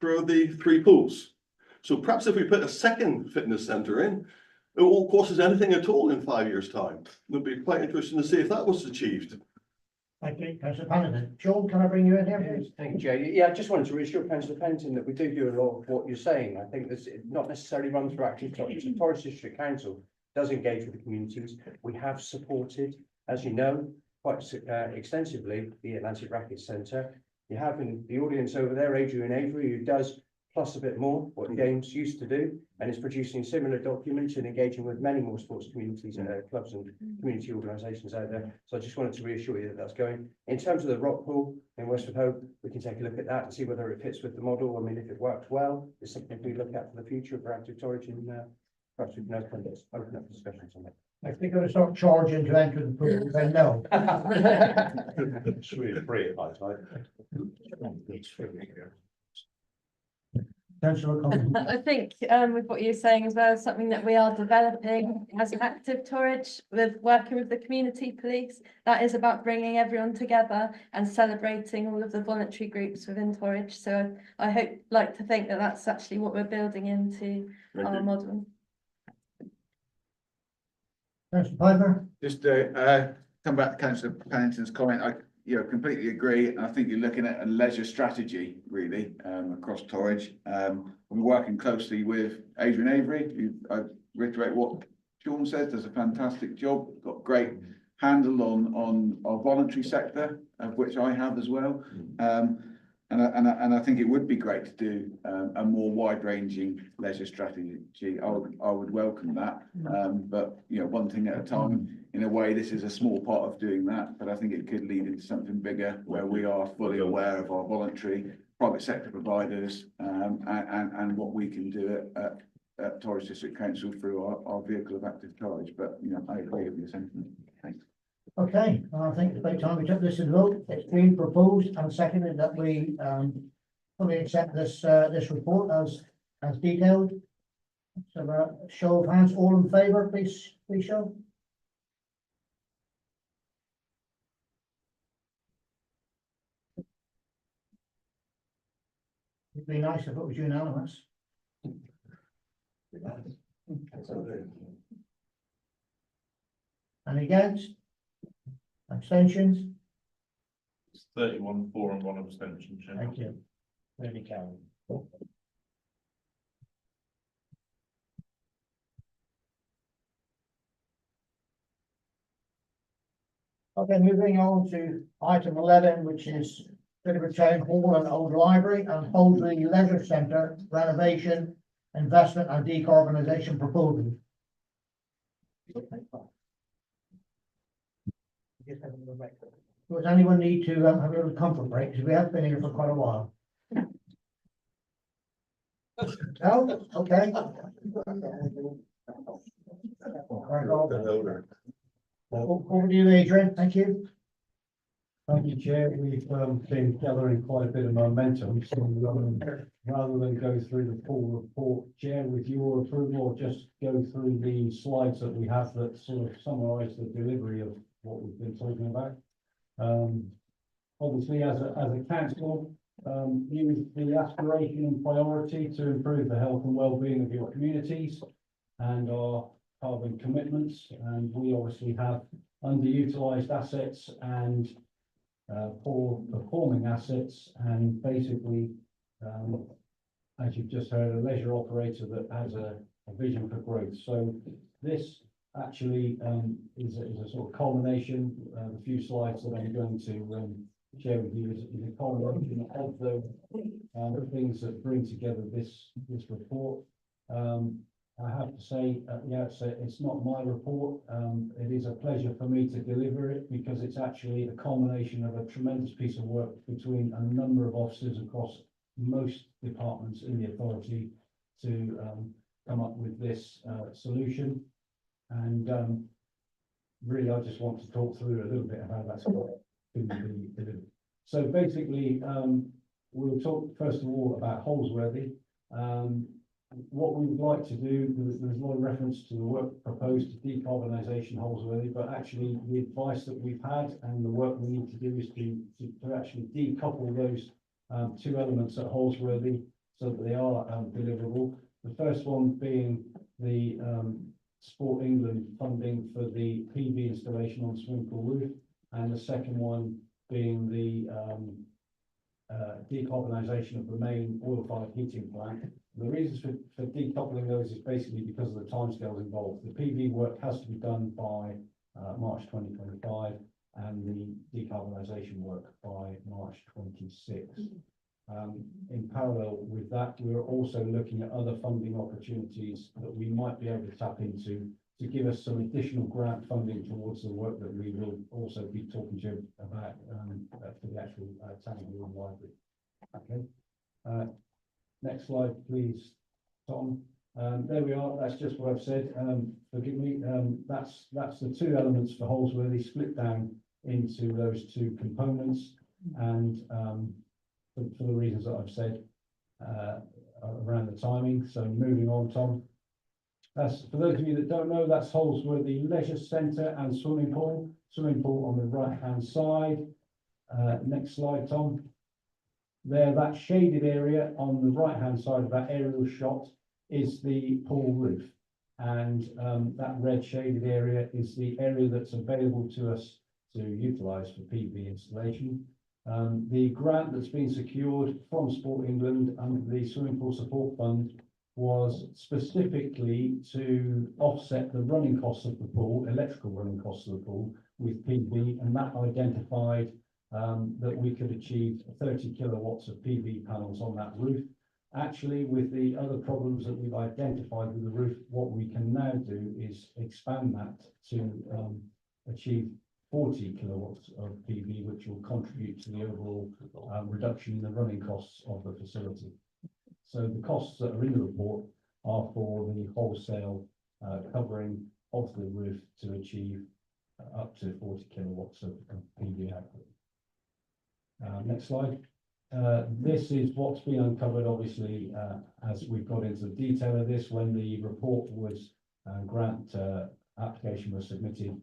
for the 3 pools. So perhaps if we put a second fitness centre in, it won't cost us anything at all in 5 years' time. It'll be quite interesting to see if that was achieved. Thank you, Councillor Flanagan. Sean, can I bring you in here, please? Thank you, Jay. Yeah, I just wanted to reassure Councillor Pennington that we do a lot of what you're saying. I think that's not necessarily run through active Torridge. The Torridge District Council does engage with the communities. We have supported, as you know, quite extensively the Atlantic Racket Centre. You have in the audience over there Adrian Avery, who does plus a bit more what James used to do, and is producing similar documents and engaging with many more sports communities and clubs and community organisations out there. So I just wanted to reassure you that that's going. In terms of the rock pool in Westward Ho, we can take a look at that and see whether it fits with the model. I mean, if it works well, it's something we look at for the future for active Torridge, and perhaps we can open up discussions on that. If they're going to start charging to enter the pool, then no. It's really free at high tide. I think with what you're saying as well, something that we are developing as an active Torridge with working with the community police. That is about bringing everyone together and celebrating all of the voluntary groups within Torridge. So I like to think that that's actually what we're building into our model. Councillor Piper? Just come back to Councillor Pennington's comment. you know, completely agree. And I think you're looking at a leisure strategy really, across Torridge. We're working closely with Adrian Avery, who, I reiterate what Sean says, does a fantastic job, got great handle on our voluntary sector, of which I have as well. And I think it would be great to do a more wide-ranging leisure strategy. I would welcome that. But you know, one thing at a time. In a way, this is a small part of doing that, but I think it could lead into something bigger where we are fully aware of our voluntary private sector providers and what we can do at Torridge District Council through our vehicle of active charge. But you know, I agree with your sentiment. Thanks. Okay, I think it's about time we took this to the vote. It's been proposed and seconded that we fully accept this report as detailed. So show of hands, all in favour, please show. It'd be nice if it was unanimous. Any against? Abstentions? It's 31 for and 1 abstention, Chair. Thank you. Really carry. Okay, moving on to item 11, which is Treasury Town Hall and Old Library and Holdley Leisure Centre renovation, investment and decarbonisation proposal. Does anyone need to have a little comfort break? Because we have been here for quite a while. No? Okay. Over to you, Adrian. Thank you. Thank you, Chair. We've been gathering quite a bit of momentum, so rather than go through the full report, Chair, with your approval, I'll just go through the slides that we have that sort of summarise the delivery of what we've been talking about. Obviously, as a council, you the aspiration and priority to improve the health and well-being of your communities and our carbon commitments, and we obviously have underutilised assets and poor performing assets, and basically, as you've just heard, a leisure operator that has a vision for growth. So this actually is a sort of culmination. The few slides that I'm going to share with you is a culmination of the things that bring together this report. I have to say at the outset, it's not my report. It is a pleasure for me to deliver it because it's actually a culmination of a tremendous piece of work between a number of officers across most departments in the authority to come up with this solution. And really, I just want to talk through a little bit about that's been delivered. So basically, we'll talk first of all about Holsworthy. What we would like to do, there's a lot of reference to the work proposed to decarbonisation Holsworthy, but actually the advice that we've had and the work we need to do is to actually decouple those two elements at Holsworthy so that they are deliverable. The first one being the Sport England funding for the PV installation on the swimming pool roof, and the second one being the decarbonisation of the main oil-fired heating plant. The reasons for decoupling those is basically because of the timescales involved. The PV work has to be done by March 2025 and the decarbonisation work by March 26. In parallel with that, we're also looking at other funding opportunities that we might be able to tap into to give us some additional grant funding towards the work that we will also be talking to you about for the actual town hall and library. Okay. Next slide, please, Tom. There we are. That's just what I've said. Forgive me. That's the two elements for Holsworthy split down into those two components, and for the reasons that I've said around the timing. So moving on, Tom. That's for those of you that don't know. That's Holsworthy Leisure Centre and swimming pool. Swimming pool on the right-hand side. Next slide, Tom. There, that shaded area on the right-hand side of that aerial shot is the pool roof, and that red shaded area is the area that's available to us to utilise for PV installation. The grant that's been secured from Sport England under the Swimming Pool Support Fund was specifically to offset the running costs of the pool, electrical running costs of the pool with PV, and that identified that we could achieve 30 kilowatts of PV panels on that roof. Actually, with the other problems that we've identified with the roof, what we can now do is expand that to achieve 40 kilowatts of PV, which will contribute to the overall reduction in the running costs of the facility. So the costs that are in the report are for the wholesale covering of the roof to achieve up to 40 kilowatts of PV output. Next slide. This is what's been uncovered, obviously, as we've got into the detail of this. When the report was grant application was submitted,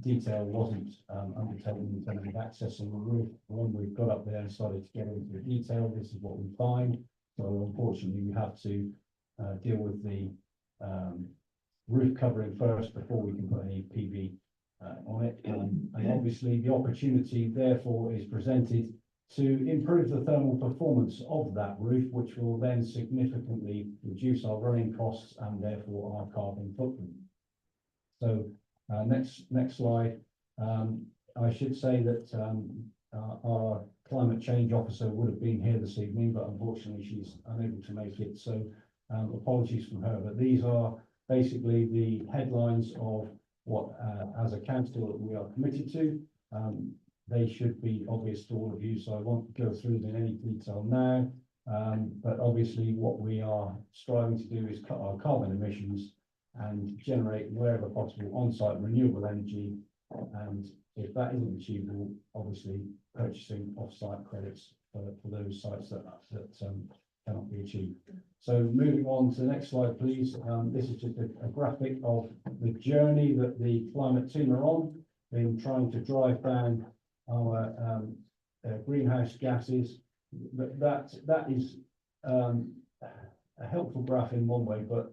detail wasn't undertaken in terms of accessing the roof. When we've got up there and started to get into the detail, this is what we find. So unfortunately, we have to deal with the roof covering first before we can put any PV on it. And obviously, the opportunity therefore is presented to improve the thermal performance of that roof, which will then significantly reduce our running costs and therefore our carbon footprint. So next slide. I should say that our climate change officer would have been here this evening, but unfortunately she's unable to make it. So apologies from her, but these are basically the headlines of what, as a council, we are committed to. They should be obvious to all of you, so I won't go through them in any detail now. But obviously what we are striving to do is cut our carbon emissions and generate wherever possible on-site renewable energy. And if that isn't achievable, obviously purchasing off-site credits for those sites that cannot be achieved. So moving on to the next slide, please. This is just a graphic of the journey that the climate team are on in trying to drive down our greenhouse gases. That is a helpful graph in one way, but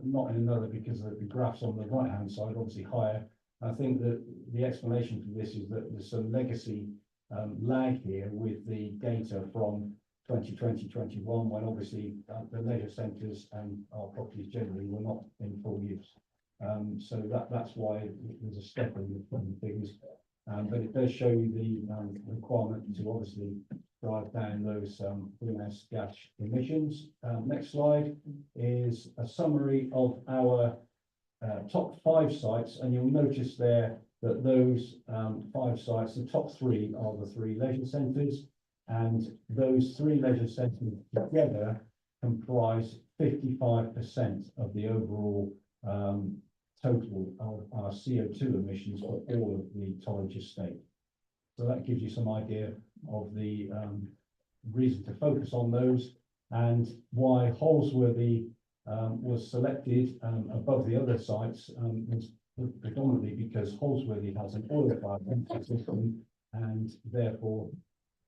not in another, because the graphs on the right hand side obviously higher. I think that the explanation for this is that there's some legacy lag here with the data from 2020-21, when obviously the leisure centres and our properties generally were not in full use. So that's why there's a step in the figures. But it does show you the requirement to obviously drive down those greenhouse gas emissions. Next slide is a summary of our top 5 sites, and you'll notice there that those 5 sites, the top 3 are the 3 leisure centres, and those 3 leisure centres together comprise 55% of the overall total of our CO2 emissions for all of the Torridge estate. So that gives you some idea of the reason to focus on those, and why Holsworthy was selected above the other sites was predominantly because Holsworthy has an oil-fired heating system and therefore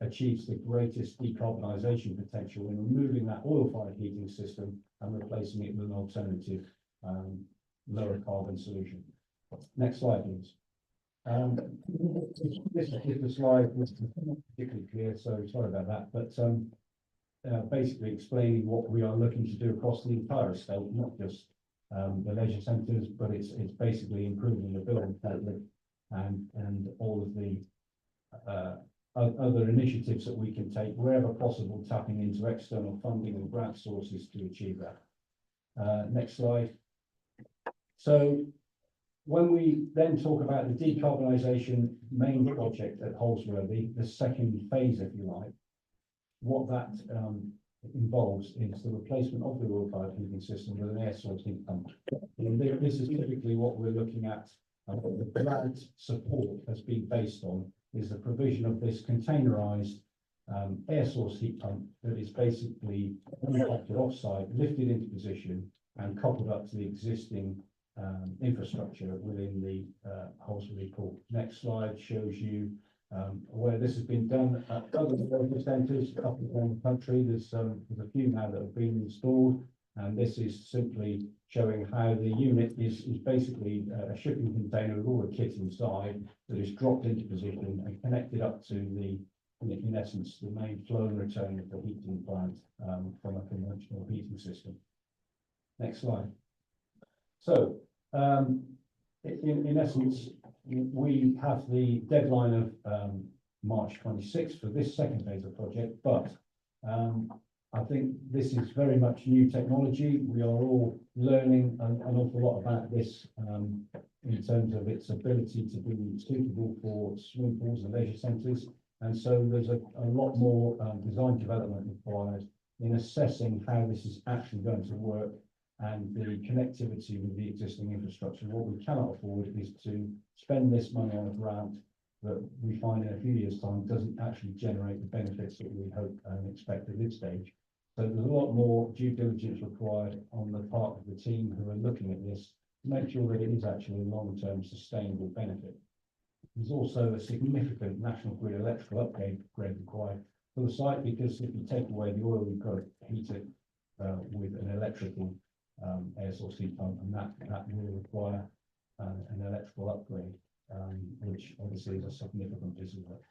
achieves the greatest decarbonisation potential in removing that oil-fired heating system and replacing it with an alternative lower carbon solution. Next slide, please. This is the slide which is not particularly clear, so sorry about that, but basically explaining what we are looking to do across the entire estate, not just the leisure centres, but it's basically improving the building pattern and all of the other initiatives that we can take wherever possible, tapping into external funding and grant sources to achieve that. Next slide. So when we then talk about the decarbonisation main project at Holsworthy, the second phase, if you like, what that involves is the replacement of the oil-fired heating system with an air source heat pump. And this is typically what we're looking at. What the grant support has been based on is the provision of this containerised air source heat pump that is basically manufactured off-site, lifted into position, and coupled up to the existing infrastructure within the Holsworthy pool. Next slide shows you where this has been done at other leisure centres up and down the country. There's a few now that have been installed, And this is simply showing how the unit is basically a shipping container with all the kit inside that is dropped into position and connected up to in essence, the main flow and return of the heating plant from a conventional heating system. Next slide. So, in essence, we have the deadline of March 26th for this second phase of the project, but I think this is very much new technology. We are all learning an awful lot about this in terms of its ability to be suitable for swimming pools and leisure centres. And so there's a lot more design development required in assessing how this is actually going to work and the connectivity with the existing infrastructure. What we cannot afford is to spend this money on a grant that we find in a few years' time doesn't actually generate the benefits that we hope and expect at this stage. So there's a lot more due diligence required on the part of the team who are looking at this to make sure that it is actually a long-term sustainable benefit. There's also a significant national grid electrical upgrade required for the site, because if you take away the oil, you've got to heat it with an electrical air source heat pump, and that will require an electrical upgrade, which obviously is a significant piece of work.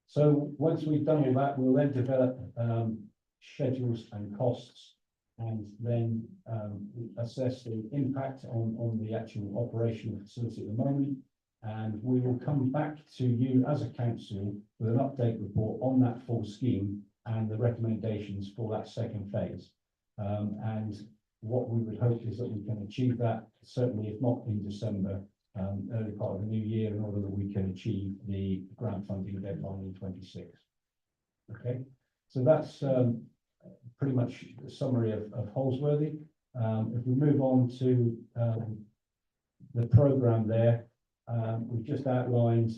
So once we've done all that, we'll then develop schedules and costs, and then assess the impact on the actual operational facility at the moment. And we will come back to you as a council with an update report on that full scheme and the recommendations for that second phase. And what we would hope is that we can achieve that, certainly if not in December, early part of the new year, in order that we can achieve the grant funding deadline in 26. Okay, so that's pretty much the summary of Holsworthy. If we move on to the programme there, we've just outlined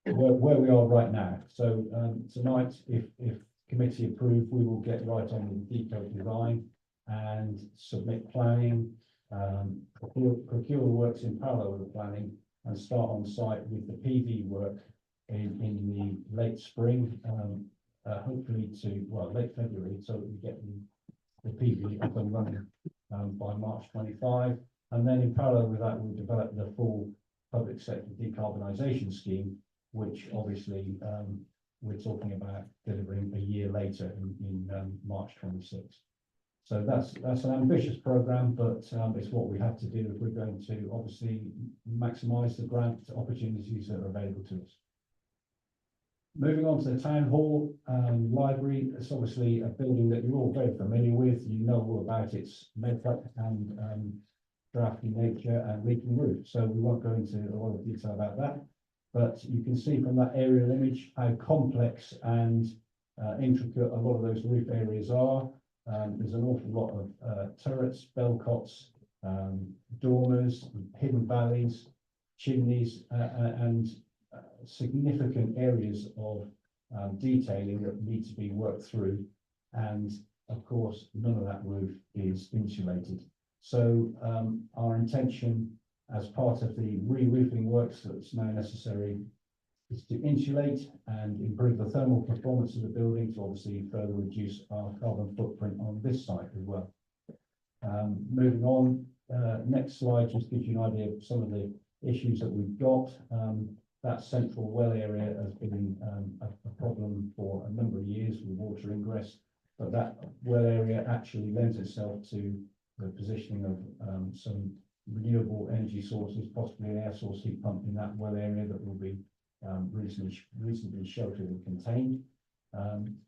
where we are right now. So tonight, if committee approved, we will get right on with the detailed design and submit planning, procure the works in parallel with the planning, and start on site with the PV work in the late spring, hopefully to, well, late February, so we get the PV up and running by March 25. And then in parallel with that, we'll develop the full public sector decarbonisation scheme, which obviously we're talking about delivering a year later in March 26. So that's an ambitious programme, but it's what we have to do if we're going to obviously maximise the grant opportunities that are available to us. Moving on to the town hall library, it's obviously a building that you're all very familiar with. You know all about its makeup and drafty nature and leaking roof. So we won't go into a lot of detail about that. But you can see from that aerial image how complex and intricate a lot of those roof areas are. There's an awful lot of turrets, bellcots, dormers, hidden valleys, chimneys, and significant areas of detailing that need to be worked through. And of course, none of that roof is insulated. So our intention as part of the re-roofing works that's now necessary is to insulate and improve the thermal performance of the building to obviously further reduce our carbon footprint on this site as well. Moving on, next slide just gives you an idea of some of the issues that we've got. That central well area has been a problem for a number of years with water ingress, but that well area actually lends itself to the positioning of some renewable energy sources, possibly an air source heat pump in that well area that will be reasonably sheltered and contained.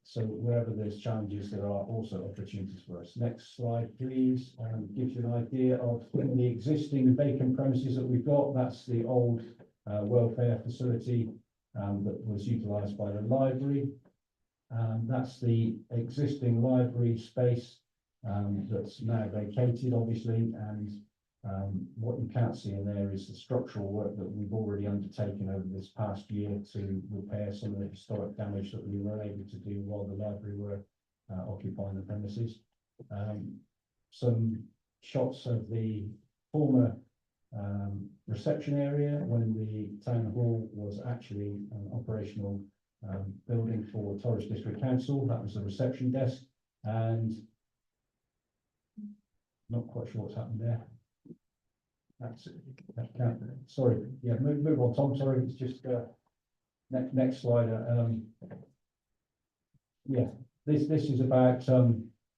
So wherever there's challenges, there are also opportunities for us. Next slide, please. Gives you an idea of the existing vacant premises that we've got. That's the old welfare facility that was utilised by the library. That's the existing library space that's now vacated, obviously, and what you can't see in there is the structural work that we've already undertaken over this past year to repair some of the historic damage that we were able to do while the library were occupying the premises. Some shots of the former reception area when the town hall was actually an operational building for Torridge District Council. That was the reception desk, and not quite sure what's happened there. That's it. Sorry, yeah, move on, Tom, sorry, it's just, next slide, yeah, this is about,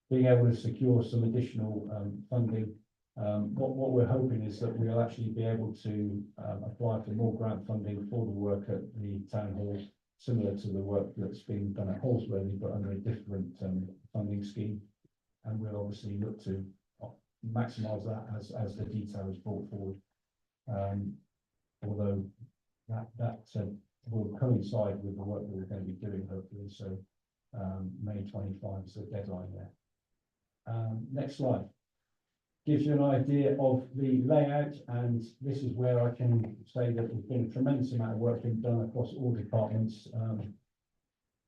being able to secure some additional, funding. What we're hoping is that we'll actually be able to, apply for more grant funding for the work at the town hall, similar to the work that's being done at Holsworthy, but under a different, funding scheme. And we'll obviously look to maximise that as the detail is brought forward. Although that will coincide with the work that we're going to be doing, hopefully. So May 25 is the deadline there. Next slide. Gives you an idea of the layout, and this is where I can say that there's been a tremendous amount of work being done across all departments,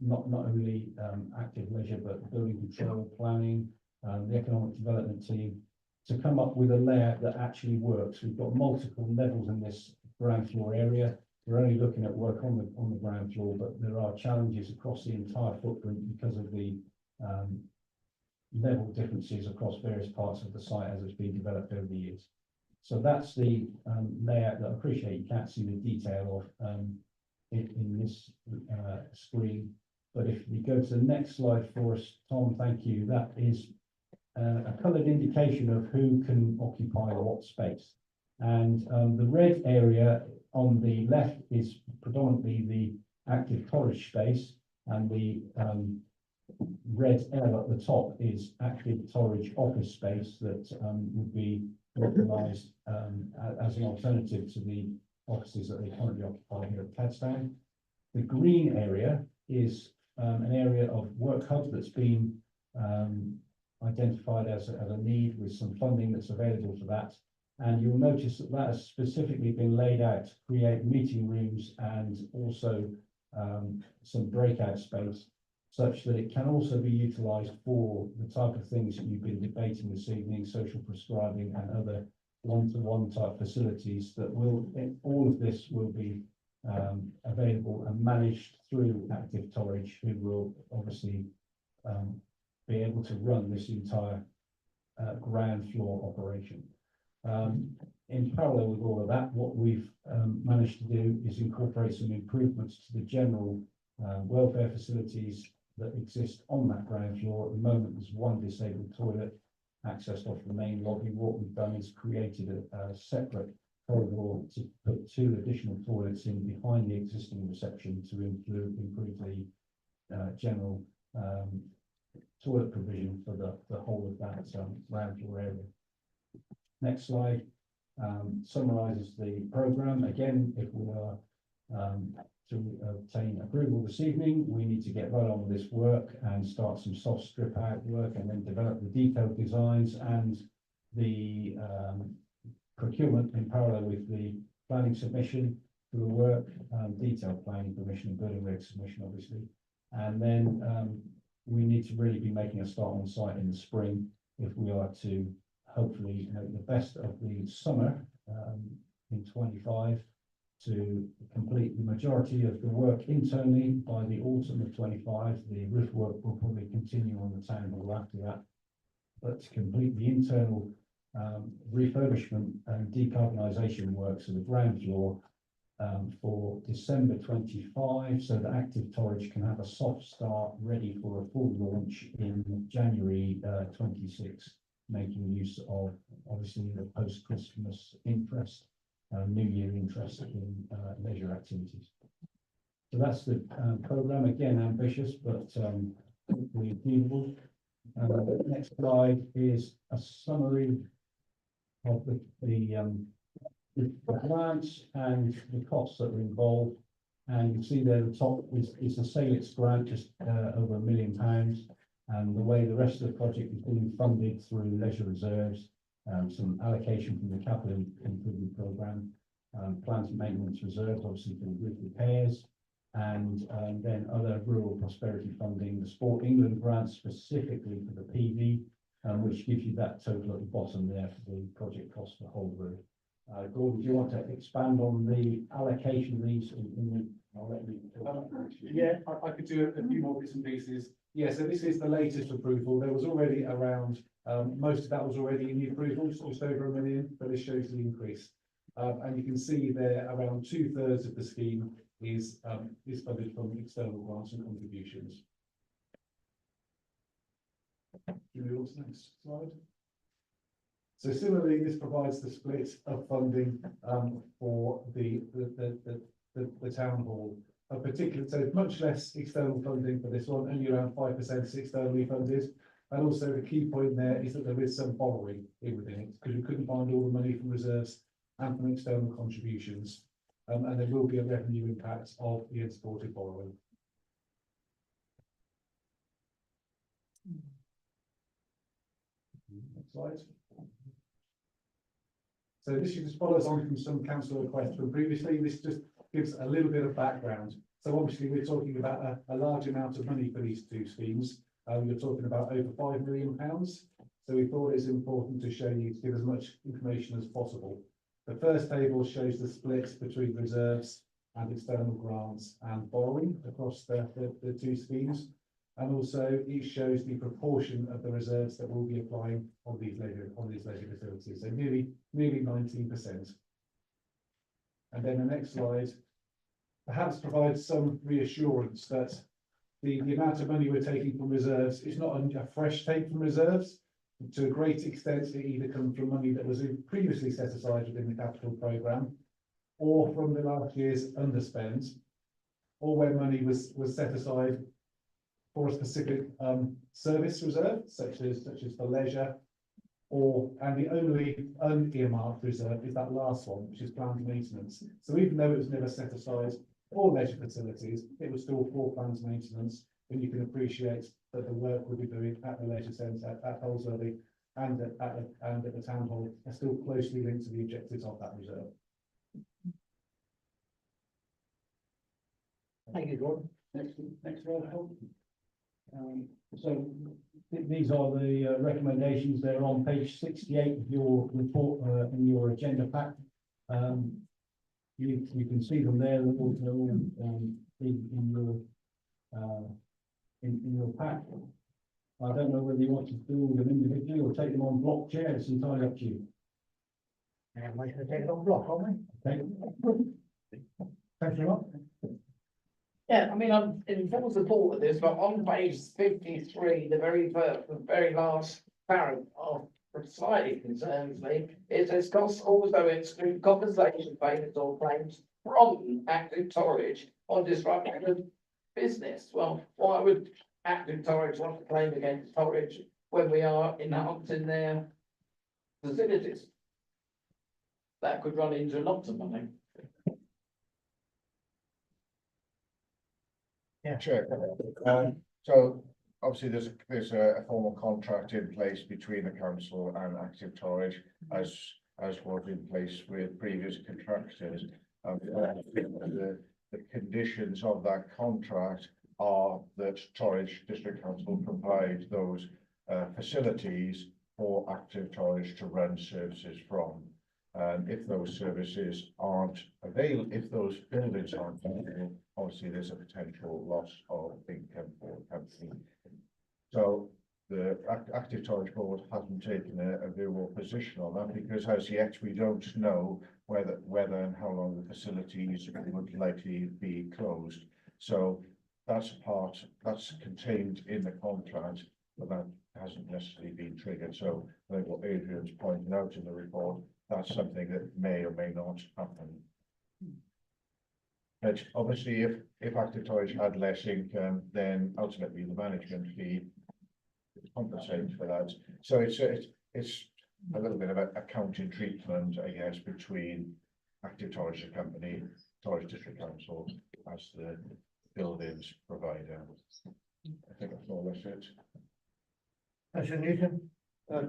not only active leisure, but building control, planning, the economic development team, to come up with a layout that actually works. We've got multiple levels in this ground floor area. We're only looking at work on the ground floor, but there are challenges across the entire footprint because of the level differences across various parts of the site as it's been developed over the years. So that's the layout that I appreciate you can't see the detail of in this screen. But if we go to the next slide for us, Tom, thank you. That is a coloured indication of who can occupy what space. And the red area on the left is predominantly the active Torridge space, and the red L at the top is active Torridge office space that would be utilised as an alternative to the offices that they currently occupy here at Cadstown. The green area is an area of work hub that's been identified as a need with some funding that's available for that. And you'll notice that that has specifically been laid out to create meeting rooms and also some breakout space, such that it can also be utilised for the type of things that you've been debating this evening, social prescribing and other one-to-one type facilities that will, all of this will be available and managed through Active Torridge, who will obviously be able to run this entire ground floor operation. In parallel with all of that, what we've managed to do is incorporate some improvements to the general welfare facilities that exist on that ground floor. At the moment, there's one disabled toilet accessed off the main lobby. What we've done is created a separate corridor to put 2 additional toilets in behind the existing reception to improve the general toilet provision for the whole of that ground floor area. Next slide summarises the programme. Again, if we are to obtain approval this evening, we need to get right on with this work and start some soft strip out work, and then develop the detailed designs and the procurement in parallel with the planning submission for the work, detailed planning permission and building reg submission, obviously. And then we need to really be making a start on site in the spring if we are to hopefully make the best of the summer in 25 to complete the majority of the work internally by the autumn of 25. The roof work will probably continue on the town hall after that, but to complete the internal refurbishment and decarbonisation works of the ground floor for December 25, so that Active Torridge can have a soft start ready for a full launch in January 26, making use of obviously the post-Christmas interest, New Year interest in leisure activities. So that's the programme, again ambitious, but hopefully achievable. Next slide is a summary of the grants and the costs that are involved. And you see there at the top is the Salix grant, just over £1 million. And the way the rest of the project is being funded through leisure reserves, some allocation from the capital improvement programme, plant and maintenance reserves, obviously for the roof repairs, and then other rural prosperity funding, the Sport England grant specifically for the PV, which gives you that total at the bottom there for the project cost for Holbrook. Gordon, do you want to expand on the allocation of these? I'll let you. Yeah, I could do a few more bits and pieces. Yeah, so this is the latest approval. There was already around Most of that was already in the approvals, just over £1 million, but this shows the increase. And you can see there around 2/3 of the scheme is funded from external grants and contributions. Can we move on to the next slide? So similarly, this provides the split of funding for the town hall. So much less external funding for this one, only around 5% is externally funded. And also the key point there is that there is some borrowing within it, because we couldn't find all the money from reserves and from external contributions. And there will be a revenue impact of the exported borrowing. Next slide. So this just follows on from some council requests from previously. This just gives a little bit of background. So obviously we're talking about a large amount of money for these two schemes. You're talking about over £5 million. So we thought it's important to show you, to give as much information as possible. The first table shows the split between reserves and external grants and borrowing across the two schemes. And also it shows the proportion of the reserves that will be applying on these leisure facilities. So nearly 19%. And then the next slide perhaps provides some reassurance that the amount of money we're taking from reserves is not a fresh take from reserves. To a great extent, it either comes from money that was previously set aside within the capital programme, or from the last year's underspend, or where money was set aside for a specific service reserve, such as for leisure, and the only unearmarked reserve is that last one, which is planned maintenance. So even though it was never set aside for leisure facilities, it was still for planned maintenance, and you can appreciate that the work we'll be doing at the leisure centre, at Holsworthy, and at the town hall are still closely linked to the objectives of that reserve. Thank you, Gordon. Next slide, Helen. So these are the recommendations. They're on page 68 of your report in your agenda pack. You can see them there. They're all in your pack. I don't know whether you want to do them individually or take them on block, Chair. It's entirely up to you. And we're going to take it on block, aren't we? Okay. Thank you, Mark. Yeah, I mean, I'm in full support of this, but on page 53, the very last paragraph slightly concerns me. It says costs also exclude compensation payments or claims from active Torridge on disruption of business. Well, why would active Torridge want to claim against Torridge when we are enhancing their facilities? That could run into lots of money. Yeah, sure. So obviously there's a formal contract in place between the council and Active Torridge, as was in place with previous contractors. The conditions of that contract are that Torridge District Council provide those facilities for Active Torridge to run services from. And if those services aren't available, if those buildings aren't available, obviously there's a potential loss of income for the company. So the Active Torridge Board hasn't taken a view or position on that, because as yet we don't know whether and how long the facilities would likely be closed. So that's contained in the contract, but that hasn't necessarily been triggered. So I think what Adrian's pointing out in the report, that's something that may or may not happen. But obviously, if Active Torridge had less income, then ultimately the management fee compensates for that. So it's a little bit of an accounting treatment, I guess, between Active Torridge, the company, Torridge District Council as the buildings provider. I think that's all that's it. Councillor Newton.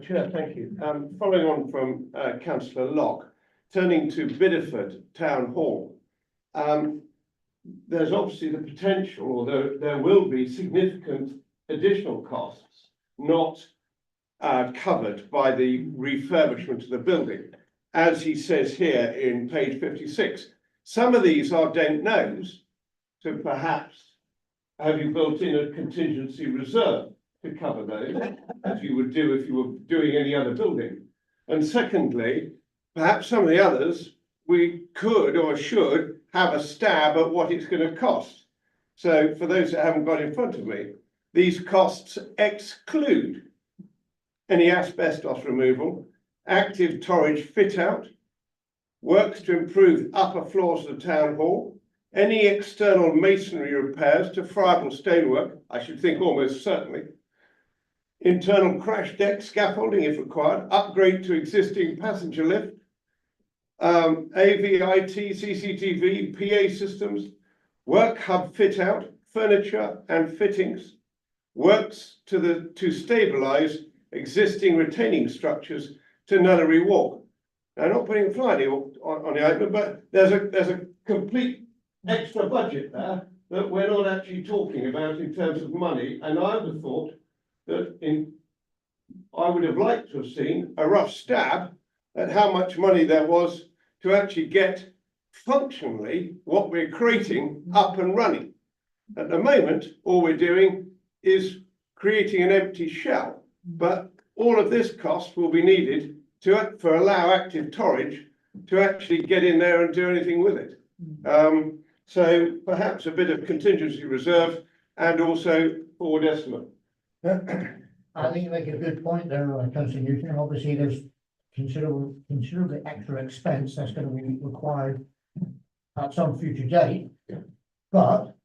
Chair, thank you. Following on from Councillor Locke, turning to Bideford Town Hall, there's obviously the potential, or there will be significant additional costs not covered by the refurbishment of the building. As he says here in page 56, some of these are don't knows, so perhaps have you built in a contingency reserve to cover those, as you would do if you were doing any other building. And secondly, perhaps some of the others, we could or should have a stab at what it's going to cost. So for those that haven't got in front of me, these costs exclude any asbestos removal, active Torridge fit out, works to improve upper floors of the town hall, any external masonry repairs to friable stonework, I should think almost certainly, internal crash deck scaffolding if required, upgrade to existing passenger lift, AVIT, CCTV, PA systems, work hub fit out, furniture and fittings, works to stabilise existing retaining structures to Nunnery Walk. Now, not putting a fly on the open, but there's a complete extra budget there that we're not actually talking about in terms of money. And I would have thought that I would have liked to have seen a rough stab at how much money there was to actually get functionally what we're creating up and running. At the moment, all we're doing is creating an empty shell, but all of this cost will be needed for allow active Torridge to actually get in there and do anything with it. So perhaps a bit of contingency reserve and also forward estimate. I think you make a good point there, Councillor Newton. Obviously, there's considerable extra expense that's going to be required at some future date. But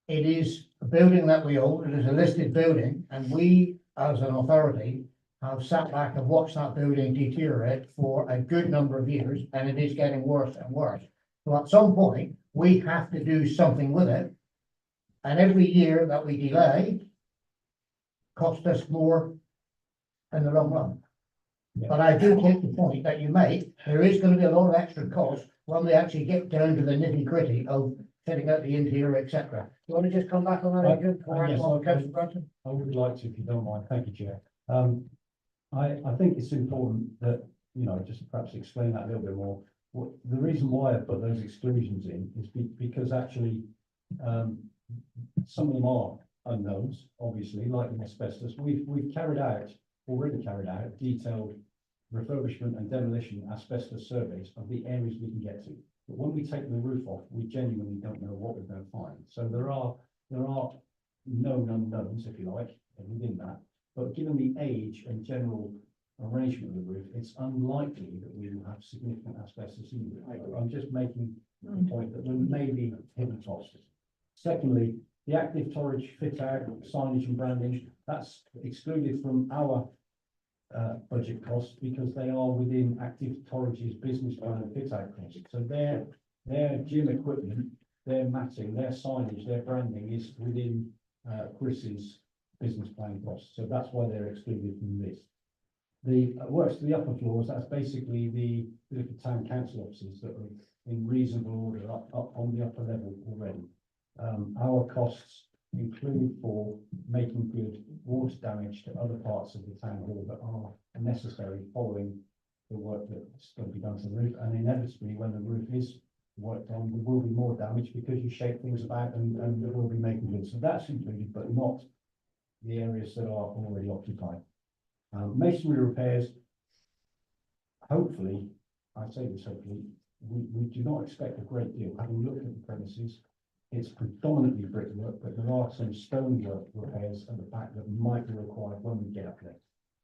it is a building that we own, it is a listed building, and we, as an authority, have sat back and watched that building deteriorate for a good number of years, and it is getting worse and worse. So at some point, we have to do something with it. And every year that we delay costs us more in the long run. But I do take the point that you make, there is going to be a lot of extra cost when we actually get down to the nitty gritty of fitting out the interior, etc. Do you want to just come back on that, Adrian? I would like to, if you don't mind. Thank you, Chair. I think it's important that, just perhaps explain that a little bit more. The reason why I put those exclusions in is because actually, some of them are unknowns, obviously, like the asbestos. We've already carried out detailed refurbishment and demolition asbestos surveys of the areas we can get to. But when we take the roof off, we genuinely don't know what we're going to find. So there are known unknowns, if you like, within that. But given the age and general arrangement of the roof, it's unlikely that we will have significant asbestos in the roof. I'm just making the point that there may be hidden costs. Secondly, the active Torridge fit out, signage and branding, that's excluded from our budget costs because they are within active Torridge's business plan fit out costs. So their gym equipment, their matting, their signage, their branding is within Chris's business plan costs. So that's why they're excluded from this. The works to the upper floors, that's basically the town council offices that are in reasonable order up on the upper level already. Our costs include for making good water damage to other parts of the town hall that are necessary following the work that's going to be done to the roof. And inevitably, when the roof is worked on, there will be more damage because you shake things about and there will be making good. So that's included, but not the areas that are already occupied. Masonry repairs, hopefully, I say this hopefully, we do not expect a great deal. Having looked at the premises, it's predominantly brickwork, but there are some stonework repairs at the back that might be required when we get up there.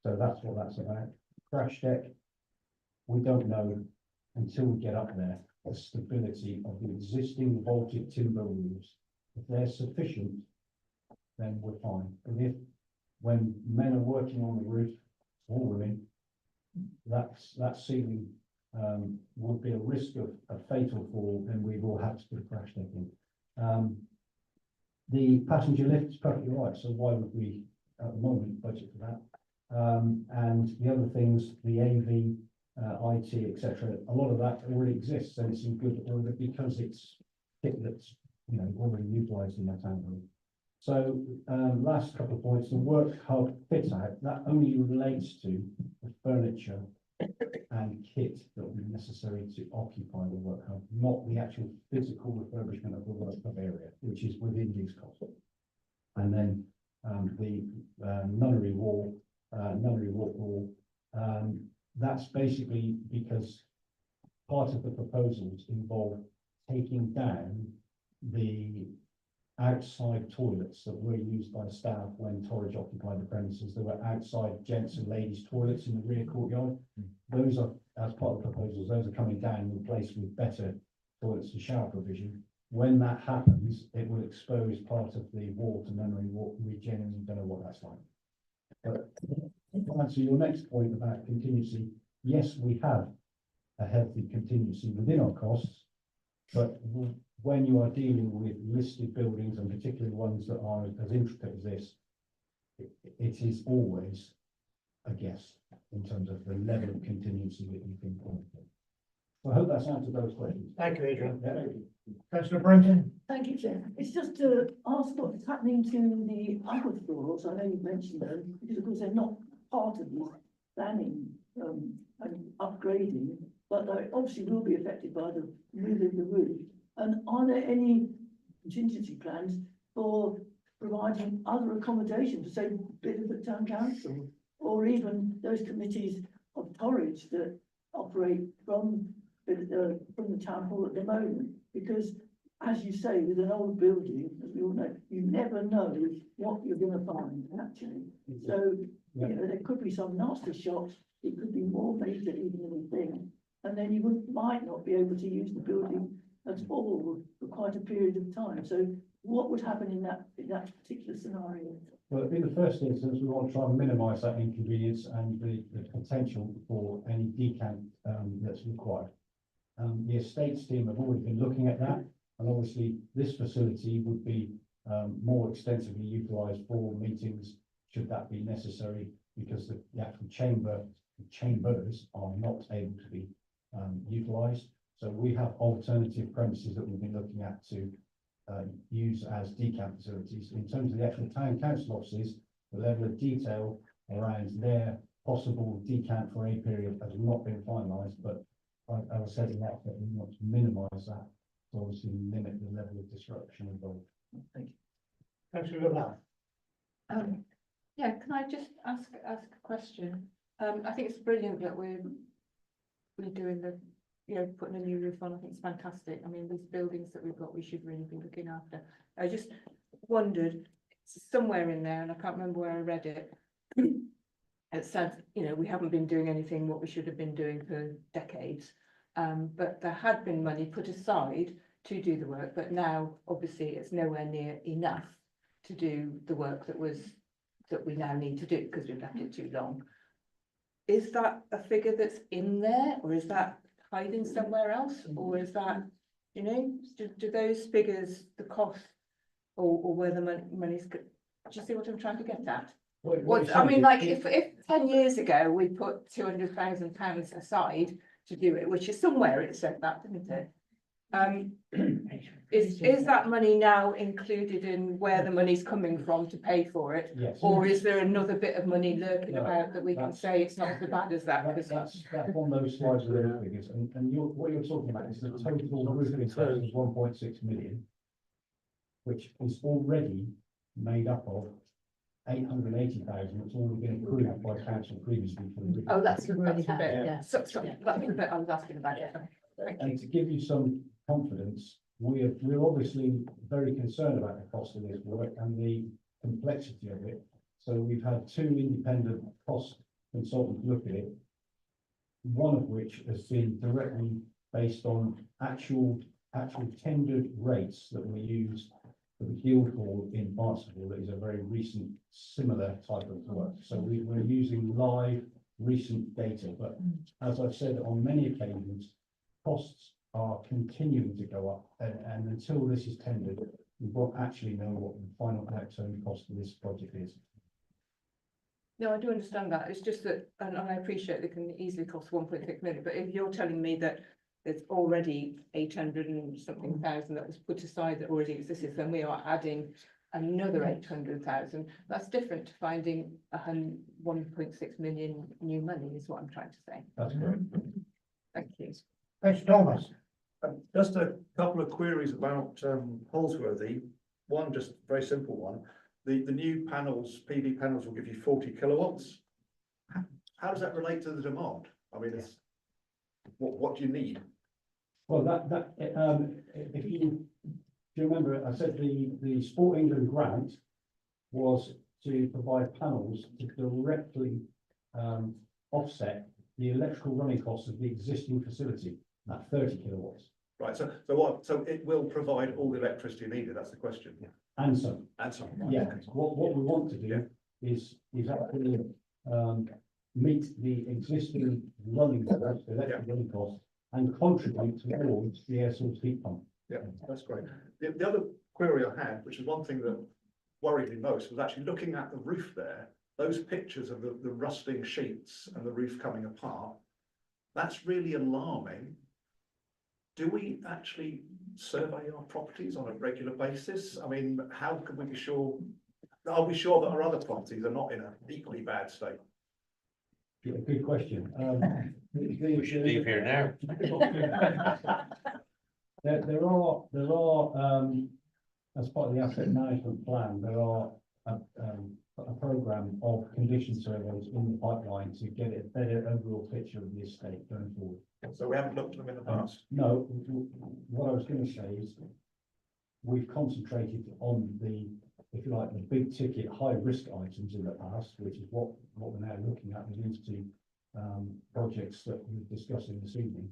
So that's what that's about. Crash deck, we don't know until we get up there the stability of the existing vaulted timber roofs. If they're sufficient, then we're fine. And if when men are working on the roof, or women, that ceiling would be a risk of a fatal fall, then we will have to put a crash deck in. The passenger lift is perfectly right, so why would we at the moment budget for that? And the other things, the AV, IT, etc., a lot of that already exists and it's in good order because it's kit that's already utilised in that town. So last couple of points, the work hub fit out, that only relates to the furniture and kit that will be necessary to occupy the work hub, not the actual physical refurbishment of the work hub area, which is within these costs. And then the nunnery wall, nunnery walk wall. That's basically because part of the proposals involve taking down the outside toilets that were used by staff when Torridge occupied the premises. There were outside gents and ladies toilets in the rear courtyard. Those are, as part of the proposals, those are coming down and replaced with better toilets and shower provision. When that happens, it will expose part of the wall to nunnery walk. We genuinely don't know what that's like. But to answer your next point about contingency, yes, we have a healthy contingency within our costs, but when you are dealing with listed buildings, and particularly ones that are as intricate as this, it is always a guess in terms of the level of contingency that you can put. So I hope that's answered those questions. Thank you, Adrian. Yeah. Councillor Brenton. Thank you, Chair. It's just to ask what's happening to the upper floors. I know you've mentioned them, because of course they're not part of the planning and upgrading, but they obviously will be affected by the moving the roof. And are there any contingency plans for providing other accommodation for, say, Bideford Town Council, or even those committees of Torridge that operate from the town hall at the moment? Because, as you say, with an old building, as we all know, you never know what you're going to find, actually. So, you know, there could be some nasty shots. It could be more major even than we think. And then you might not be able to use the building at all for quite a period of time. So what would happen in that particular scenario? Well, in the first instance, we want to try and minimise that inconvenience and the potential for any decant that's required. The estates team have already been looking at that, and obviously this facility would be more extensively utilised for meetings should that be necessary, because the actual chambers are not able to be utilised. So we have alternative premises that we've been looking at to use as decant facilities. In terms of the actual town council offices, the level of detail around their possible decant for a period has not been finalised, but I was saying that we want to minimise that to obviously limit the level of disruption involved. Thank you. Councillor LeBlanc. Yeah, can I just ask a question? I think it's brilliant that we're doing the, you know, putting a new roof on. I think it's fantastic. I mean, these buildings that we've got, we should really be looking after. I just wondered, somewhere in there, and I can't remember where I read it, it said, you know, we haven't been doing anything what we should have been doing for decades. But there had been money put aside to do the work, but now obviously it's nowhere near enough to do the work that we now need to do because we've left it too long. Is that a figure that's in there, or is that hiding somewhere else, or is that, you know, do those figures, the cost, or where the money's, do you see what I'm trying to get at? I mean, like, if 10 years ago we put £200,000 aside to do it, which is somewhere it said that, didn't it? Is that money now included in where the money's coming from to pay for it? Yes. Or is there another bit of money lurking about that we can say it's not as bad as that? That's on those slides with those figures, and what you're talking about is the total roofing cost of 1.6 million, which is already made up of 880,000 that's already been approved by council previously for the roof. Oh, that's the bit, yeah. So, that's the bit I was asking about, yeah. And to give you some confidence, we're obviously very concerned about the cost of this work and the complexity of it. So we've had two independent cost consultants look at it, one of which has been directly based on actual tendered rates that were used for the Guildhall in Barnstaple. That is a very recent similar type of work. So we're using live recent data, but as I've said on many occasions, costs are continuing to go up, and until this is tendered, we won't actually know what the final outturn cost of this project is. No, I do understand that. It's just that, and I appreciate it can easily cost 1.6 million, but if you're telling me that there's already 800 and something thousand that was put aside that already existed, then we are adding another 800,000. That's different to finding 1.6 million new money, is what I'm trying to say. That's correct. Thank you. Thanks, Thomas. Just a couple of queries about Holsworthy. One, just very simple one. the new panels, PV panels will give you 40 kilowatts. How does that relate to the demand? I mean, it's, what do you need? Well, if you remember, I said the Sport England grant was to provide panels to directly offset the electrical running costs of the existing facility at 30 kilowatts. Right, so it will provide all the electricity needed, that's the question. And some. And some. Right. Yeah, what we want to do is actually meet the existing running costs, electric running costs, and contribute towards the air source heat pump. Yeah, that's great. The other query I had, which is one thing that worried me most, was actually looking at the roof there. Those pictures of the rusting sheets and the roof coming apart, that's really alarming. Do we actually survey our properties on a regular basis? I mean, how can we be sure? Are we sure that our other properties are not in an equally bad state? Yeah, good question. We should leave here now. There are as part of the asset management plan, there are a program of condition surveys in the pipeline to get a better overall picture of the estate going forward. So we haven't looked at them in the past? No, what I was going to say is we've concentrated on the, if you like, the big ticket, high risk items in the past, which is what we're now looking at with these two projects that we're discussing this evening.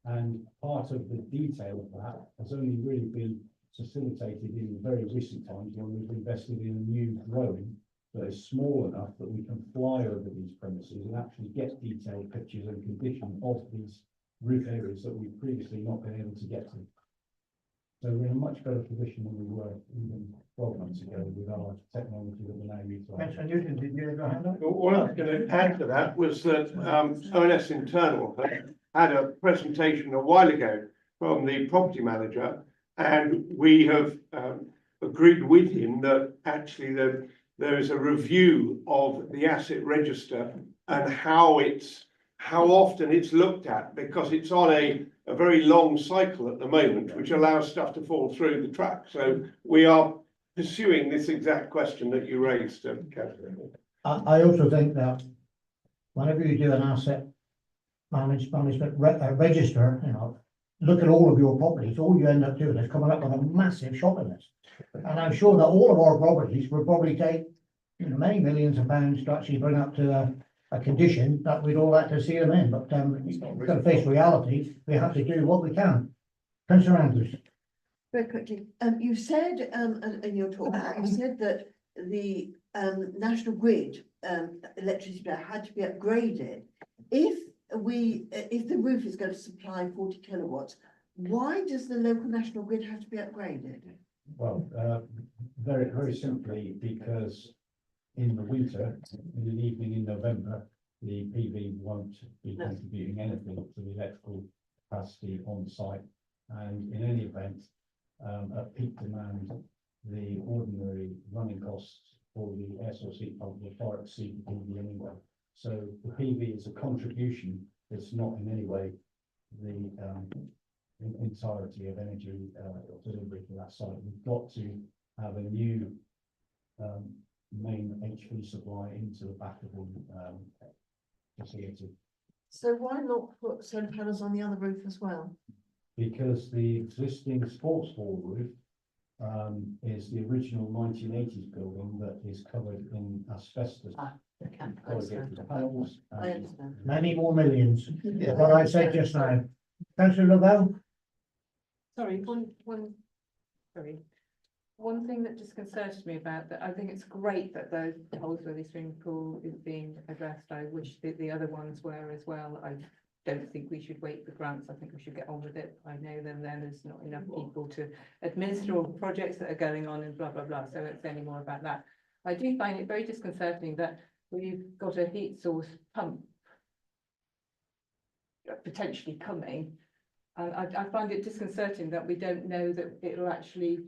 And part of the detail of that has only really been facilitated in very recent times when we've invested in a new drone that is small enough that we can fly over these premises and actually get detailed pictures and condition of these roof areas that we've previously not been able to get to. So we're in a much better position than we were even 12 months ago with our technology that we're now utilising. And Newton, did you ever have that? What I was going to add to that was that ONS Internal had a presentation a while ago from the property manager, and we have agreed with him that actually there is a review of the asset register and how often it's looked at, because it's on a very long cycle at the moment, which allows stuff to fall through the track. So we are pursuing this exact question that you raised, Catherine. I also think that whenever you do an asset management register, you know, look at all of your properties, all you end up doing is coming up with a massive shopping list. And I'm sure that all of our properties will probably take, you know, many millions of pounds to actually bring up to a condition that we'd all like to see them in, but we've got to face reality. We have to do what we can. Councillor Andrews. Very quickly, you said in your talk, you said that the national grid electricity bill had to be upgraded. If the roof is going to supply 40 kilowatts, why does the local national grid have to be upgraded? Well, very, very simply, because in the winter, in an evening in November, the PV won't be contributing anything to the electrical capacity on site. And in any event, at peak demand, the ordinary running costs for the air source heat pump will far exceed the PV anyway. So the PV is a contribution. It's not in any way the entirety of energy delivery for that site. We've got to have a new main HV supply into the back of the facility. So why not put solar panels on the other roof as well? Because the existing sports hall roof is the original 1980s building that is covered in asbestos. Corrugated panels. I understand. Many more millions, what I said just now. Councillor Lavelle? Sorry, one thing that disconcerts me about that, I think it's great that the Holsworthy swimming pool is being addressed. I wish that the other ones were as well. I don't think we should wait for grants. I think we should get on with it. I know then there's not enough people to administer all the projects that are going on and blah, blah, blah. So it's any more about that. I do find it very disconcerting that we've got a heat source pump potentially coming. And I find it disconcerting that we don't know that it'll actually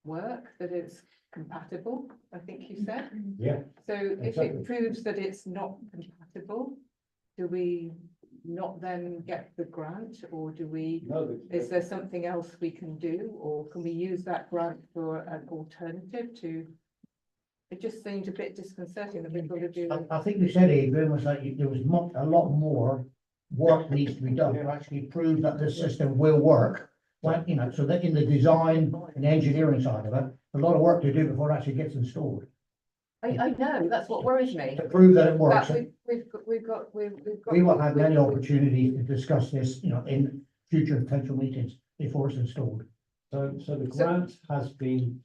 work, that it's compatible, I think you said. Yeah. So if exactly. it proves that it's not compatible, do we not then get the grant, or do we, is there something else we can do, or can we use that grant for an alternative to it just seemed a bit disconcerting that we've got to do. I think we said, Adrian, was that there was a lot more work needs to be done to actually prove that this system will work. Well, you know, so that in the design and engineering side of it, a lot of work to do before it actually gets installed. I know, that's what worries me. To prove that it works. That we've got. We will have many opportunities to discuss this, you know, in future potential meetings before it's installed. So the grant has been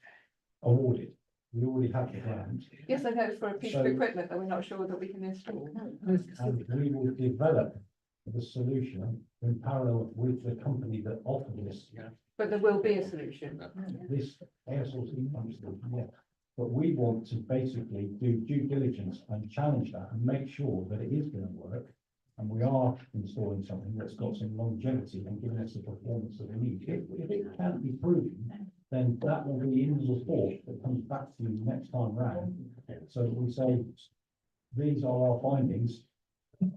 awarded. We already have the grant. Yes, I know it's for a piece of So- equipment that we're not sure that we can install. And we will develop the solution in parallel with the company that offered this. But there will be a solution. This air source heat pump solution, yeah. But we want to basically do due diligence and challenge that and make sure that it is going to work. And we are installing something that's got some longevity and giving us the performance that we need. If it can't be proven, then that will be in the report that comes back to you next time round. So that we say, these are our findings,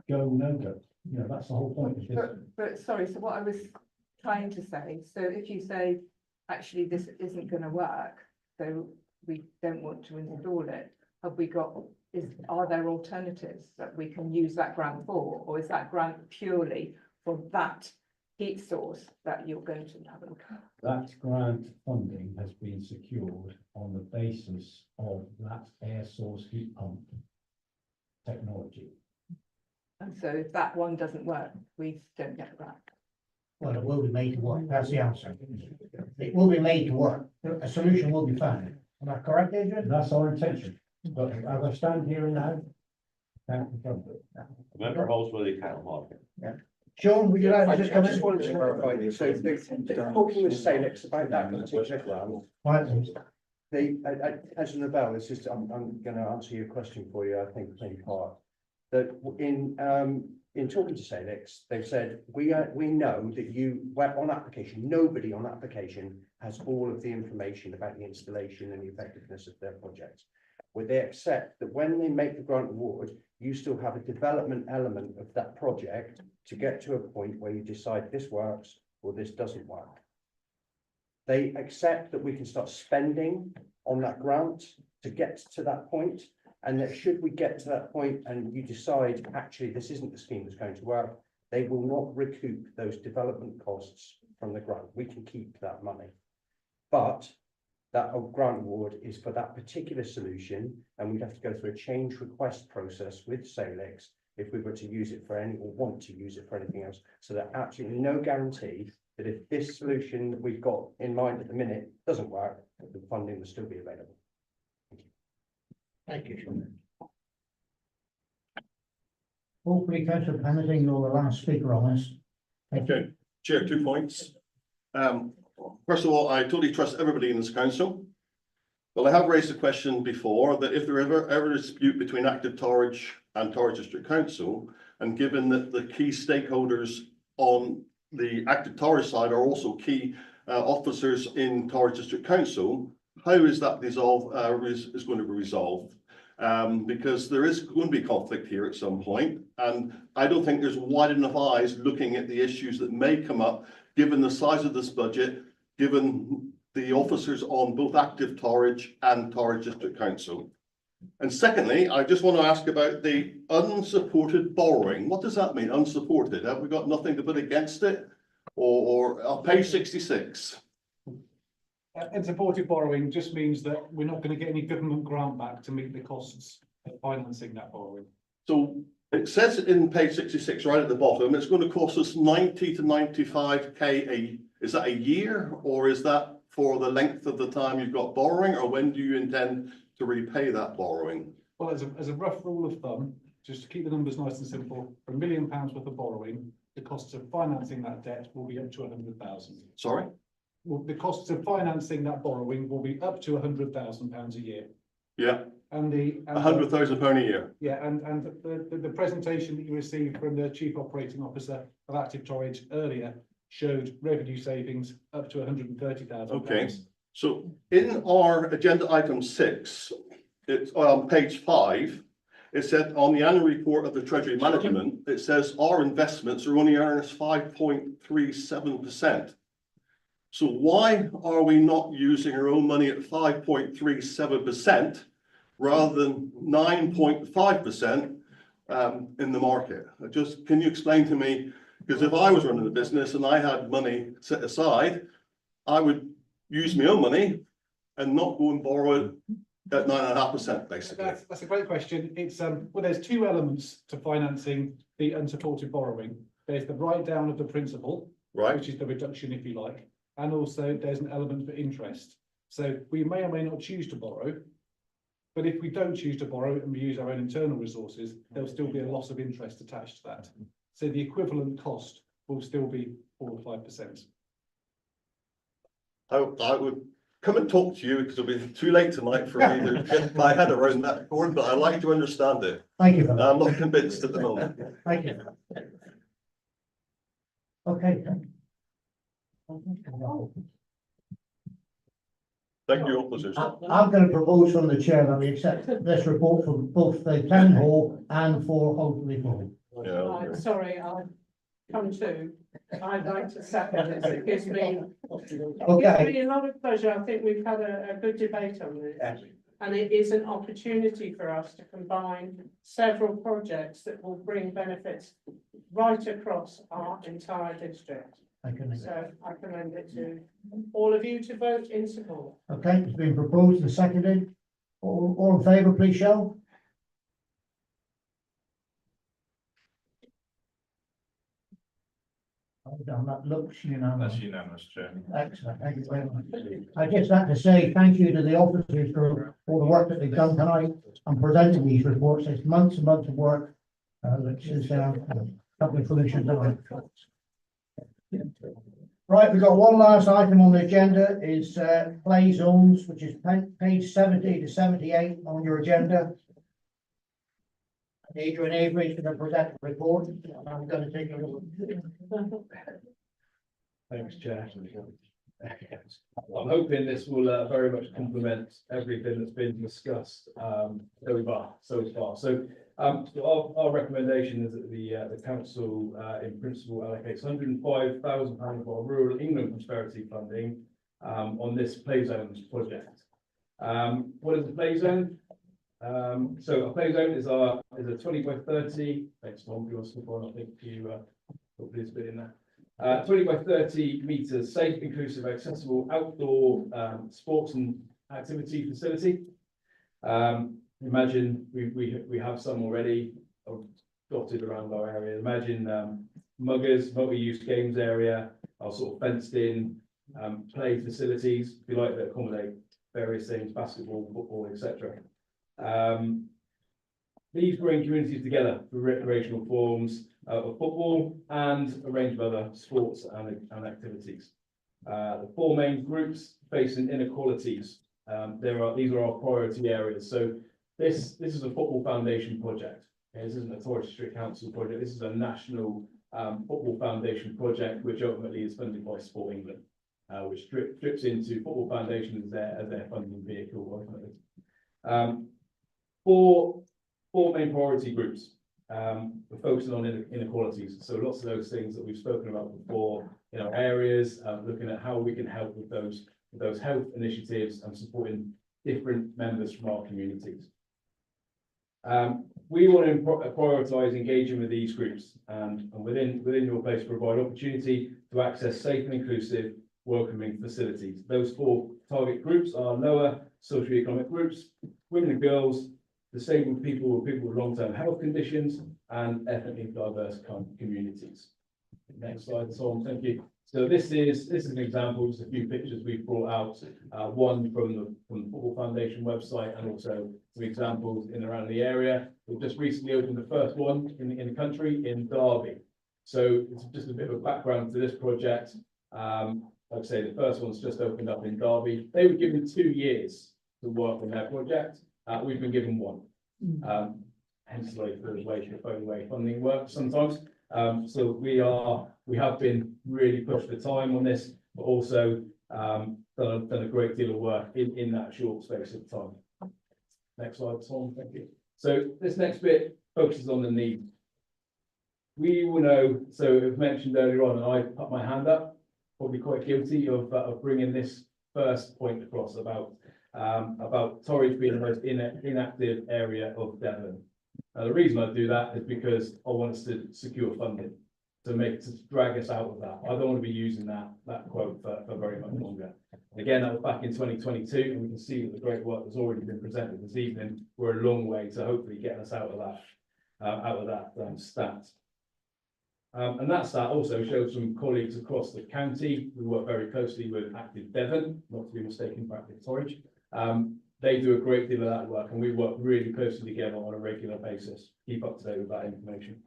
go, no go. You know, that's the whole point of this. But sorry, so what I was trying to say, so if you say, actually, this isn't gonna work, so we don't want to install it, have we got, are there alternatives that we can use that grant for? Or is that grant purely for that heat source that you're going to have a look at? That grant funding has been secured on the basis of that air source heat pump technology. And so if that one doesn't work, we don't get the grant. Well, it will be made to work. That's the answer. It will be made to work. A solution will be found. Am I correct, Adrian? That's our intention. But as I stand here and now, can't confirm it. Remember Holsworthy Cattle Market? Yeah. Sean, would you like to just come in? wanted to clarify this, so talking with Salix about that particular grant, Right. as an Lavelle, it's just, I'm gonna answer your question for you, I think, maybe part. That in talking to Salix, they've said, we know that you, well, on application, nobody on application has all of the information about the installation and the effectiveness of their projects. Where they accept that when they make the grant award, you still have a development element of that project to get to a point where you decide this works or this doesn't work. They accept that we can start spending on that grant to get to that point, and that should we get to that point and you decide, actually, this isn't the scheme that's going to work, they will not recoup those development costs from the grant. We can keep that money. But that grant award is for that particular solution, and we'd have to go through a change request process with Salix if we were to use it for any, or want to use it for anything else. So there's absolutely no guarantee that if this solution that we've got in mind at the minute doesn't work, that the funding will still be available. Thank you, Sean. Hopefully, Councillor Pennington, you're the last speaker on this. Okay, Chair, 2 points. First of all, I totally trust everybody in this council. Well, I have raised the question before that if there ever a dispute between Active Torridge and Torridge District Council, and given that the key stakeholders on the Active Torridge side are also key officers in Torridge District Council, how is that is going to be resolved? Because there is going to be conflict here at some point, and I don't think there's wide enough eyes looking at the issues that may come up, given the size of this budget, given the officers on both Active Torridge and Torridge District Council. And secondly, I just want to ask about the unsupported borrowing. What does that mean, unsupported? Have we got nothing to put against it? Or page 66? Unsupported borrowing just means that we're not going to get any government grant back to meet the costs of financing that borrowing. So it says in page 66 right at the bottom, it's going to cost us 90 to 95k is that a year, or is that for the length of the time you've got borrowing, or when do you intend to repay that borrowing? Well, as a rough rule of thumb, just to keep the numbers nice and simple, for £1 million worth of borrowing, the costs of financing that debt will be up to 100,000. Sorry? Well, the costs of financing that borrowing will be up to £100,000 a year. Yeah. And the £100,000 a year. Yeah, and the presentation that you received from the Chief Operating Officer of Active Torridge earlier showed revenue savings up to £130,000. Okay, so in our agenda item 6, it's on page 5. It said on the annual report of the Treasury Management, it says our investments are only earning us 5.37%. So why are we not using our own money at 5.37% rather than 9.5% in the market? Can you explain to me, because if I was running a business and I had money set aside, I would use my own money and not go and borrow it at 9.5%, basically. That's a great question. It's, well, there's two elements to financing the unsupported borrowing. There's the write down of the principal, right, which is the reduction, if you like, and also there's an element for interest. So we may or may not choose to borrow, but if we don't choose to borrow and we use our own internal resources, there'll still be a loss of interest attached to that. So the equivalent cost will still be 4 or 5%. I would come and talk to you because it'll be too late tonight for me to get my head around that board, but I'd like to understand it. Thank you for that. I'm not convinced at the moment. Thank you. Okay. Thank you, opposition. I'm going to propose from the chair that we accept this report from both the town hall and for Oakley Hall. Right, sorry, I've come to. I'd like to second this. It gives me a lot of pleasure. I think we've had a good debate on this. And it is an opportunity for us to combine several projects that will bring benefits right across our entire district. So I commend it to all of you to vote in support. Okay, it's been proposed and seconded. All in favour, please show. That looks unanimous. That's unanimous, Chair. Excellent, thank you very much. I just have to say thank you to the officers for all the work that they've done tonight and presenting these reports. It's months and months of work, which is lovely solutions. Right, we've got one last item on the agenda is play zones, which is page 70 to 78 on your agenda. Adrian Avery is going to present the report. I'm going to take a look. Thanks, Chair. I'm hoping this will very much complement everything that's been discussed so far. So our recommendation is that the council in principle allocates £105,000 of our rural England prosperity funding on this play zones project. What is a play zone? So a play zone is a 20 by 30. Thanks, Tom. You want to slip on? I think you put this bit in there. 20 by 30 meters, safe, inclusive, accessible outdoor sports and activity facility. Imagine we have some already dotted around our area. Imagine muggers, multi-use games area, our sort of fenced in play facilities, if you like, that accommodate various things, basketball, football, etc. These bring communities together for recreational forms of football and a range of other sports and activities. The four main groups facing inequalities. These are our priority areas. So this is a football foundation project. Okay, this isn't a Torridge District Council project. This is a national football foundation project, which ultimately is funded by Sport England, which drips into football foundation as their funding vehicle ultimately. Four main priority groups. We're focusing on inequalities. So lots of those things that we've spoken about before in our areas, looking at how we can help with those health initiatives and supporting different members from our communities. We want to prioritise engaging with these groups and within your place provide opportunity to access safe and inclusive welcoming facilities. Those four target groups are lower socioeconomic groups, women and girls, disabled people with long-term health conditions, and ethnically diverse communities. Next slide, Tom. Thank you. So this is an example, just a few pictures we've brought out. One from the Football Foundation website, and also some examples in and around the area. We've just recently opened the first one in the country in Derby. So it's just a bit of a background to this project. Like I say, the first one's just opened up in Derby. They were given 2 years to work on their project. We've been given 1. Hence the way funding works sometimes. So we have been really pushed for time on this, but also done a great deal of work in that short space of time. Next slide, Tom. Thank you. So this next bit focuses on the need. We will know. So as mentioned earlier on, and I put my hand up, probably quite guilty of bringing this first point across about about Torridge being the most inactive area of Devon. The reason I do that is because I want us to secure funding to drag us out of that. I don't want to be using that quote for very much longer. Again, that was back in 2022, and we can see that the great work that's already been presented this evening. We're a long way to hopefully getting us out of that stat. And that stat also shows some colleagues across the county. We work very closely with Active Devon, not to be mistaken for Active Torridge. They do a great deal of that work, and we work really closely together on a regular basis. Keep up to date with that information.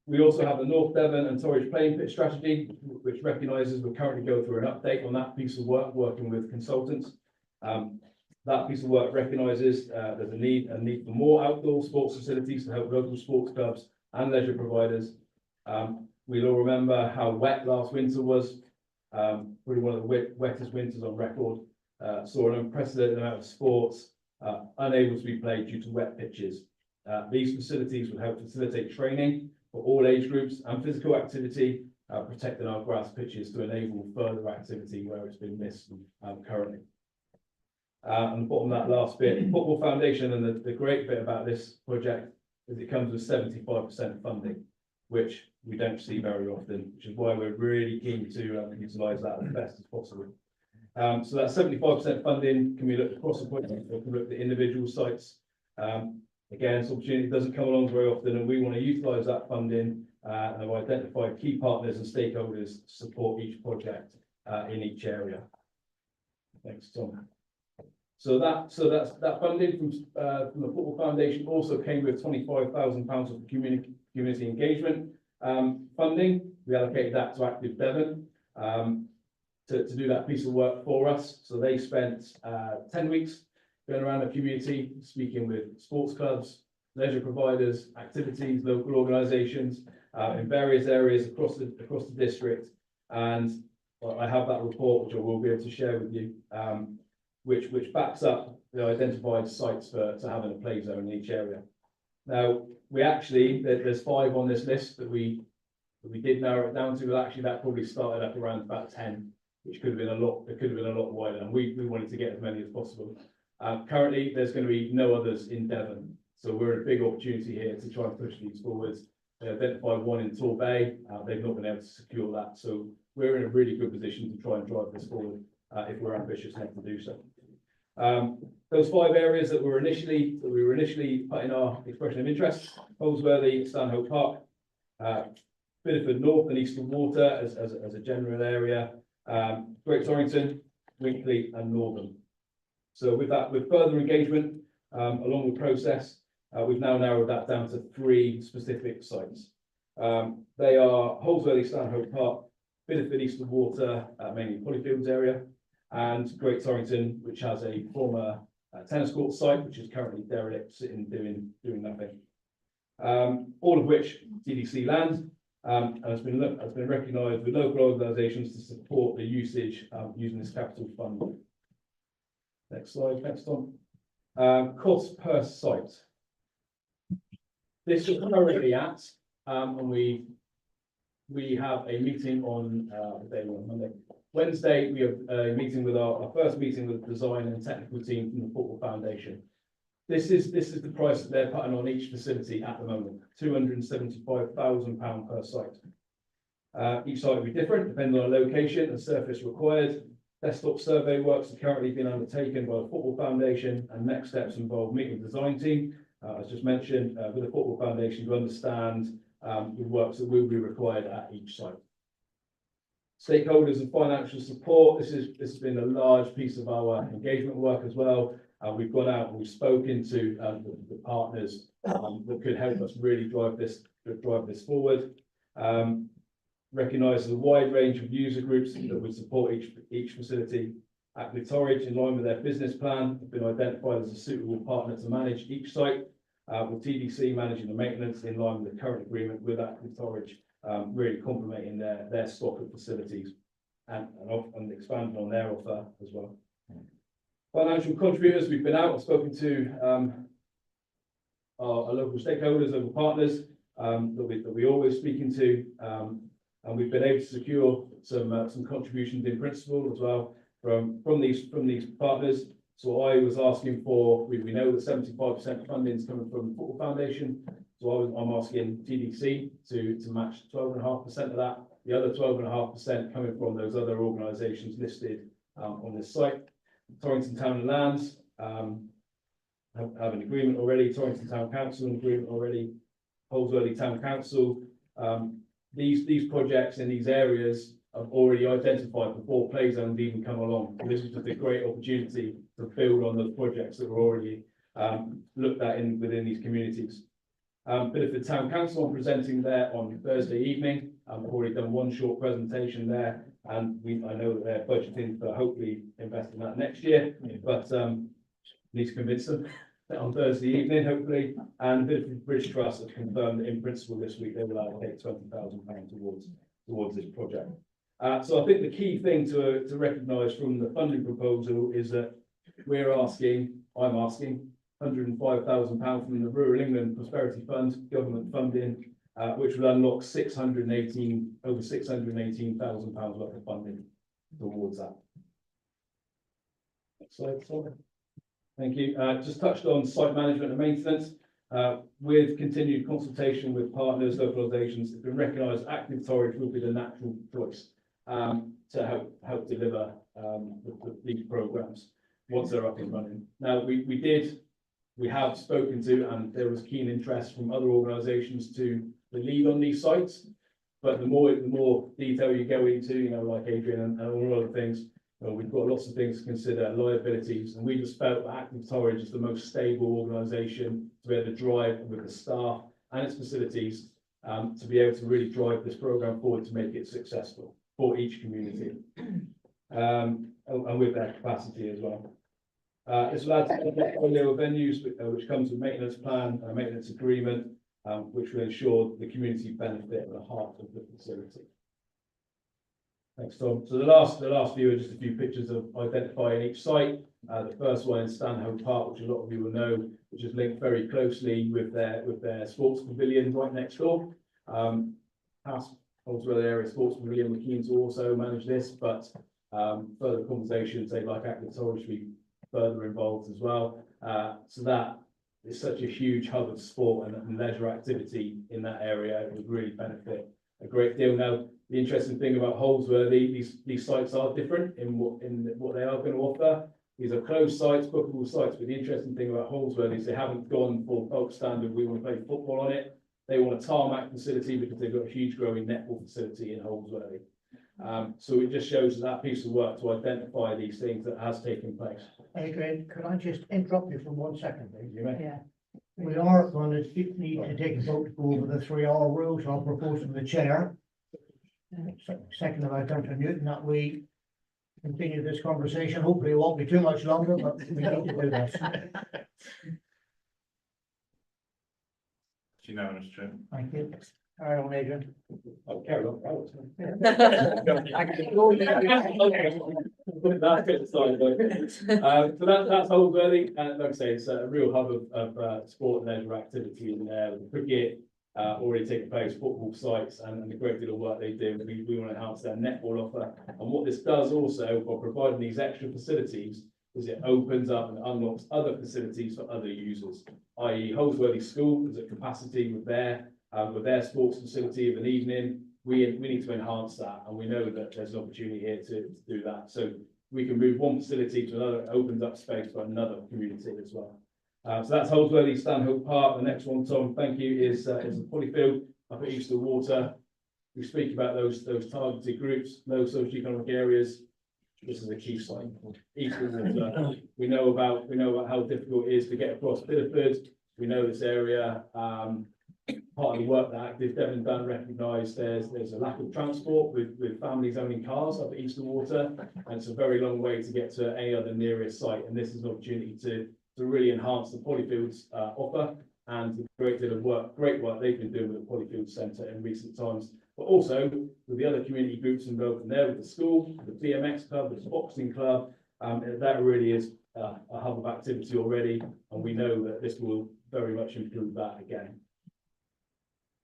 We also have the North Devon and Torridge playing pitch strategy, which recognises we're currently going through an update on that piece of work, working with consultants. That piece of work recognises there's a need for more outdoor sports facilities to help local sports clubs and leisure providers. We'll all remember how wet last winter was, probably one of the wettest winters on record. Saw an unprecedented amount of sports unable to be played due to wet pitches. These facilities would help facilitate training for all age groups and physical activity, protecting our grass pitches to enable further activity where it's been missed currently. And the bottom of that last bit, Football Foundation, and the great bit about this project is it comes with 75% funding, which we don't see very often, which is why we're really keen to utilise that as best as possible. So that 75% funding can be looked across the project, or can look at individual sites. Again, this opportunity doesn't come along very often, and we want to utilise that funding and have identified key partners and stakeholders to support each project in each area. Thanks, Tom. So that's that funding from the Football Foundation also came with £25,000 of community engagement funding. We allocated that to Active Devon to do that piece of work for us. So they spent 10 weeks going around the community, speaking with sports clubs, leisure providers, activities, local organisations in various areas across the district. And I have that report, which I will be able to share with you, which backs up the identified sites to having a play zone in each area. Now, there's 5 on this list that we did narrow it down to. But actually, that probably started up around about 10, which could have been a lot. It could have been a lot wider, and we wanted to get as many as possible. Currently, there's going to be no others in Devon, so we're in a big opportunity here to try and push these forwards. They identified one in Tor Bay. They've not been able to secure that, so we're in a really good position to try and drive this forward if we're ambitious enough to do so. Those 5 areas that we were initially putting our expression of interest: Holsworthy, Stanhope Park, Bideford North and Eastern Water as a general area, Great Torrington, Winkley and Northern. So with further engagement along the process, we've now narrowed that down to 3 specific sites. They are Holsworthy, Stanhope Park, Bideford, Eastern Water, mainly Polyfields area, and Great Torrington, which has a former tennis court site, which is currently derelict, sitting doing nothing. All of which TDC land, and has been recognised with local organisations to support the usage using this capital fund. Next slide, thanks Tom. Cost per site. This is currently at, and we have a meeting on Monday. Wednesday, we have a meeting with our first meeting with the design and technical team from the Football Foundation. This is the price that they're putting on each facility at the moment, £275,000 per site. Each site will be different depending on location and surface required. Desktop survey works are currently being undertaken by the Football Foundation, and next steps involve meeting the design team, as just mentioned, with the Football Foundation to understand the works that will be required at each site. Stakeholders and financial support. This has been a large piece of our engagement work as well. We've gone out and we've spoken to the partners that could help us really drive this forward. Recognise the wide range of user groups that would support each facility. Active Torridge, in line with their business plan, have been identified as a suitable partner to manage each site, with TDC managing the maintenance in line with the current agreement with Active Torridge, really complementing their stock of facilities and expanding on their offer as well. Financial contributors, we've been out and spoken to our local stakeholders, local partners that we always speaking to, and we've been able to secure some contributions in principle as well from these partners. So I was asking for, we know that 75% funding is coming from the Football Foundation. So I'm asking TDC to match 12.5% of that. The other 12.5% coming from those other organisations listed on this site. Torrington Town and Lands have an agreement already. Torrington Town Council an agreement already. Holsworthy Town Council. These projects in these areas I've already identified before play zones even come along. So this is just a great opportunity to build on those projects that were already looked at within these communities. Bideford Town Council, I'm presenting there on Thursday evening. I've already done one short presentation there, and I know that they're budgeting for hopefully investing that next year, but need to convince them on Thursday evening, hopefully. And Bideford Bridge Trust have confirmed that in principle this week they will allocate £20,000 towards this project. So I think the key thing to recognise from the funding proposal is that I'm asking £105,000 from the Rural England Prosperity Fund, government funding, which will unlock over £618,000 worth of funding towards that. Next slide, sorry. Thank you. Just touched on site management and maintenance. With continued consultation with partners, local organisations, it's been recognised active Torridge will be the natural choice to help deliver these programmes once they're up and running. Now we have spoken to, and there was keen interest from other organisations to the lead on these sites, but the more detail you go into, like Adrian and all other things, we've got lots of things to consider, liabilities, and we just felt that Active Torridge is the most stable organisation to be able to drive with the staff and its facilities to be able to really drive this programme forward to make it successful for each community, and with their capacity as well. This will add to the portfolio of venues which comes with maintenance plan and a maintenance agreement, which will ensure the community benefit at the heart of the facility. Thanks, Tom. So the last few are just a few pictures of identifying each site. The first one in Stanhope Park, which a lot of you will know, which is linked very closely with their sports pavilion right next door. Past Holsworthy Area Sports Pavilion, we're keen to also manage this, but further conversations, they'd like Active Torridge to be further involved as well. So that is such a huge hub of sport and leisure activity in that area. It would really benefit a great deal. Now, the interesting thing about Holsworthy, these sites are different in what they are going to offer. These are closed sites, bookable sites, but the interesting thing about Holsworthy is they haven't gone for bulk standard, we want to play football on it. They want a tarmac facility because they've got a huge growing netball facility in Holsworthy. So it just shows that piece of work to identify these things that has taken place. Adrian, could I just interrupt you for 1 second, please? You may. Yeah. We are going to need to take a vote to go over the 3R rules. I'll propose to the chair. Second by Councillor Newton that we continue this conversation. Hopefully it won't be too much longer, but we need to do this. It's unanimous, Chair. Thank you. Carry on, Adrian. I'll carry on. So that's Holsworthy. Like I say, it's a real hub of sport and leisure activity in there. With the cricket already taking place, football sites, and the great deal of work they do. We want to enhance their netball offer. And what this does also, by providing these extra facilities, is it opens up and unlocks other facilities for other users, i.e. Holsworthy School is at capacity with their sports facility of an evening. We need to enhance that, and we know that there's an opportunity here to do that. So we can move one facility to another, it opens up space for another community as well. So that's Holsworthy, Stanhope Park. The next one, Tom, thank you, is the Polyfield up at Easter Water. We speak about those targeted groups, those socioeconomic areas. This is a key site. Easter Water. We know about how difficult it is to get across Bideford. We know this area. Part of the work that Active Devon done recognised there's a lack of transport with families owning cars up at Easter Water, and it's a very long way to get to any other nearest site. And this is an opportunity to really enhance the Polyfields offer and the great deal of great work they've been doing with the Polyfield Centre in recent times, but also with the other community groups involved in there, with the school, the BMX club, the boxing club. That really is a hub of activity already, and we know that this will very much improve that again.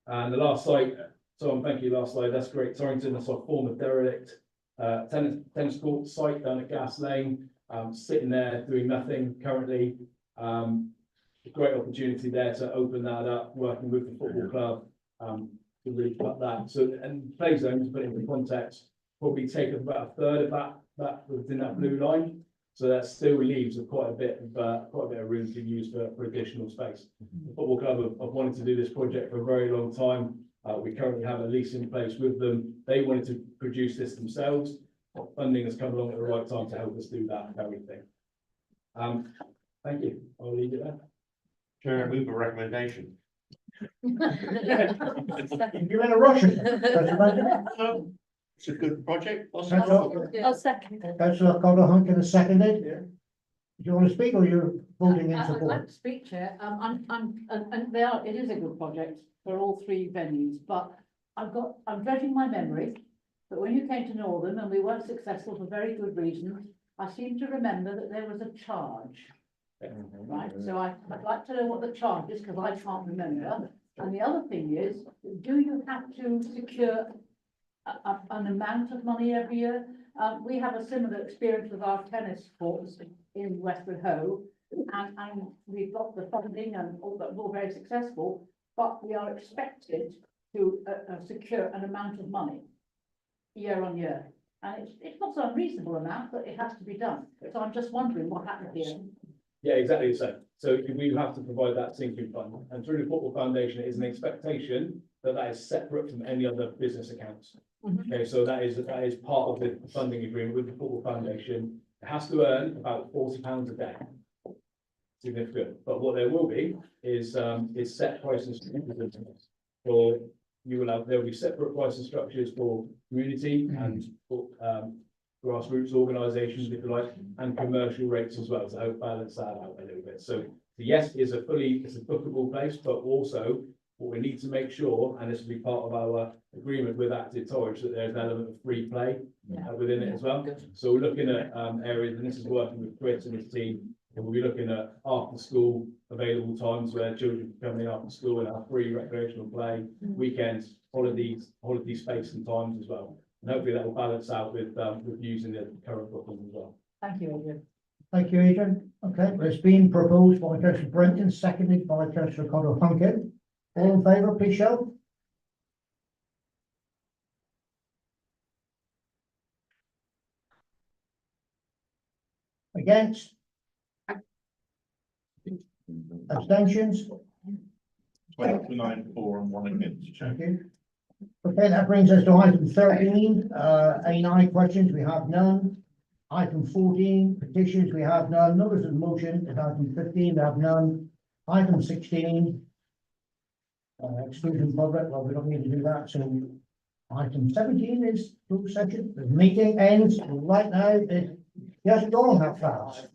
And the last site, Tom, thank you, last slide, that's Great Torrington, that's our former derelict tennis court site down at Gas Lane, sitting there doing nothing currently. A great opportunity there to open that up, working with the football club, to really cut that. So, and play zone, to put it into context, probably take up about a third of that within that blue line. So that still leaves quite a bit of room to use for additional space. The football club have wanted to do this project for a very long time. We currently have a lease in place with them. They wanted to produce this themselves. Funding has come along at the right time to help us do that very thing. Thank you. I'll leave it there. Chair, move a recommendation. You're in a rush. It's a good project. I'll second. Councillor Connor Hunkin has seconded. Do you want to speak or you're voting in I'd like support? to speak, Chair. And it is a good project for all three venues, but I'm dredging my memory. But when you came to Northern and we weren't successful for very good reasons, I seem to remember that there was a charge. Right, so I'd like to know what the charge is, because I can't remember. And the other thing is, do you have to secure an amount of money every year? We have a similar experience with our tennis courts in Westford Ho, and we've got the funding and all very successful, but we are expected to secure an amount of money year on year. And it's not an unreasonable amount, but it has to be done. So I'm just wondering what happened here. Yeah, exactly the same. So we have to provide that sinking fund, and through the Football Foundation, it is an expectation that is separate from any other business accounts. Okay, so that is part of the funding agreement with the Football Foundation. It has to earn about £40 a day. Significant, but what there will be is set prices for there will be separate pricing structures for community and for grassroots organisations, if you like, and commercial rates as well to help balance that out a little bit. So yes, it's a bookable place, but also what we need to make sure, and this will be part of our agreement with Active Torridge, that there's an element of free play within it as well. So we're looking at areas, and this is working with Chris and his team, and we'll be looking at after school available times where children can come in after school and have free recreational play, weekends, holidays space and times as well. And hopefully that will balance out with using the current bookings as well. Thank you, Adrian. Thank you, Adrian. Okay, it's been proposed by Councillor Brenton, seconded by Councillor Connor Hunkin. All in favour, please show. Against? Abstentions? 29 for and 1 against. Thank you. Okay, that brings us to item 13, A9 questions, we have none. Item 14, petitions, we have none. Notice of motion at item 15, we have none. Item 16, exclusion public, well, we don't need to do that, so item 17 is closed session. The meeting ends right now. It just gone that fast.